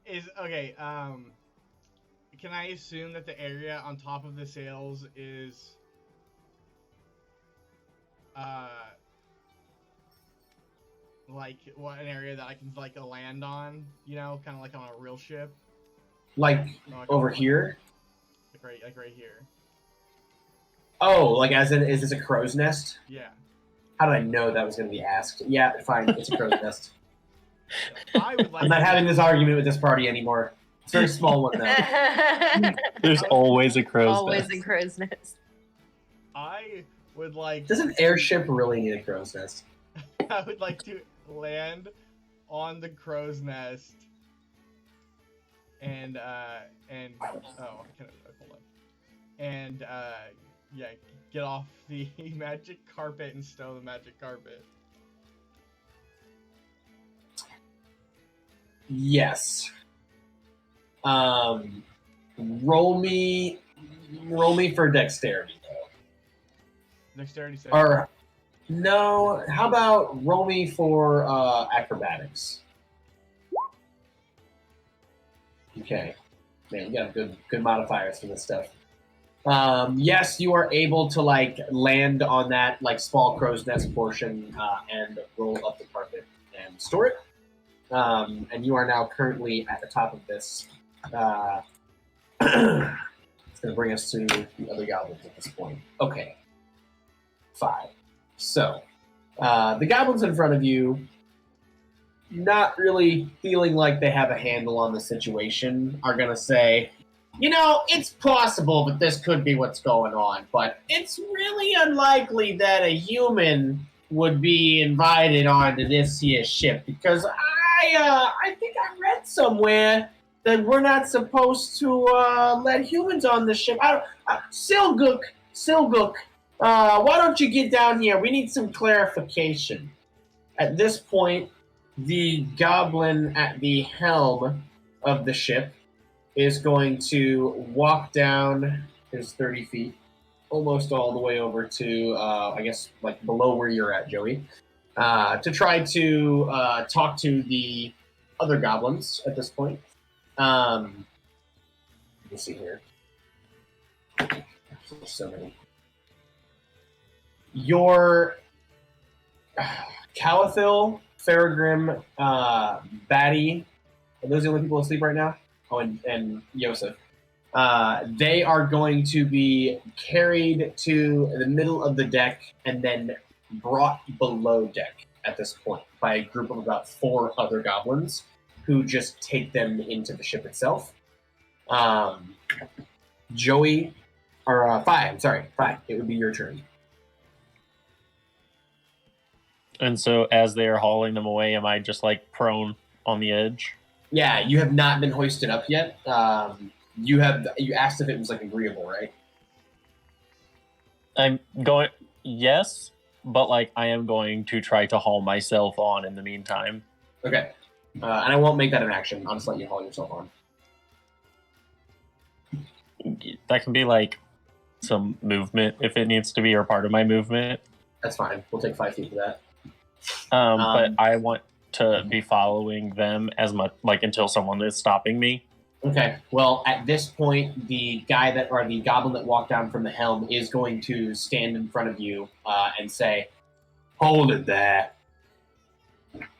is okay. Can I assume that the area on top of the sails is like what an area that I can like land on? You know, kind of like on a real ship. Like Like over here? Like right here. Oh, like as in, is this a crow's nest? Yeah. How did I know that was going to be asked? Yeah, fine, it's a crow's nest. I would like. I'm not having this argument with this party anymore. It's a very small one, though. There's always a crow's Always nest. a crow's nest. I would like. Does an airship really need a crow's nest? I would like to land on the crow's nest. And oh, I can't hold on. And yeah, get off the magic carpet and stow the magic carpet. Yes. Roll me for dexterity, though. Dexterity save. Or no, how about roll me for acrobatics? Okay. Man, you got good modifiers for this stuff. Yes, you are able to like land on that like small crow's nest portion and roll up the carpet and store it. And you are now currently at the top of this. It's going to bring us to the other goblins at this point. Okay. 5. So, the goblins in front of you, not really feeling like they have a handle on the situation, are going to say, you know, it's possible that this could be what's going on, but it's really unlikely that a human would be invited onto this here ship because I think I read somewhere that we're not supposed to let humans on the ship. Silgook, why don't you get down here? We need some clarification. At this point, the goblin at the helm of the ship is going to walk down his 30 feet, almost all the way over to, I guess, like below where you're at, Joey, to try to talk to the other goblins at this point. Let me see here. There's so many. Your Calathil, Faragrim, Batty, are those the only people asleep right now? Oh, and Yosef. They are going to be carried to the middle of the deck and then brought below deck at this point by a group of about 4 other goblins who just take them into the ship itself. Joey, or 5, sorry, 5. It would be your turn. And so as they are hauling them away, am I just like prone on the edge? Yeah, you have not been hoisted up yet. You asked if it was like agreeable, right? I'm going, yes, but like I am going to try to haul myself on in the meantime. Okay. And I won't make that an action. I'll just let you haul yourself on. That can be like some movement if it needs to be, or part of my movement. That's fine. We'll take 5 feet for that. But I want to be following them as much, like until someone is stopping me. Okay. Well, at this point, the goblin that walked down from the helm is going to stand in front of you and say, "Hold it there.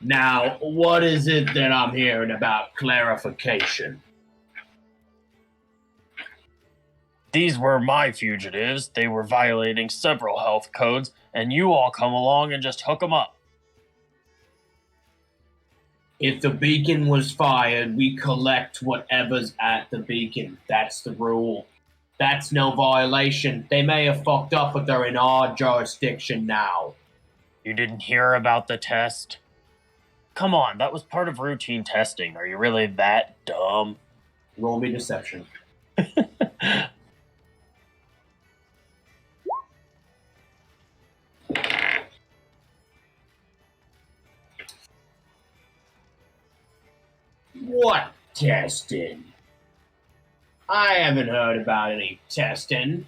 Now, what is it that I'm hearing about clarification?" These were my fugitives. They were violating several health codes, and you all come along and just hook them up. If the beacon was fired, we collect whatever's at the beacon. That's the rule. That's no violation. They may have fucked up, but they're in our jurisdiction now. You didn't hear about the test? Come on, that was part of routine testing. Are you really that dumb? Roll me deception. What testing? I haven't heard about any testing,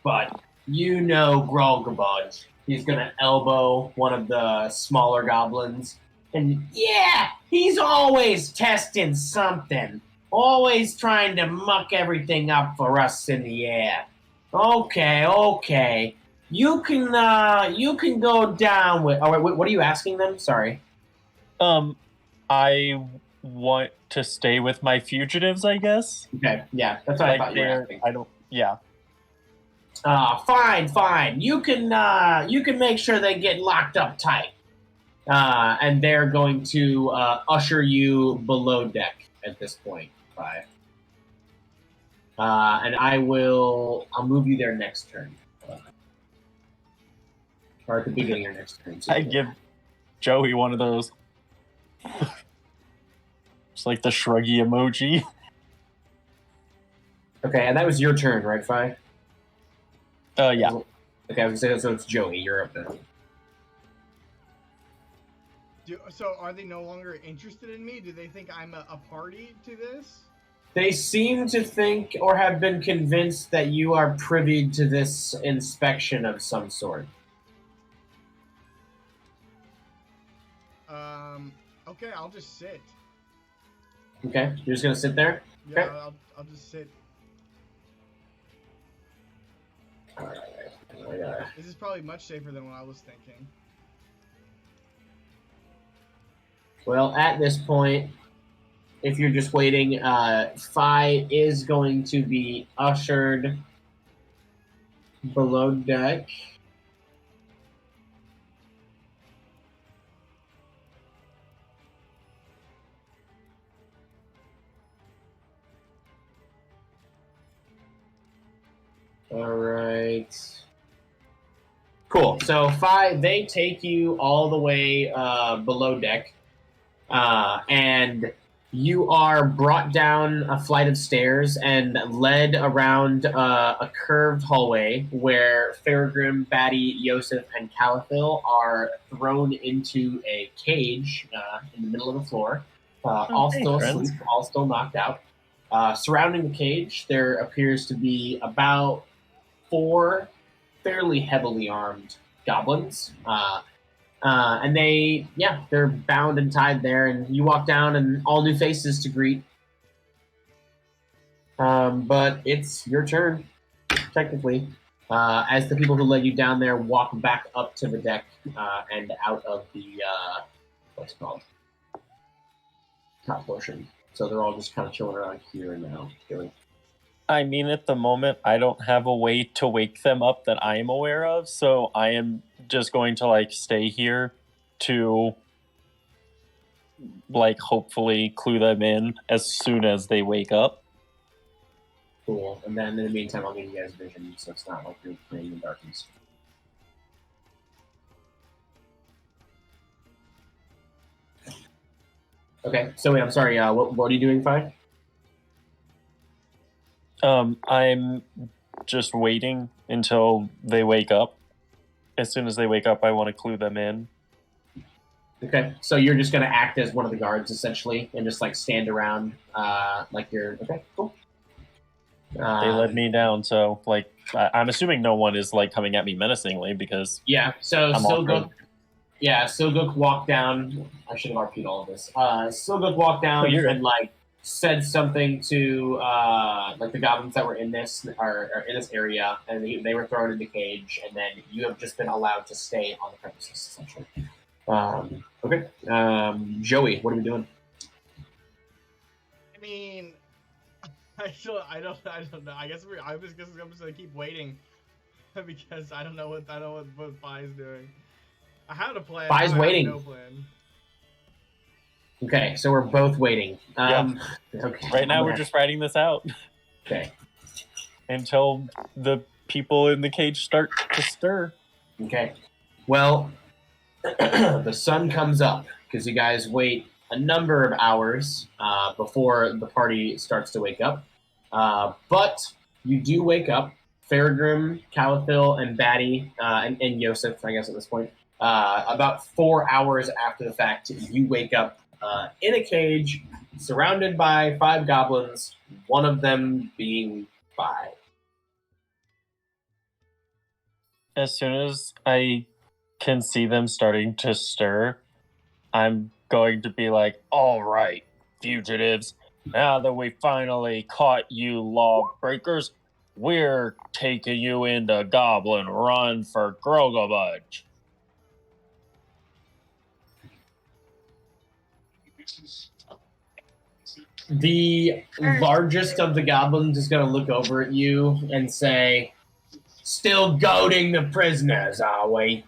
but you know Grolgabud. He's gonna elbow one of the smaller goblins And yeah, he's always testing something. Always trying to muck everything up for us in the air. Okay. You can go down with. Oh, wait, what are you asking them? Sorry. I want to stay with my fugitives, I guess. Okay, yeah, that's what I Like thought you were they're, asking. I don't. Yeah. Fine. You can make sure they get locked up tight. And they're going to usher you below deck at this point. 5. And I'll move you there next turn. Or at the beginning of next turn. So I give Joey one of those. It's like the shruggy emoji. Okay, and that was your turn, right, Fi? Yeah. Okay, I was gonna say, so it's Joey. You're up now. So are they no longer interested in me? Do they think I'm a party to this? They seem to think or have been convinced that you are privy to this inspection of some sort. Okay, I'll just sit. Okay, you're just gonna sit there? Yeah, Okay. I'll just sit. Alright. This is probably much safer than what I was thinking. Well, at this point, if you're just waiting, Fi is going to be ushered below deck. All right. Cool. So they take you all the way below deck, and you are brought down a flight of stairs and led around a curved hallway where Faragrim, Batty, Yosef, and Calathil are thrown into a cage in the middle of the floor, all still asleep, all still knocked out. Surrounding the cage, there appears to be about 4 fairly heavily armed goblins. And they're bound and tied there, and you walk down and all new faces to greet. But it's your turn, technically, as the people who led you down there walk back up to the deck and out of the, what's it called? Top portion. So they're all just kind of chilling around here now. I mean, at the moment, I don't have a way to wake them up that I am aware of, so I am just going to, stay here to, hopefully clue them in as soon as they wake up. Cool. And then in the meantime, I'll give you guys vision, so it's not like you're playing in darkness. Okay, so wait, I'm sorry, what are you doing, Fi? I'm just waiting until they wake up. As soon as they wake up, I want to clue them in. Okay, so you're just going to act as one of the guards, essentially, and just, stand around like you're... Okay, cool. They led me down, so, I'm assuming no one is, coming at me menacingly, because... Yeah, so Silguk walked down... I should have RP'd all of this. Silguk walked down and, said something to the goblins that were in this or in this area, and they were thrown in the cage, and then you have just been allowed to stay on the premises, essentially. Okay. Joey, what are we doing? I mean, I don't know. I guess I'm just gonna keep waiting because I don't know what Fi's doing. I had a plan. Fi's waiting. No plan. Okay, so we're both waiting. Okay. Right now, we're just writing this out. Okay. Until the people in the cage start to stir. Okay. Well, the sun comes up because you guys wait a number of hours before the party starts to wake up. But you do wake up. Faragrim, Calathil, and Batty, and Yosef, I guess at this point. About 4 hours after the fact, you wake up in a cage, surrounded by 5 goblins, one of them being Fi. As soon as I can see them starting to stir, I'm going to be like, all right, fugitives, now that we finally caught you lawbreakers, we're taking you into Goblin Run for Grogobudge. The largest of the goblins is going to look over at you and say, "Still goading the prisoners, are we?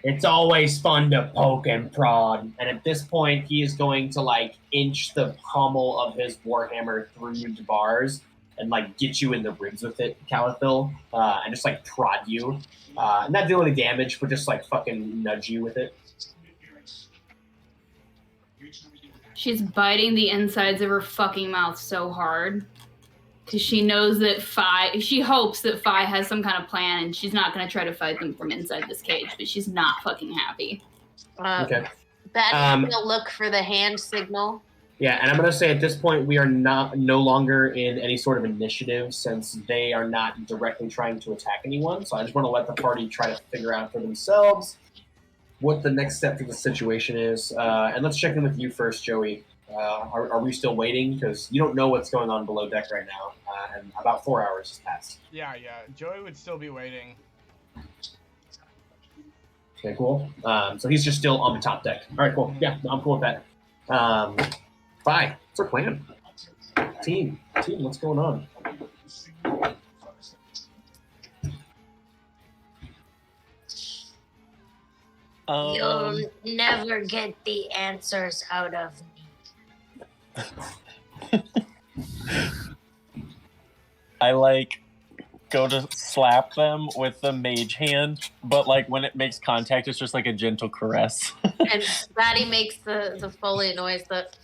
It's always fun to poke and prod." And at this point, he is going to like inch the pommel of his warhammer through the bars and like get you in the ribs with it, Calathil, and just like prod you. Not do any damage, but just like fucking nudge you with it. She's biting the insides of her fucking mouth so hard. Because she knows that she hopes that Fi has some kind of plan and she's not going to try to fight them from inside this cage, but she's not fucking happy. Okay. Batty's gonna look for the hand signal. Yeah, and I'm going to say at this point we are no longer in any sort of initiative since they are not directly trying to attack anyone. So I just want to let the party try to figure out for themselves what the next step for the situation is. And let's check in with you first, Joey. Are we still waiting? Because you don't know what's going on below deck right now, and about 4 hours has passed. Yeah. Joey would still be waiting. Okay, cool. So he's just still on the top deck. All right, cool. Yeah, I'm cool with that. Bye. What's our plan? Team, what's going on? You'll never get the answers out of me. I like go to slap them with the mage hand, but like when it makes contact, it's just like a gentle caress. And Batty makes the Foley noise that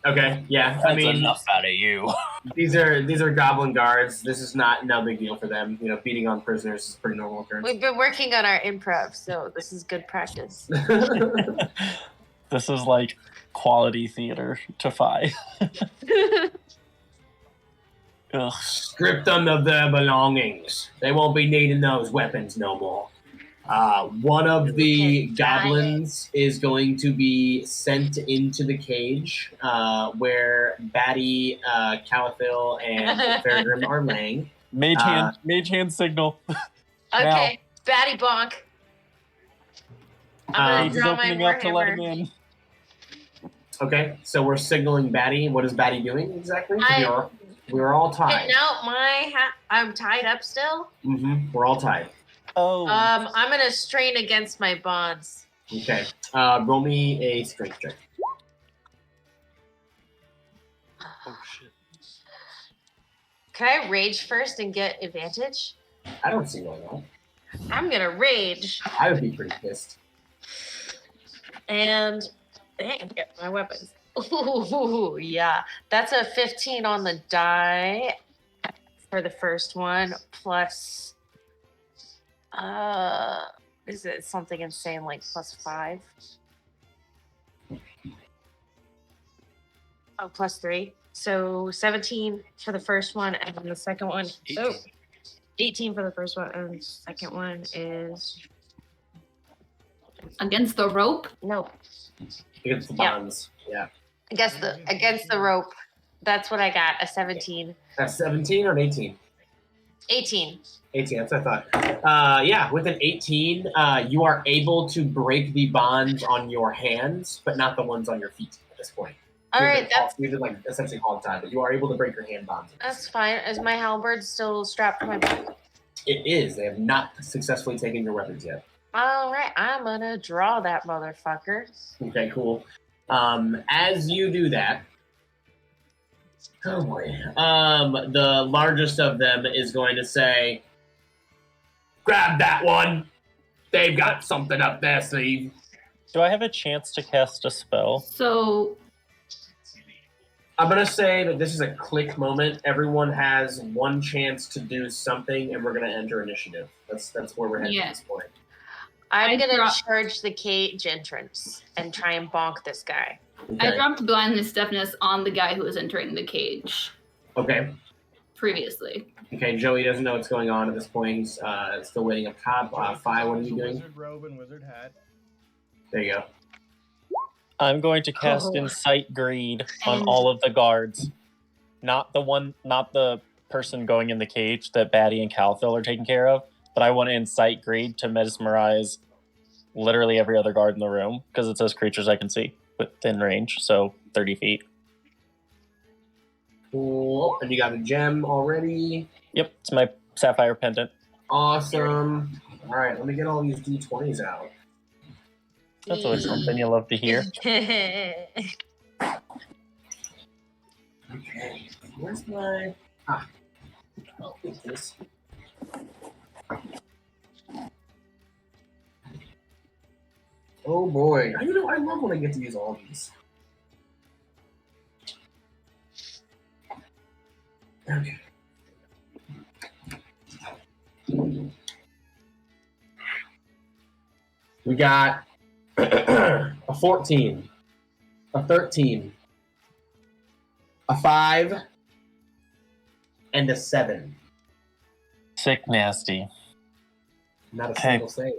Okay, yeah. That's I mean, enough out of you. these are goblin guards. This is no big deal for them. You know, beating on prisoners is pretty normal occurrence. we've been working on our improv, so this is good practice. This is like quality theater to Fi. Ugh. Strip them of their belongings. They won't be needing those weapons no more. One of the goblins is going to be sent into the cage where Batty, Calathil, and Fairgrim are laying. Mage hand signal. Okay, Batty bonk. I'm Mage is gonna draw my opening up to let him warhammer. in. Okay, so we're signaling Batty. What is Batty doing exactly? We were all tied. Getting out my hat. I'm tied up still. We're all tied. Oh. I'm gonna strain against my bonds. Okay. Roll me a strength check. Oh shit. Can I rage first and get advantage? I don't see why not. I'm gonna rage I would be pretty pissed. and get my weapons. Ooh, yeah. That's a 15 on the die for the first one, plus is it something insane like +5? Oh, +3. So 17 for the first one, and then the second one. 18. 18 for the first one, and the second one is Against the rope? no. Against the Yeah. bonds. Yeah. Against the rope. That's what I got. A 17. That's 17 or an 18? 18. 18, that's what I thought. Yeah, with an 18, you are able to break the bonds on your hands, but not the ones on your feet at this point. All right, You've been like essentially hog tied, but you are able to break your hand bonds. that's fine. Is my halberd still strapped to my back? It is. They have not successfully taken your weapons yet. All right, I'm gonna draw that motherfucker. Okay, cool. As you do that, oh boy, the largest of them is going to say, "Grab that one. They've got something up their sleeve." Do I have a chance to cast a spell? So I'm going to say that this is a click moment. Everyone has one chance to do something, and we're going to enter initiative. That's where we're headed at this point. I'm I gonna draw- charge the cage entrance and try and bonk this guy. I Okay. dropped blindness deafness on the guy who was entering the cage. Okay. previously. Okay, Joey doesn't know what's going on at this point. He's still waiting up top. Fi, what are you doing? Wizard robe and wizard hat. There you go. I'm going to cast Oh. Incite Greed on all of the guards. Not the person going in the cage that Batty and Calthil are taking care of, but I want to Incite Greed to mesmerize literally every other guard in the room, because it says creatures I can see within range, so 30 feet. Cool. And you got a gem already. Yep, it's my sapphire pendant. Awesome. All right, let me get all these D20s out. That's always something you love to hear. Okay. Where's my... I'll take this. Oh boy. I love when I get to use all these. Okay. We got a 14, a 13, a 5, and a 7. Sick nasty. Not a Okay. single save.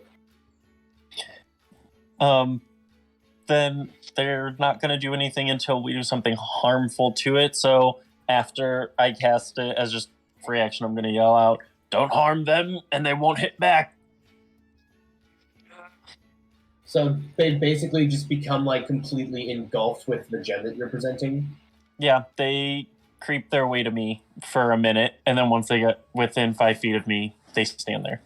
Then they're not going to do anything until we do something harmful to it. So after I cast it as just free action, I'm going to yell out, "Don't harm them, and they won't hit back." So they basically just become like completely engulfed with the gem that you're presenting. Yeah, they creep their way to me for a minute, and then once they get within 5 feet of me, they stand there.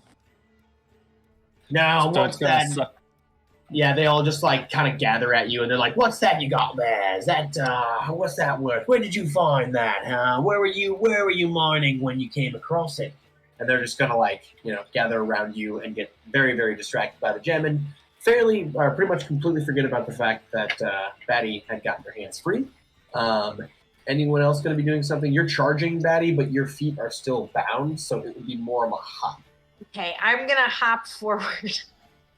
Now, So what's it's gonna that? suck. Yeah, they all just like kind of gather at you, and they're like, "What's that you got there? Is that what's that worth? Where did you find that? Huh? Where were you mining when you came across it?" And they're just gonna gather around you and get very, very distracted by the gem, and pretty much completely forget about the fact that Batty had gotten her hands free. Anyone else going to be doing something? You're charging Batty, but your feet are still bound, so it would be more of a hop. Okay, I'm gonna hop forward.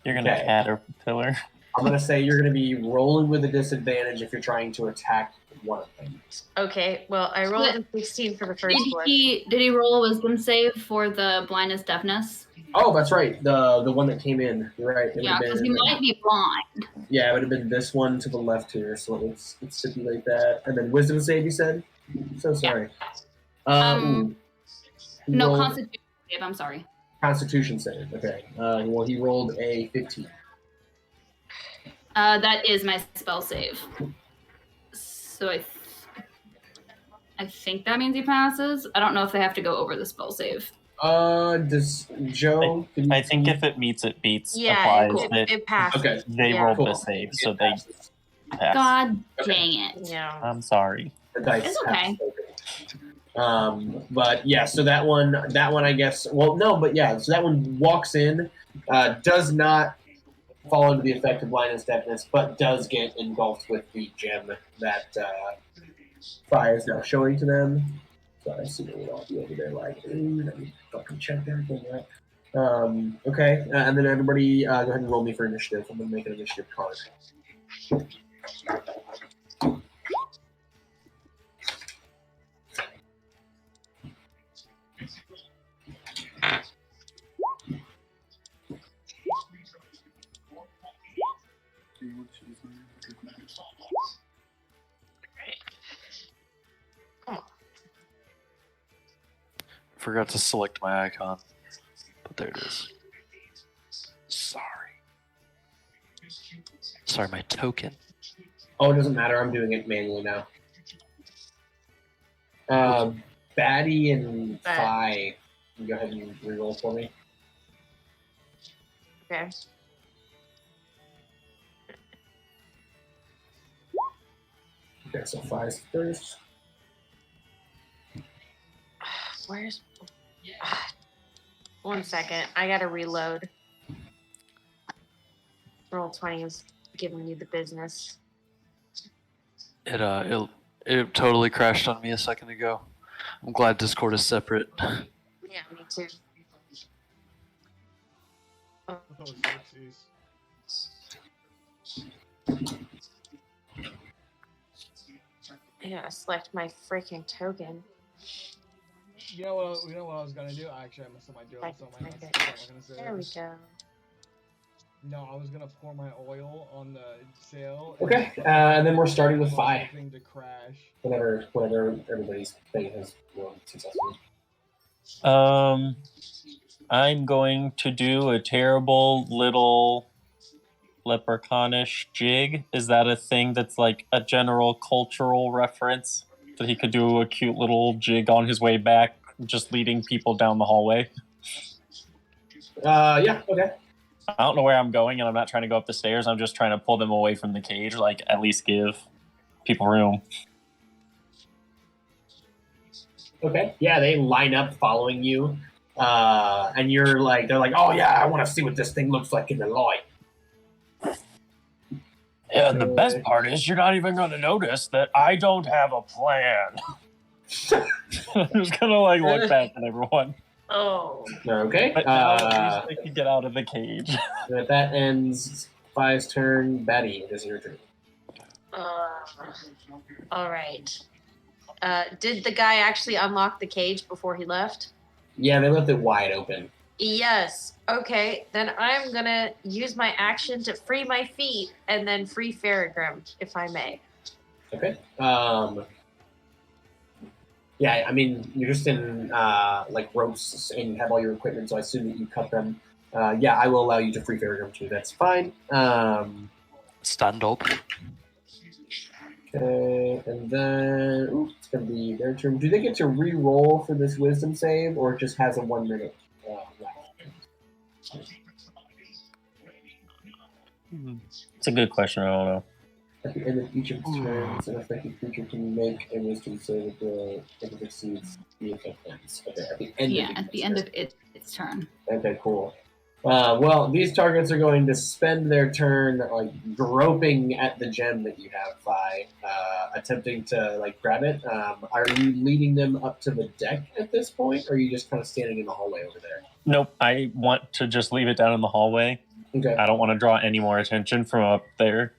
You're going to Okay. caterpillar. I'm going to say you're going to be rolling with a disadvantage if you're trying to attack one of them. Okay, well, I rolled a 16 for the first one. Did he roll a wisdom save for the blindness deafness? Oh, that's right. The one that came in. You're right. It Yeah, would have because been, he might be blind. Yeah, it would have been this one to the left here. So let's stipulate that. And then wisdom save, you said? So sorry. No, Rolled- constitution save, I'm sorry. Constitution save. Okay. Well, he rolled a 15. That is my spell save. So I think that means he passes. I don't know if they have to go over the spell save. Does Joe? I think if it meets, it beats. Yeah, applies that it passed. Okay. they Yeah. rolled Cool. the save, so they pass. God Okay. dang it. Yeah. I'm sorry. The dice It's okay. But yeah, so that one, I guess. Well, no, but yeah, so that one walks in, does not fall under the effect of blindness, deafness, but does get engulfed with the gem that Fire is now showing to them. So I assume it would all be over there, like, ooh, let me fucking check everything out. Okay, and then everybody, go ahead and roll me for initiative. I'm gonna make an initiative card. Forgot to select my icon, but there it is. Sorry, my token. Oh, it doesn't matter. I'm doing it manually now. Batty and Fi, go ahead and reroll for me. Okay. Okay, so Fi's first. Where's... 1 second. I gotta reload. Roll20 is giving you the business. It totally crashed on me a second ago. I'm glad Discord is separate. Yeah, me too. Oh, oopsies. I gotta select my freaking token. You know what I was gonna do? Actually, I messed up my joke, so I'm not gonna say There we it. go. No, I was gonna pour my oil on the sail. Okay, and then we're starting with Phi. Hoping to crash. Whenever everybody's thing has rolled successfully. I'm going to do a terrible little leprechaunish jig. Is that a thing that's like a general cultural reference? That he could do a cute little jig on his way back, just leading people down the hallway? Yeah, okay. I don't know where I'm going, and I'm not trying to go up the stairs. I'm just trying to pull them away from the cage, like at least give people room. Okay. Yeah, they line up following you. And you're like, they're like, oh yeah, I want to see what this thing looks like in the light. Yeah, the best part is you're not even going to notice that I don't have a plan. I'm just going to like look back at everyone. Oh. Okay. But now at least they can get out of the cage. That ends Phi's turn. Betty, it is your turn. All right. Did the guy actually unlock the cage before he left? Yeah, they left it wide open. Yes. Okay, then I'm gonna use my action to free my feet and then free Farragrim, if I may. Okay. Yeah, I mean, you're just in like ropes and you have all your equipment, so I assume that you cut them. Yeah, I will allow you to free Farragrim too. That's fine. Stand up. Okay, and then it's gonna be their turn. Do they get to re-roll for this wisdom save, or it just has a 1 minute left? It's a good question. I don't know. At the end of each of its turns, an affected creature can make a wisdom save if it exceeds the effect ends. Okay, at the end. Yeah, at the end of its turn. Okay, cool. Well, these targets are going to spend their turn like groping at the gem that you have, Phi, attempting to like grab it. Are you leading them up to the deck at this point, or are you just kind of standing in the hallway over there? Nope, I want to just leave it down in the hallway. Okay. I don't want to draw any more attention from up there.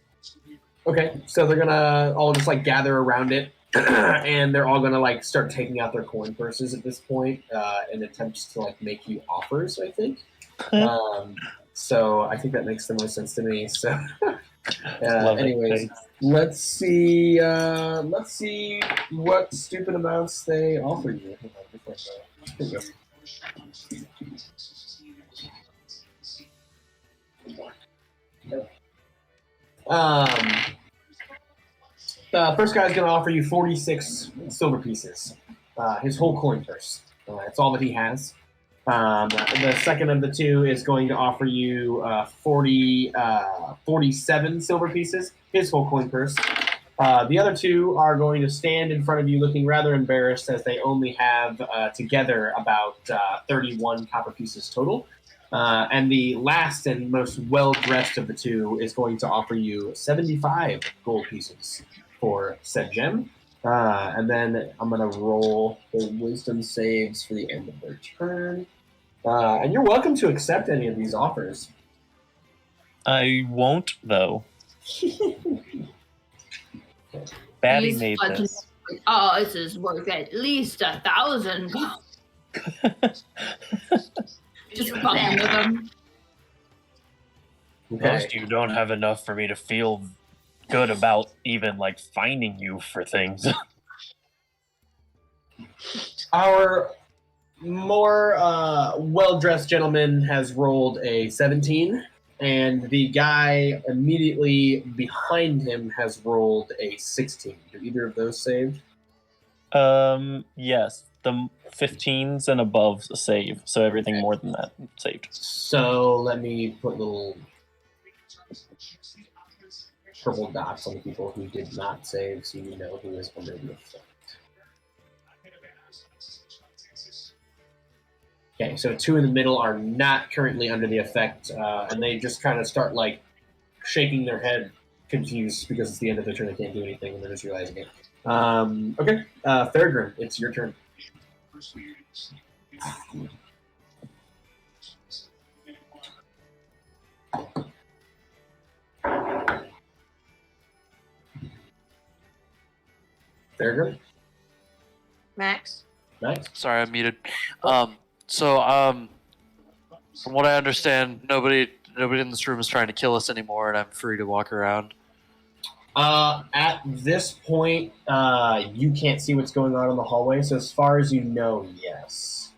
Okay, so they're gonna all just like gather around it, and they're all gonna like start taking out their coin purses at this point in attempts to like make you offers, I think. So I think that makes the most sense to me. So, anyways, let's see what stupid amounts they offer you. First guy's going to offer you 46 silver pieces. His whole coin purse. That's all that he has. The second of the two is going to offer you 47 silver pieces. His whole coin purse. The other two are going to stand in front of you looking rather embarrassed as they only have together about 31 copper pieces total. And the last and most well-dressed of the two is going to offer you 75 gold pieces for said gem. And then I'm going to roll the wisdom saves for the end of their turn. And you're welcome to accept any of these offers. I won't, though. Batty made this. Oh, this is worth at least 1,000. Just fucking with them. Okay. Most of you don't have enough for me to feel good about even like finding you for things. Our more well-dressed gentleman has rolled a 17, and the guy immediately behind him has rolled a 16. Do either of those save? Yes. The 15s and above save, so everything more than that saved. So let me put little purple dots on the people who did not save, so you know who is under the effect. Okay, so two in the middle are not currently under the effect, and they just kind of start like shaking their head, confused because it's the end of their turn. They can't do anything, and they're just realizing it. Okay, Farragrim, it's your turn. Farragrim? Max? Nice. Sorry, I'm muted. So, from what I understand, nobody in this room is trying to kill us anymore, and I'm free to walk around. At this point, you can't see what's going on in the hallway, so as far as you know, yes.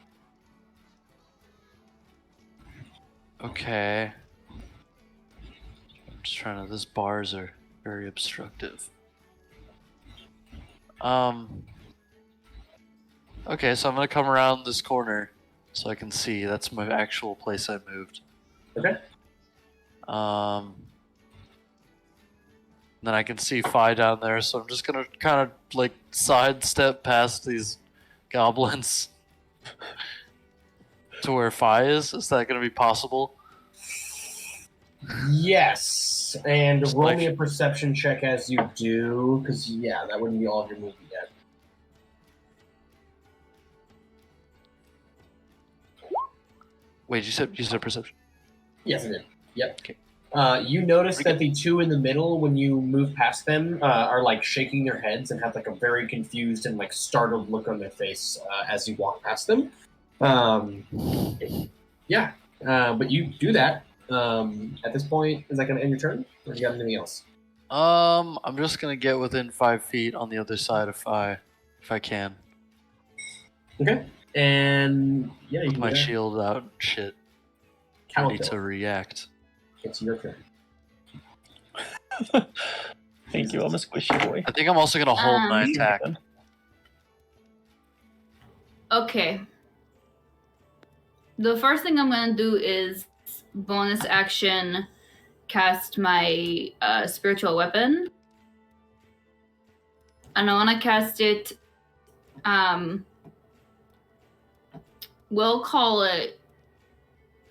Okay. I'm just trying to. These bars are very obstructive. Okay, so I'm gonna come around this corner so I can see. That's my actual place I moved. Okay. Then I can see Phi down there, so I'm just gonna kind of like sidestep past these goblins to where Phi is. Is that gonna be possible? Yes, and roll Like- me a perception check as you do, because yeah, that wouldn't be all of your movement yet. Wait, you said perception? Yes, I did. Yep. Okay. You notice that the two in the middle, when you move past them, are like shaking their heads and have like a very confused and like startled look on their face as you walk past them. Yeah, but you do that. At this point, is that going to end your turn, or do you got anything else? I'm just gonna get within 5 feet on the other side of Phi, if I can. Okay, and yeah, you With can my do that. shield out and shit, ready Calico, to react. it's your turn. Thank you, I'm a squishy boy. I think I'm also gonna hold my attack. Okay. The first thing I'm gonna do is bonus action cast my spiritual weapon. And I wanna cast it we'll call it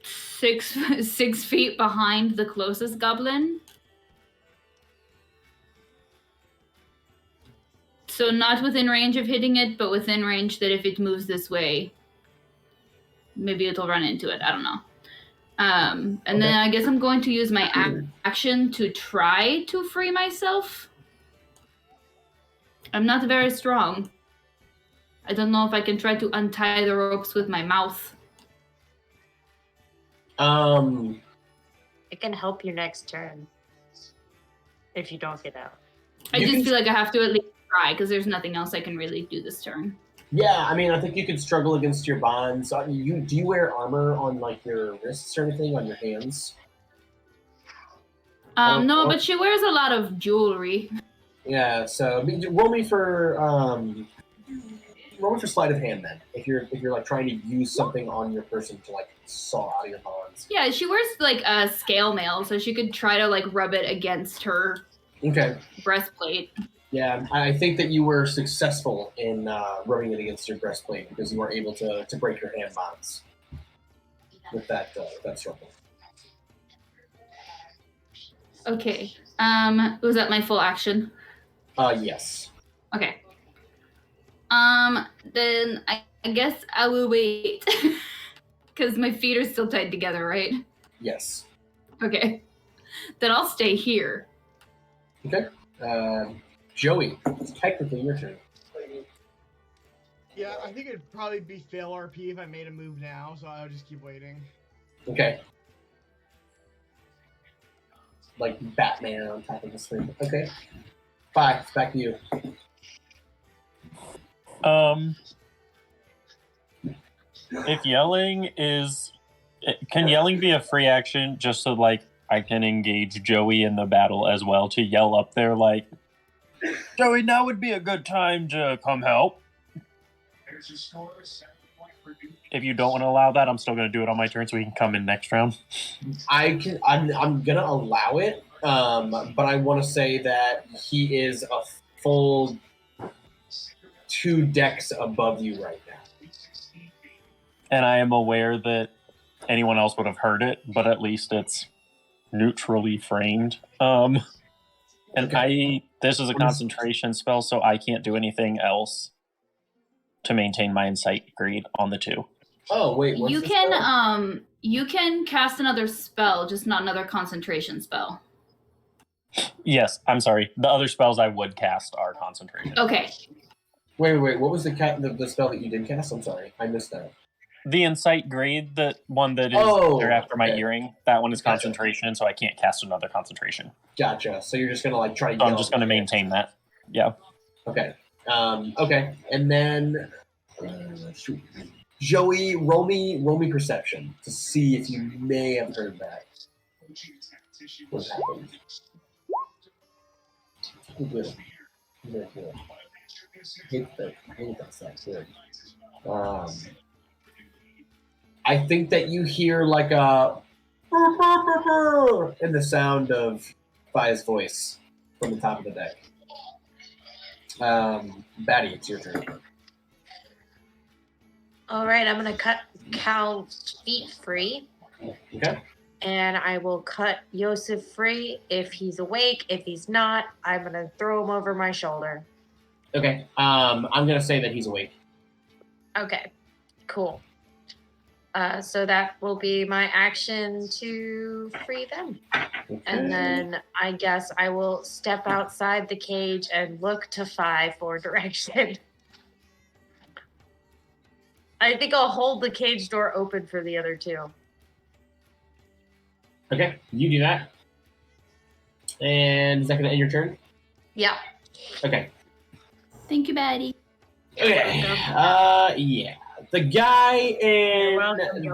6 feet behind the closest goblin. So not within range of hitting it, but within range that if it moves this way, maybe it'll run into it. I don't know. And then I guess I'm going to use my action to try to free myself. I'm not very strong. I don't know if I can try to untie the ropes with my mouth. It can help you next turn if you don't get out. I just feel like I have to at least try because there's nothing else I can really do this turn. Yeah, I mean, I think you could struggle against your bonds. Do you wear armor on like your wrists or anything on your hands? No, but she wears a lot of jewelry. Yeah, so roll me for sleight of hand then. If you're like trying to use something on your person to like saw out your bonds. Yeah, she wears like a scale mail, so she could try to like rub it against her breastplate. Yeah, I think that you were successful in rubbing it against your breastplate because you were able to break your hand bonds with that struggle. Okay. Was that my full action? Yes. Okay. Then I guess I will wait. Because my feet are still tied together, right? Yes. Okay. Then I'll stay here. Okay. Joey, it's technically your turn. Yeah, I think it'd probably be fail RP if I made a move now, so I'll just keep waiting. Okay. Like Batman on top of the screen. Okay. Bye. It's back to you. If yelling can yelling be a free action just so like I can engage Joey in the battle as well to yell up there like, Joey, now would be a good time to come help. If you don't want to allow that, I'm still going to do it on my turn so we can come in next round. I'm gonna allow it, but I want to say that he is a full 2 decks above you right now. And I am aware that anyone else would have heard it, but at least it's neutrally framed. And this is a concentration spell, so I can't do anything else to maintain my insight grade on the 2. Oh wait, You can cast another spell, just not another concentration spell. Yes, I'm sorry. The other spells I would cast are concentration. Okay. Wait. What was the spell that you did cast? I'm sorry, I missed that. The Insight grade, the one that is there after my earring, that one is concentration, so I can't cast another concentration. Gotcha. So you're just gonna like try to. So I'm just gonna maintain that. Yeah. Okay. Okay. And then, shoot. Joey, roll me perception to see if you may have heard that. What happened? Oh, good. Good. Hit that stuff. Good. I think that you hear like a in the sound of Fia's voice from the top of the deck. Batty, it's your turn. All right, I'm gonna cut Cal's feet free. Okay. And I will cut Yosef free if he's awake. If he's not, I'm gonna throw him over my shoulder. Okay. I'm gonna say that he's awake. Okay, cool. So that will be my action to free them. Okay. And then I guess I will step outside the cage and look to Fi for direction. I think I'll hold the cage door open for the other two. Okay, you do that. And is that going to end your turn? Yeah. Okay. Thank you, Batty. Okay. Yeah. The guy in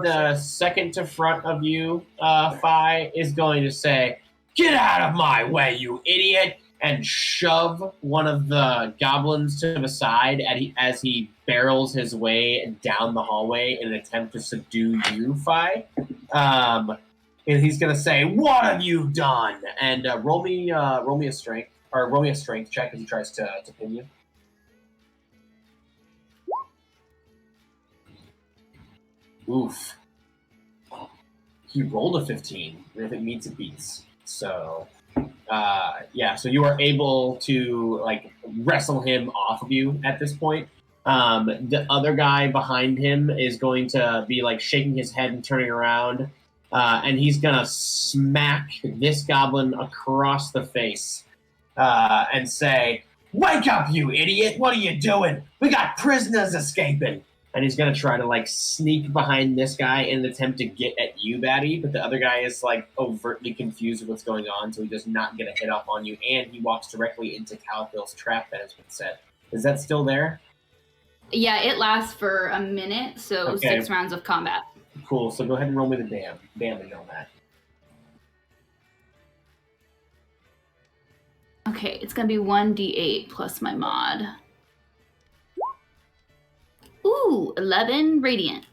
the second to front of you, Fi, is going to say, "Get out of my way, you idiot!" and shove one of the goblins to the side as he barrels his way down the hallway in an attempt to subdue you, Fi. And he's going to say, "What have you done?" And roll me a strength check as he tries to pin you. Oof. He rolled a 15, and if it meets, it beats. So, so you are able to, like, wrestle him off of you at this point. The other guy behind him is going to be, like, shaking his head and turning around, and he's going to smack this goblin across the face and say, "Wake up, you idiot! What are you doing? We got prisoners escaping!" And he's going to try to, like, sneak behind this guy in an attempt to get at you, Batty. But the other guy is, like, overtly confused with what's going on, so he does not get a hit off on you. And he walks directly into Calphil's trap that has been set. Is that still there? Yeah, it lasts for a minute, so Okay. 6 rounds of combat. Cool, so go ahead and roll me the damage on that. Okay, it's going to be 1d8 plus my mod. Ooh, 11 radiant.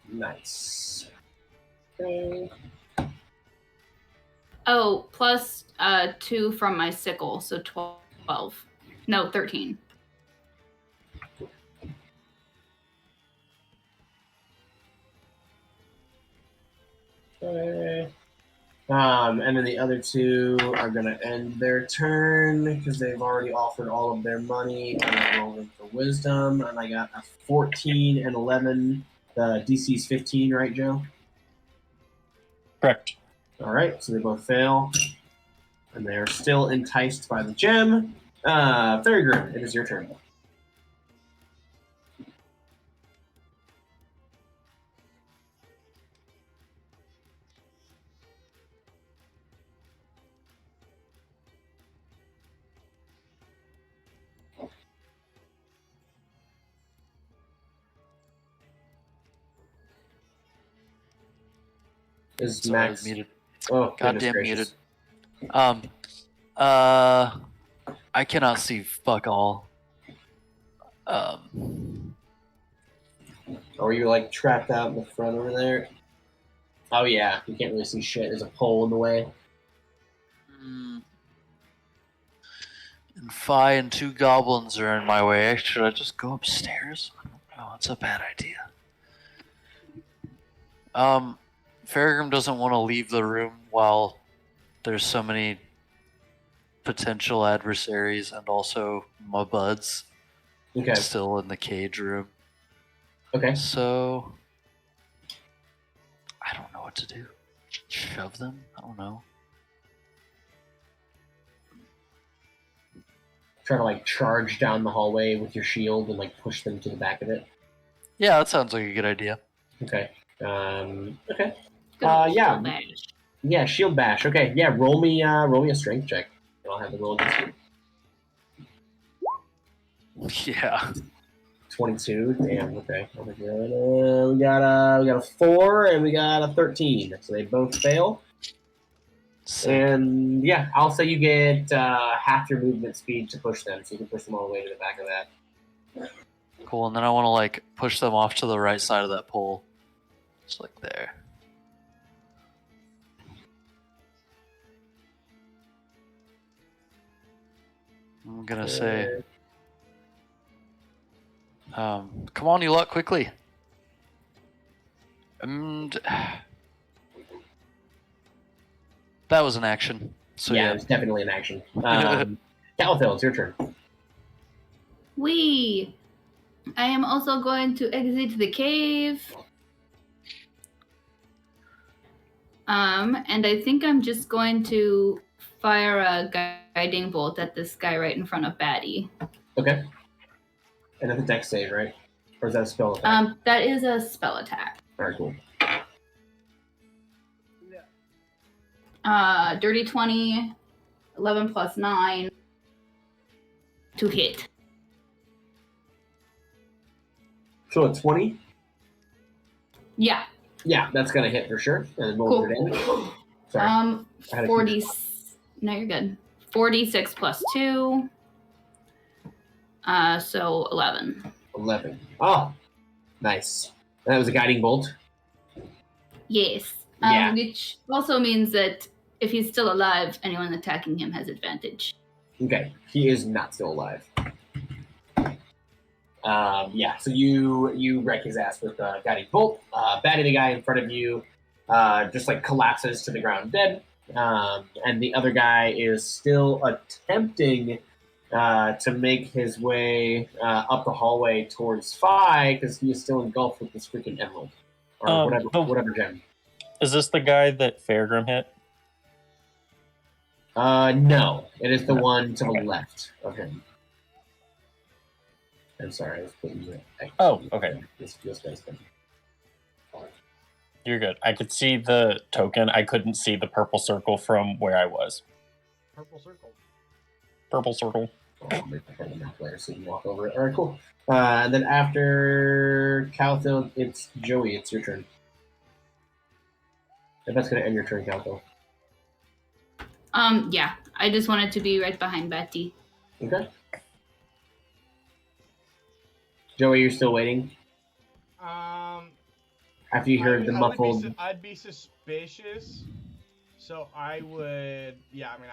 Nice. Okay. Oh, plus 2 from my sickle, so 12. No, 13. Okay. And then the other two are going to end their turn because they've already offered all of their money. I'm rolling for wisdom, and I got a 14 and 11. The DC's 15, right, Joe? Correct. All right, so they both fail, and they are still enticed by the gem. Thurigrim, it is your turn. Is Sorry, I Max was muted. Oh, Goddamn muted. I cannot see fuck all. Or are you like trapped out in the front over there? Oh yeah, you can't really see shit. There's a pole in the way. And Fi and 2 goblins are in my way. Should I just go upstairs? I don't know. It's a bad idea. Farragrim doesn't want to leave the room while there's so many potential adversaries and also my buds still in the cage room. Okay. So I don't know what to do. Shove them? I don't know. try to like charge down the hallway with your shield and like push them to the back of it? Yeah, that sounds like a good idea. Okay. Okay. Good old Yeah. shield bash. Yeah, shield bash. Okay, yeah, roll me a strength check. And I'll have the roll against you. Yeah. 22. Damn. Okay. We got a 4 and we got a 13. So they both fail. Sick. And yeah, I'll say you get half your movement speed to push them, so you can push them all the way to the back of that. Cool. And then I want to like push them off to the right side of that pole, just like there. I'm gonna say, come on, you lot, quickly. And that was an action. So yeah. It's definitely an action. Caliphil, it's your turn. Wee! I am also going to exit the cave. And I think I'm just going to fire a guiding bolt at this guy right in front of Batty. Okay. And that's a dex save, right? Or is that a spell attack? That is a spell attack. Alright, cool. Dirty 20, 11 plus 9 to hit. So a 20? Yeah. Yeah, that's gonna hit for sure. And then roll Cool. for damage. Sorry. 40. No, you're good. 46 plus 2. So 11. 11. Oh, nice. And that was a guiding bolt. Yes. Yeah. Which also means that if he's still alive, anyone attacking him has advantage. Okay, he is not still alive. Yeah, so you wreck his ass with a guiding bolt. Batty, the guy in front of you, just like collapses to the ground dead. And the other guy is still attempting to make his way up the hallway towards Phi because he is still engulfed with this freaking emerald or whatever gem. Is this the guy that Fairgrim hit? No, it is the one to the left of him. I'm sorry, I was putting you. Oh, okay. This guy's thing. You're good. I could see the token. I couldn't see the purple circle from where I was. Purple circle. Purple circle. I'll make the front of the map layer so you can walk over it. All right, cool. And then after Calthil, it's Joey. It's your turn. If that's going to end your turn, Calthil. Yeah. I just wanted to be right behind Batty. Okay. Joey, you're still waiting? After you heard the muffled... I'd be suspicious. So I would... Yeah, I mean,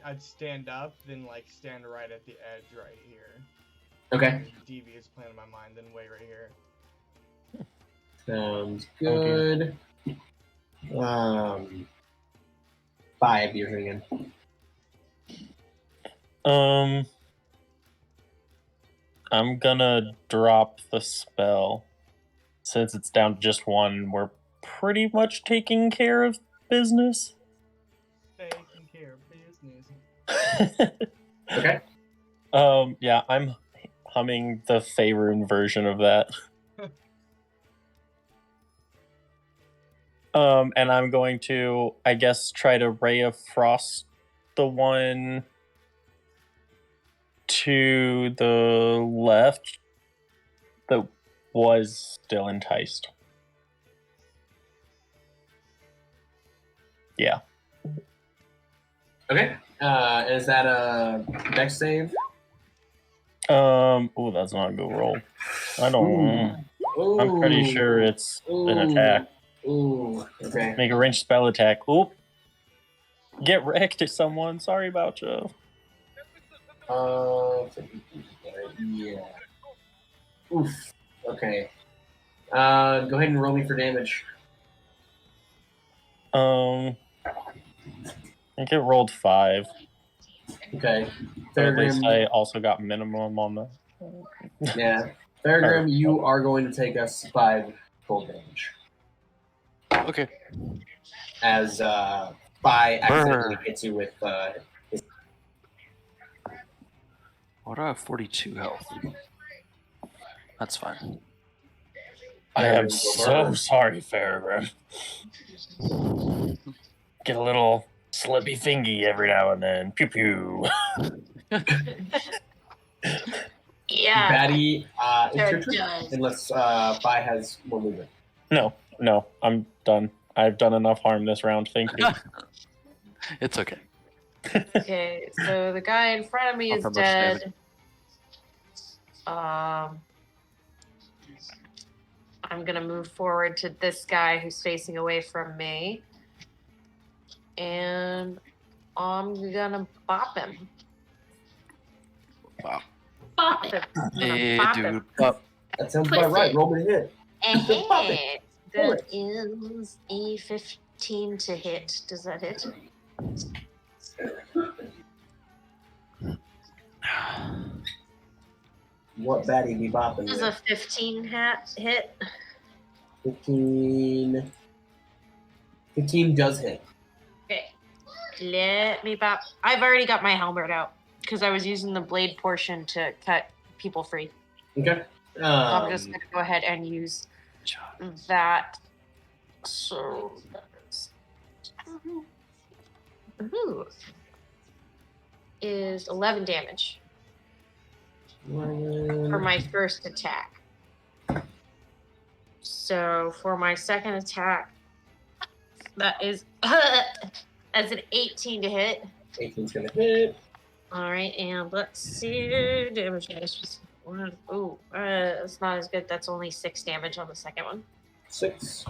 I'd stand up, then, like, stand right at the edge right here. Okay. Devious plan in my mind, then wait right here. Sounds good. 5, your turn again. I'm gonna drop the spell. Since it's down to just one, we're pretty much taking care of business. Taking care of business. Okay. Yeah, I'm humming the Faerun version of that. And I'm going to, I guess, try to Ray of Frost the one to the left that was still enticed. Yeah. Okay. Is that a dex save? Oh, that's not a good roll. I don't. I'm pretty sure it's an attack. Ooh. Okay. Make a ranged spell attack. Oop. Get wrecked, someone. Sorry about you. Yeah. Oof. Okay. Go ahead and roll me for damage. I think it rolled 5. Okay. But at least I also got minimum on the... Yeah. Fairgrim, you are going to take us 5 full damage. Okay. As Phi accidentally hits you with his... Why do I have 42 health? That's fine. I am so sorry, Farragher. Get a little slippy thingy every now and then. Pew pew. Yeah. Batty, it's your It turn. does. Unless Fi has more movement. No, I'm done. I've done enough harm this round. Thank you. It's okay. Okay, so the guy in front of me Not is that much damage. dead. I'm gonna move forward to this guy who's facing away from me. And I'm gonna bop him. Bop Bop it. him. I'm gonna Hey, bop dude. him. That sounds Twist about right. it. Roll me a hit. Bop it. Pull That it. is a 15 to hit. Does that hit? What Batty be bopping Does a with? 15 hit? 15. 15 does hit. Okay. Let me bop. I've already got my helmet out because I was using the blade portion to cut people free. Okay. I'm just gonna go ahead and use that. So that's is 11 damage for my first attack. So for my second attack, that is as an 18 to hit. 18's gonna hit. All right, and let's see damage. Oh, it's not as good. That's only 6 damage on the second one. 6.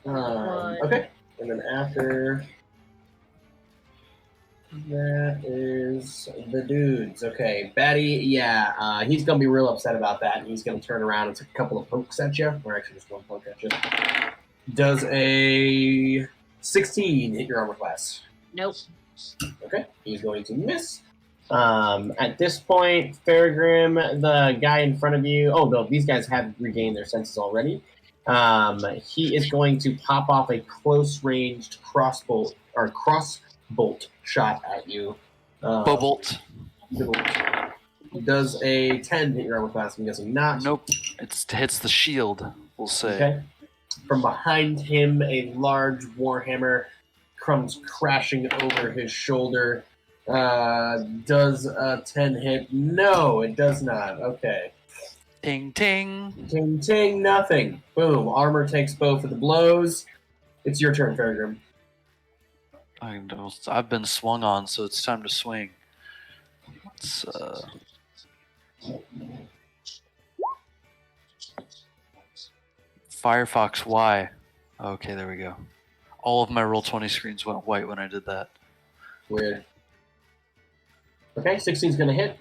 Okay. And then after that is the dudes. Okay. Batty, yeah, he's going to be real upset about that. And he's going to turn around and take a couple of pokes at you. Or actually just one poke at you. Does a 16 hit your armor class? Nope. Okay. He's going to miss. At this point, Farragrim, the guy in front of you. Oh, no, these guys have regained their senses already. He is going to pop off a close-ranged crossbolt shot at you. Bobolt. Does a 10 hit your armor class? I'm guessing not. Nope. It hits the shield, we'll say. Okay. From behind him, a large warhammer comes crashing over his shoulder. Does a 10 hit? No, it does not. Okay. Ting ting. Ting ting, nothing. Boom. Armor takes both of the blows. It's your turn, Farragrim. I've been swung on, so it's time to swing. It's Firefox Y. Okay, there we go. All of my Roll20 screens went white when I did that. Weird. Okay, 16's gonna hit.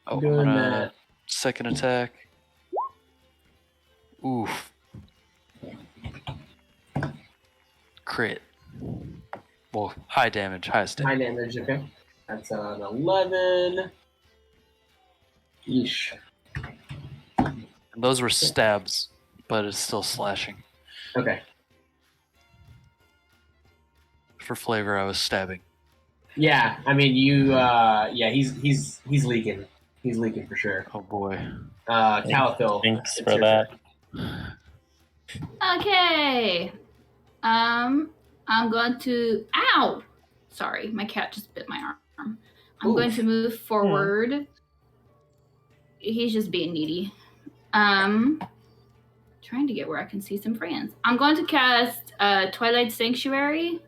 Oh, Doing I'm gonna that. second attack. Oof. Crit. Well, high damage, highest High damage. damage, okay. That's an 11. Yeesh. And those were stabs, but it's still slashing. Okay. For flavor, I was stabbing. Yeah, I mean he's leaking. He's leaking for sure. Oh boy. Caliphil. Thanks it's for your that. turn. Okay. I'm going to. Ow! Sorry, my cat just bit my arm. I'm going to move forward. He's just being needy. Trying to get where I can see some friends. I'm going to cast Twilight Sanctuary.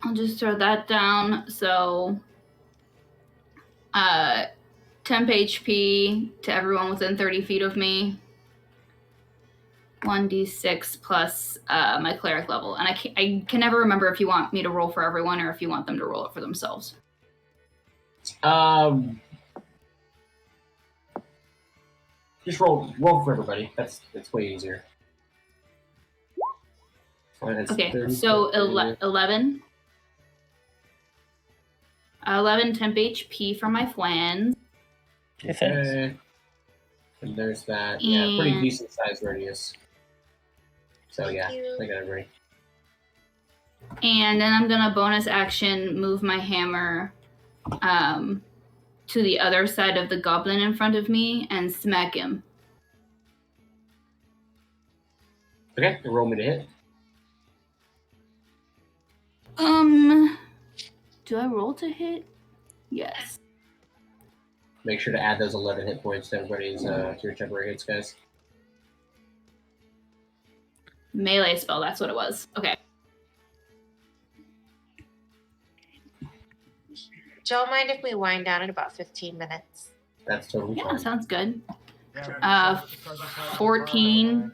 I'll just throw that down. So, temp HP to everyone within 30 feet of me. 1d6 plus my cleric level. And I can never remember if you want me to roll for everyone or if you want them to roll it for themselves. Just roll for everybody. That's way easier. Okay, so 11. 11 temp HP for my flans. Okay, thanks. Okay. And there's that. Yeah, pretty And- decent sized radius. So yeah, you. I got everybody. And then I'm gonna bonus action move my hammer to the other side of the goblin in front of me and smack him. Okay, roll me to hit. Do I roll to hit? Yes. Make sure to add those 11 hit points to everybody's to your temporary hits, guys. Melee spell, that's what it was. Okay. Don't mind if we wind down in about 15 minutes. That's totally Yeah, fine. sounds good. Yeah, 14.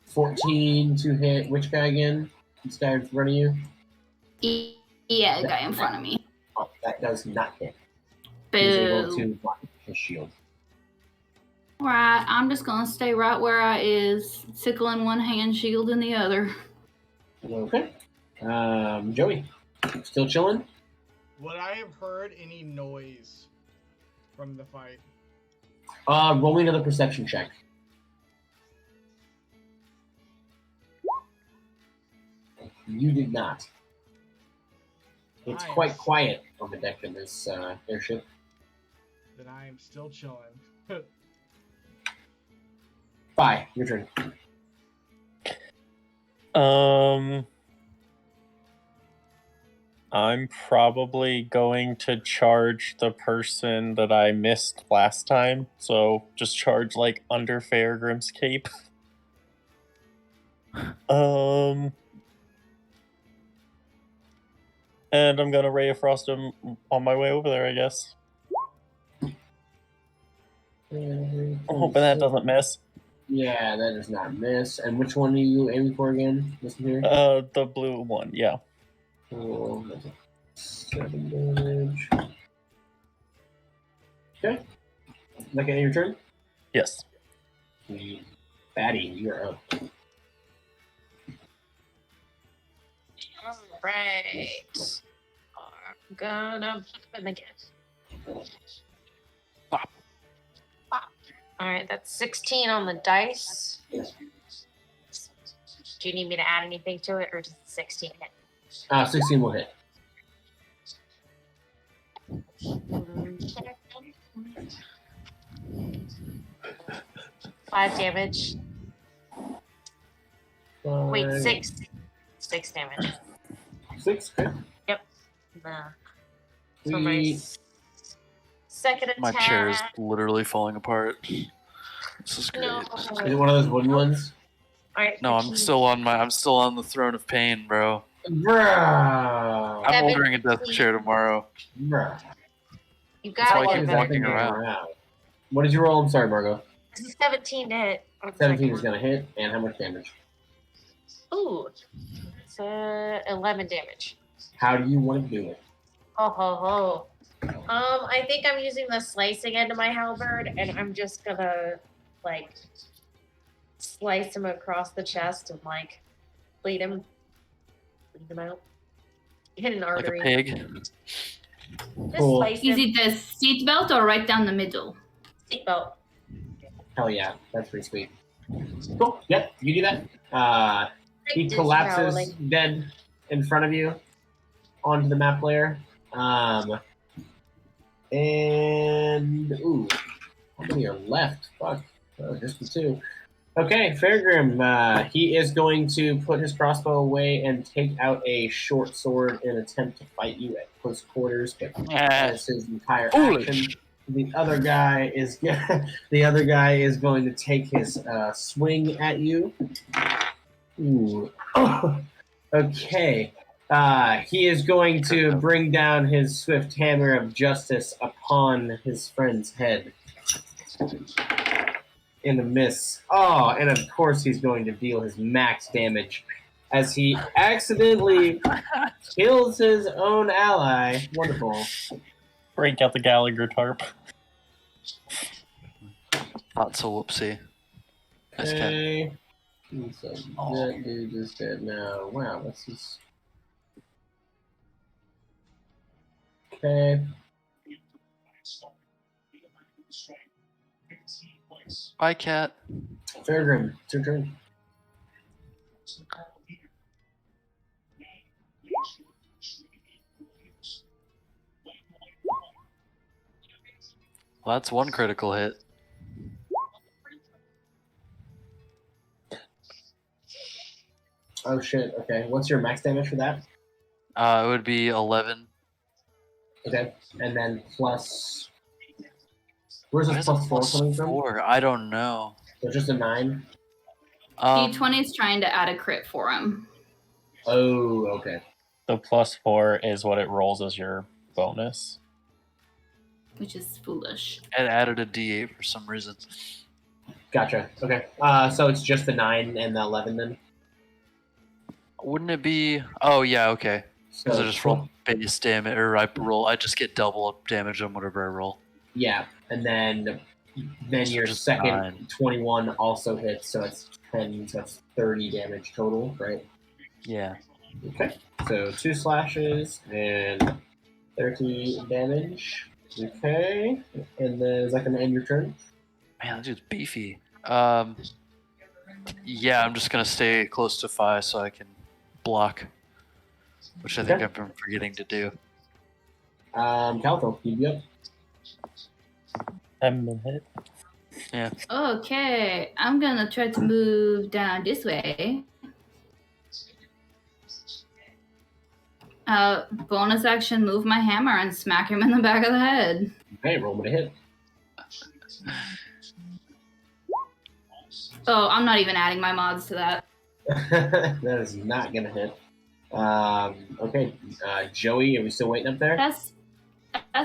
14 to hit. Which guy again? This guy in front of you? Yeah, the guy in front of me. Oh, that does not hit. He's able Boo. to block his shield. Right, I'm just gonna stay right where I is. Sickle in one hand, shield in the other. Okay. Joey, still chilling? Would I have heard any noise from the fight? Roll me another perception check. You did not. It's Nice. quite quiet on the deck of this airship. Then I am still chilling. Bye. Your turn. I'm probably going to charge the person that I missed last time. So just charge like under Fairgrim's cape. And I'm gonna Ray of Frost him on my way over there, I guess. I'm hoping that doesn't miss. Yeah, that does not miss. And which one are you aiming for again? Listen here. The blue one, yeah. Cool. 7 damage. Okay. Like your turn? Yes. Batty, you're up. Alright. I'm gonna put him again. Pop. Pop. Alright, that's 16 on the dice. Do you need me to add anything to it, or does 16 hit? 16 will hit. Five damage. Wait, Five. six damage. 6? Okay. Yep. So my Sweet. second attack. My chair is literally falling apart. This is great. No. Is it one of those wooden ones? Alright, No, I'm 15. still on the throne of pain, bro. Bruh. I'm ordering a death chair tomorrow. Bruh. You That's got why I one keep better. walking around. What did you roll? I'm sorry, Margo. 17 to hit. on the 17 second is going to hit. And how much damage? one. Ooh. It's 11 damage. How do you want to do it? Ho ho ho. I think I'm using the slicing end of my halberd, and I'm just gonna like slice him across the chest and like bleed him out. Hit an Like artery. a pig. Just Cool. slice Is him. it the seatbelt or right down the middle? Seatbelt. Hell yeah. That's pretty sweet. Cool. Yep, you do that. He Just collapses growling. dead in front of you onto the map layer. And ooh, how many are left? Fuck, just the 2. Okay, Fairgrim. He is going to put his crossbow away and take out a short sword in an attempt to fight you at close quarters. But that's his entire action. The other guy is going to take his swing at you. Ooh. Okay. He is going to bring down his swift hammer of justice upon his friend's head. In a miss. Oh, and of course he's going to deal his max damage as he accidentally kills his own ally. Wonderful. Break out the Gallagher tarp. Not so whoopsie. That's Ken. Okay. So that dude is dead now. Wow, what's this? Okay. Bye, cat. Fairgrim, it's your turn. Well, that's one critical hit. Oh shit. Okay. What's your max damage for that? It would be 11. Okay. And then plus. Where's Why this is it plus 4 coming from? 4? I don't know. So just a 9. D20 is trying to add a crit for him. Oh, okay. The +4 is what it rolls as your bonus. Which is foolish. It added a D8 for some reason. Gotcha. Okay. So it's just the 9 and the 11 then. Wouldn't it be? Oh yeah, okay. Because So I just roll base damage, or I just get double damage on whatever I roll. Yeah, and then So your just second 9. 21 also hits, so it's 10, so that's 30 damage total, right? Yeah. Okay. So 2 slashes and 30 damage. Okay. And then is that gonna end your turn? Man, that dude's beefy. Yeah, I'm just gonna stay close to Phi so I can block, which I think Okay. I've been forgetting to do. Calco, you be up. Haven't been hit. Yeah. Okay, I'm gonna try to move down this way. Bonus action, move my hammer and smack him in the back of the head. Okay, roll me to hit. Oh, I'm not even adding my mods to that. That is not gonna hit. Okay, Joey, are we still waiting up there? That's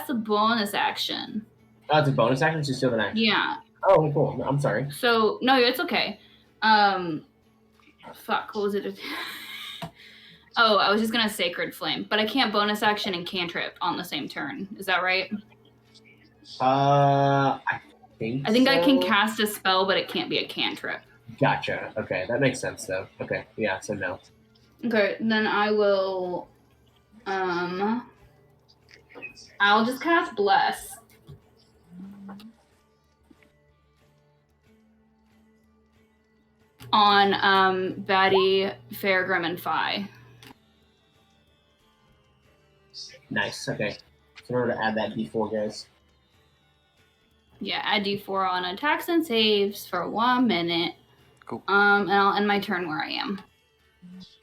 a bonus action. Oh, it's a bonus action, so you still have an action. Yeah. Oh, cool. No, I'm sorry. So no, it's okay. Fuck, what was it? Oh, I was just gonna Sacred Flame, but I can't bonus action and cantrip on the same turn. Is that right? I think I so. can cast a spell, but it can't be a cantrip. Gotcha. Okay, that makes sense though. Okay, yeah, so no. Okay, then I will. I'll just cast Bless. On Batty, Fairgrim, and Phi. Nice. Okay. So remember to add that D4, guys. Yeah, add D4 on attacks and saves for 1 minute. Cool. And I'll end my turn where I am.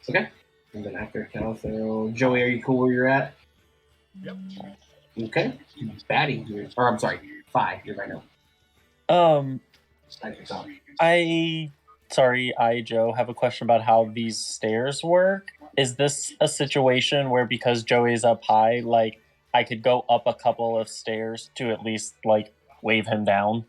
Okay. And then after Caltho, Joey, are you cool where you're at? Yep. Okay. Batty, or I'm sorry, 5. You're right now. I, Joe, have a question about how these stairs work. Is this a situation where because Joey's up high, like, I could go up a couple of stairs to at least, like, wave him down?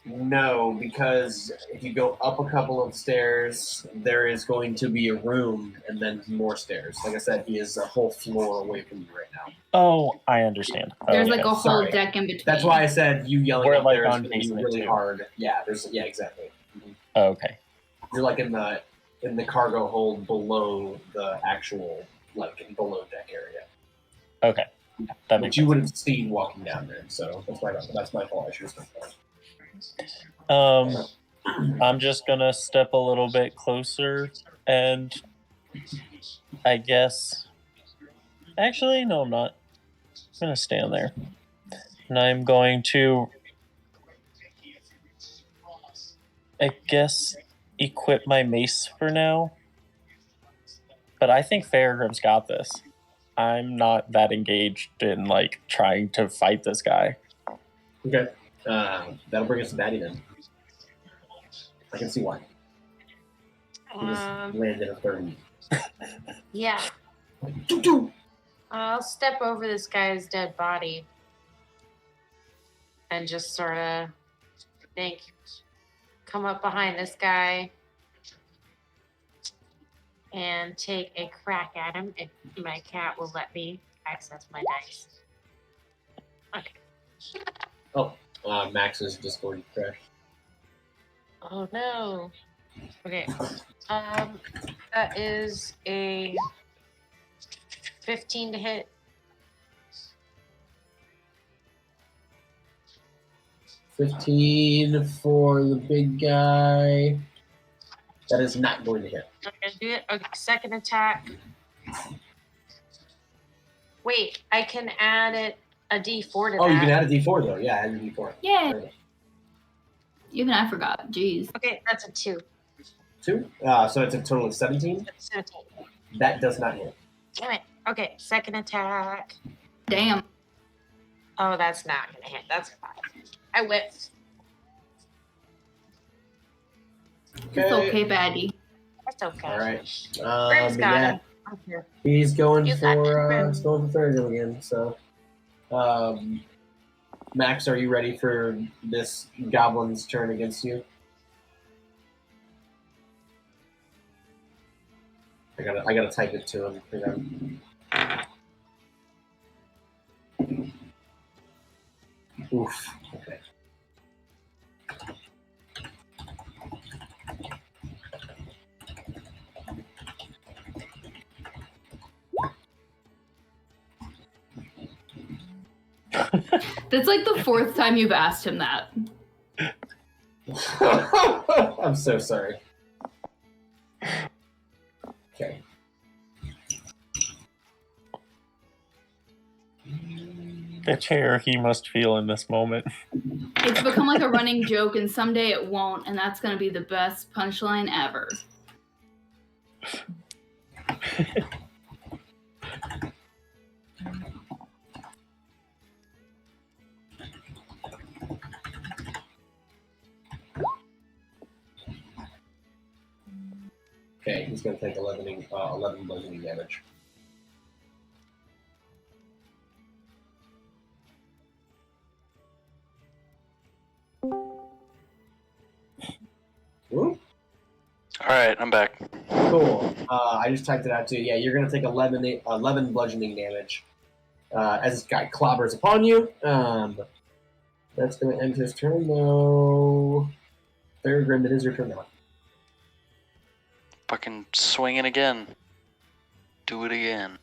No, because if you go up a couple of stairs, there is going to be a room and then more stairs. Like I said, he is a whole floor away from you right now. Oh, I understand. There's Okay. like a whole Sorry. deck in between. That's why I said you yelling We're, up like, there is on going to be basement really too. hard. Yeah, exactly. Okay. You're like in the cargo hold below the actual below deck area. Okay. That Which makes you sense. would have seen walking down there. So that's my fault. I should have said I'm just gonna step a little bit closer and I guess actually no, I'm not. I'm gonna stand there. And I'm going to I guess equip my mace for now. But I think Fairgrim's got this. I'm not that engaged in like trying to fight this guy. Okay. That'll bring us to Batty then. I can see why. He just landed a 30. Yeah. I'll step over this guy's dead body and just sort of come up behind this guy and take a crack at him if my cat will let me access my dice. Okay. Oh, Max's Discord crashed. Oh no. Okay. That is a 15 to hit. 15 for the big guy. That is not going to hit. I'm gonna do it. Okay, second attack. Wait, I can add it a D4 to Oh, that. you can add a D4 though. Yeah, add a D4. Yay. Perfect. Even I forgot. Jeez. Okay, that's a 2. 2. So it's a total of 17. That's 17. That does not hit. Damn it. Okay, second attack. Damn. Oh, that's not gonna hit. That's 5. I whipped. It's okay, baddie. That's okay. All right. Grim's got yeah, him. I'm here. he's going You got for it, Grim. he's going for Thurgo again. So, Max, are you ready for this goblin's turn against you? I gotta type it to him. Oof. Okay. That's like the 4th time you've asked him that. I'm so sorry. Okay. The terror he must feel in this moment. It's become like a running joke, and someday it won't, and that's gonna be the best punchline ever. Okay, he's gonna take 11 bludgeoning damage. Ooh. All right, I'm back. Cool. I just typed it out too. Yeah, you're gonna take 11 bludgeoning damage as this guy clobbers upon you. That's gonna end his turn though. Third Grim, it is your turn now. Fucking swinging again. Do it again.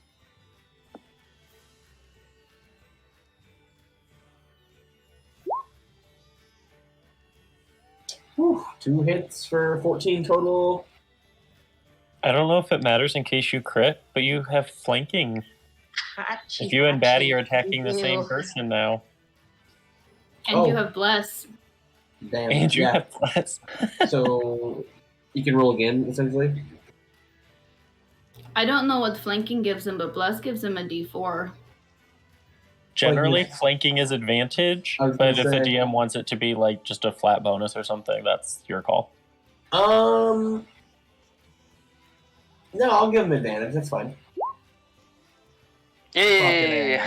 Whew, 2 hits for 14 total. I don't know if it matters in case you crit, but you have flanking. Hachi, If you and Batty hachi, are attacking the same you. person now, And you Oh. have bless. Damn. and you yeah. have plus. So you can roll again, essentially. I don't know what flanking gives him, but bless gives him a D4. Generally, flanking is advantage, I was but gonna if the say- DM wants it to be like just a flat bonus or something, that's your call. No, I'll give him advantage. That's fine. Yay!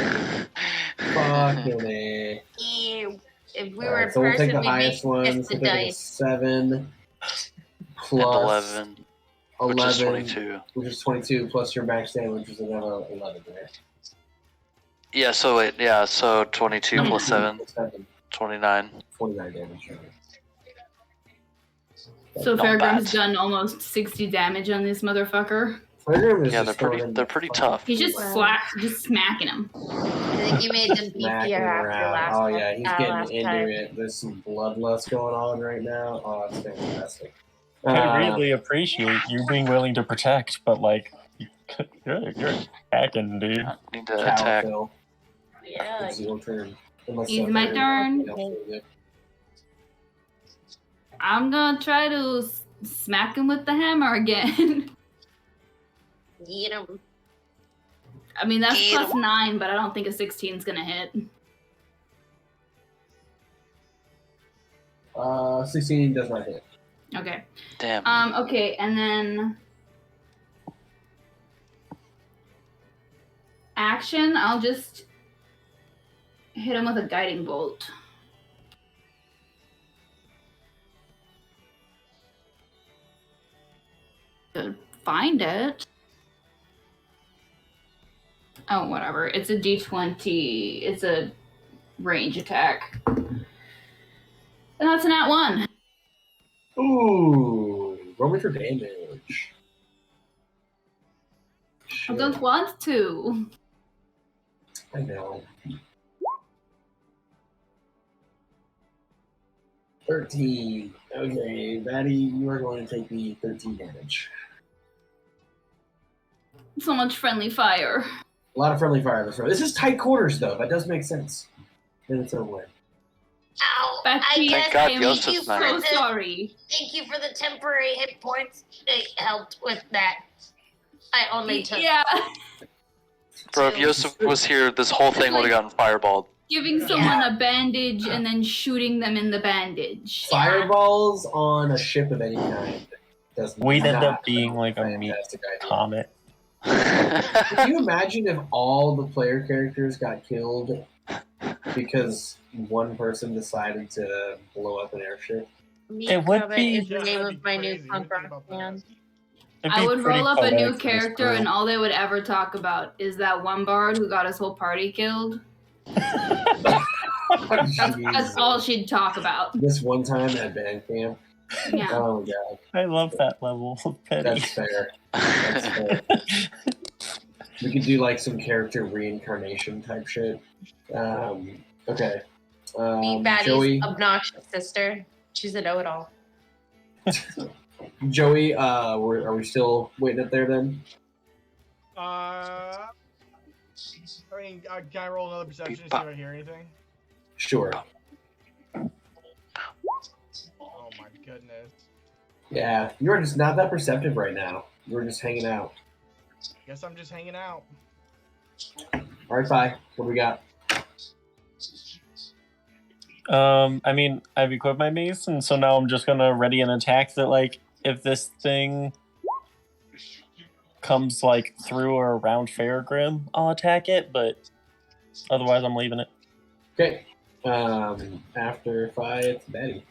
Fucking A. Ew. If we All were right, in so we'll person, take the we'd highest make one. just So the we'll take a dice. 7 And plus 11, which is 22. which is 22 plus your max damage, which is another 11. Right? Yeah, so wait, yeah, so 22 plus 7, 7, 29. 29 damage. So Not Fairgrim's bad. done almost 60 damage on this motherfucker. Fairgrim is Yeah, just they're pretty tough. He's just just smacking him. I think you made them smacking beefier after around. last Oh time. yeah, he's last getting into time. it. There's some bloodlust going on right now. Oh, it's fantastic. I really appreciate you being willing to protect, but like, you're attacking, dude. Need to Cow attack. Phil. Yeah. It's your turn. Unless It's something my else turn. else will do. I'm gonna try to smack him with the hammer again. Get him. I mean, that's Get plus 9, but I don't think a 16 is gonna hit. 16 does not hit. Okay. Damn. Okay, and then action, I'll just hit him with a guiding bolt. To find it. Oh, whatever. It's a D20. It's a range attack. And that's an at 1. Ooh, roll me for damage. I Shit, don't want to. I know. 13. Okay, Maddie, you are going to take the 13 damage. So much friendly fire. A lot of friendly fire this round. This is tight quarters, though. That does make sense in its own way. Ow! I Becky, guess God I am Ghost thank is you nice. for so the sorry. thank you for the temporary hit points. It helped with that. I only took Yeah, Bro, if Yosef was here, this whole thing would have gotten fireballed. giving someone a bandage and then shooting them in the bandage. Fireballs on a ship of any kind does We'd not end up sound being like a meat fantastic idea. comet. Can you imagine if all the player characters got killed because one person decided to blow up an airship? Meat It would Comet be- is the Yeah, name that'd of be my new crazy. punk What do you rock think about band. It'd I be would pretty roll up a new poetic for this character, group. and all they would ever talk about is that one bard who got his whole party killed. That's all she'd talk about. This one time at band camp. Yeah. Oh my god, I love that level of petty. that's fair. That's fair. We could do like some character reincarnation type shit. Okay. Meat Batty's Joey, obnoxious sister. She's a know-it-all. Joey, are we still waiting up there then? I mean, can I roll another perception to see if I hear anything? Sure. Oh my goodness. Yeah, you're just not that perceptive right now. You're just hanging out. Guess I'm just hanging out. All right, bye. What do we got? I mean, I've equipped my mace, and so now I'm just gonna ready an attack that, like, if this thing comes, like, through or around Faragrim, I'll attack it, but otherwise I'm leaving it. Okay. After five, it's Betty.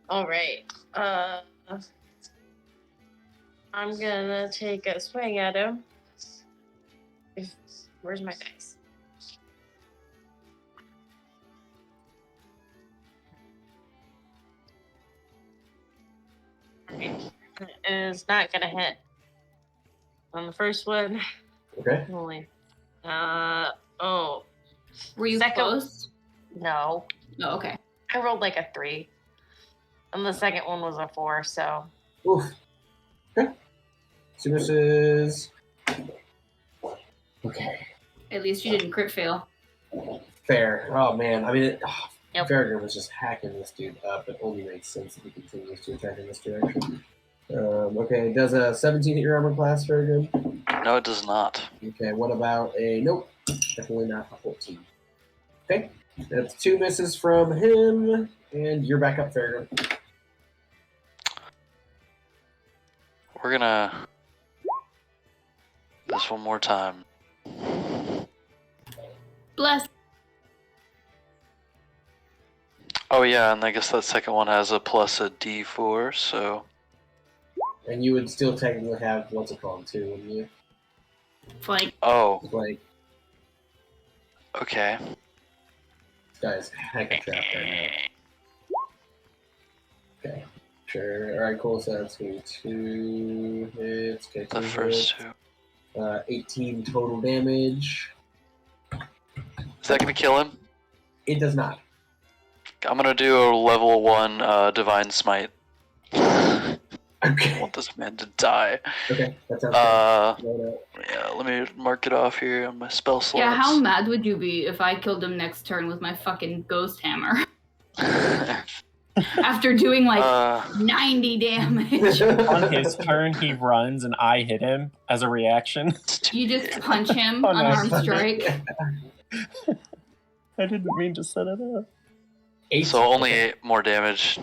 All right. I'm gonna take a swing at him. Where's my dice? It's not gonna hit. On the first one, Okay. only. Were you Second- close? No. Oh, okay. I rolled like a 3. And the second one was a 4, so. Oof. Okay. So this is. Okay. At least you didn't crit fail. Fair. Oh man. I mean, Yep. Farragut was just hacking this dude up. It only makes sense if he continues to attack in this direction. Okay. Does a 17 hit your armor class, Farragut? No, it does not. Okay. What about a nope? Definitely not a 14. Okay. That's 2 misses from him, and you're back up, Farragut. We're gonna this one more time. Bless. Oh yeah, and I guess that second one has a plus a D4, so And you would still technically have what's it called too, wouldn't you? Like, oh, Like okay. this guy's heck of trapped right now. Okay. Sure. Alright, cool. So that's going to be 2 hits. Okay, The 2 first hits. two. 18 total damage. Is that gonna kill him? It does not. I'm gonna do a level 1 divine smite. I Okay. want this man to die. Okay, that sounds good. Yeah, let me mark it off here on my spell slots. yeah, how mad would you be if I killed him next turn with my fucking ghost hammer? After doing like 90 damage. On his turn, he runs, and I hit him as a reaction. You just punch him, Oh, nice. unarmed strike. I didn't mean to set it up. 8. So only 8 more damage.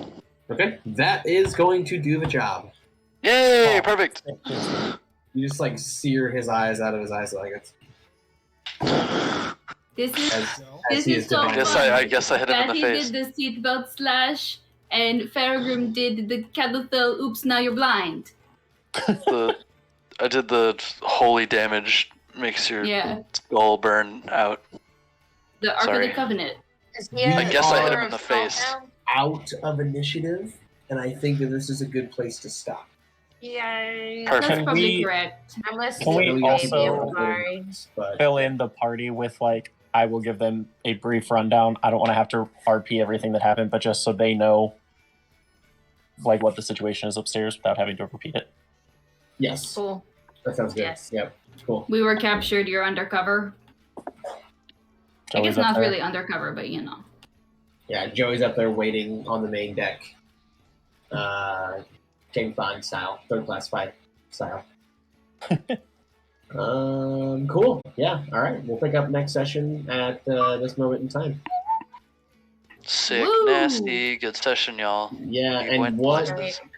Okay, that is going to do the job. Yay! Oh. Perfect. You just like sear his eyes out of his eyes like it's This is as, No. as This he is is so divine. fun. I guess I hit him in the Betty face. did the seatbelt slash, and Faragrim did the kettlethel. Oops, now you're blind. I did the holy damage, makes your Yeah, skull burn out. the Ark of Sorry. the Covenant. Is he a I guess I hit him pillar in the of salt face. now? Out of initiative, and I think that this is a good place to stop. Yay. Perfect. That's Can probably we- correct. I'm Can listening, we baby. also- I'm sorry. But Fill in the party with, like, I will give them a brief rundown. I don't want to have to RP everything that happened, but just so they know like what the situation is upstairs without having to repeat it? Yes. Cool. That sounds good. Yes. Yep. Cool. We were captured. You're undercover. I Joey's guess up not there. really undercover, but you know. Yeah, Joey's up there waiting on the main deck. James Bond style, third class spy style. Cool. Yeah. All right. We'll pick up next session at this moment in time. Sick, Woo! nasty, good session, y'all. Yeah, You and went what Right.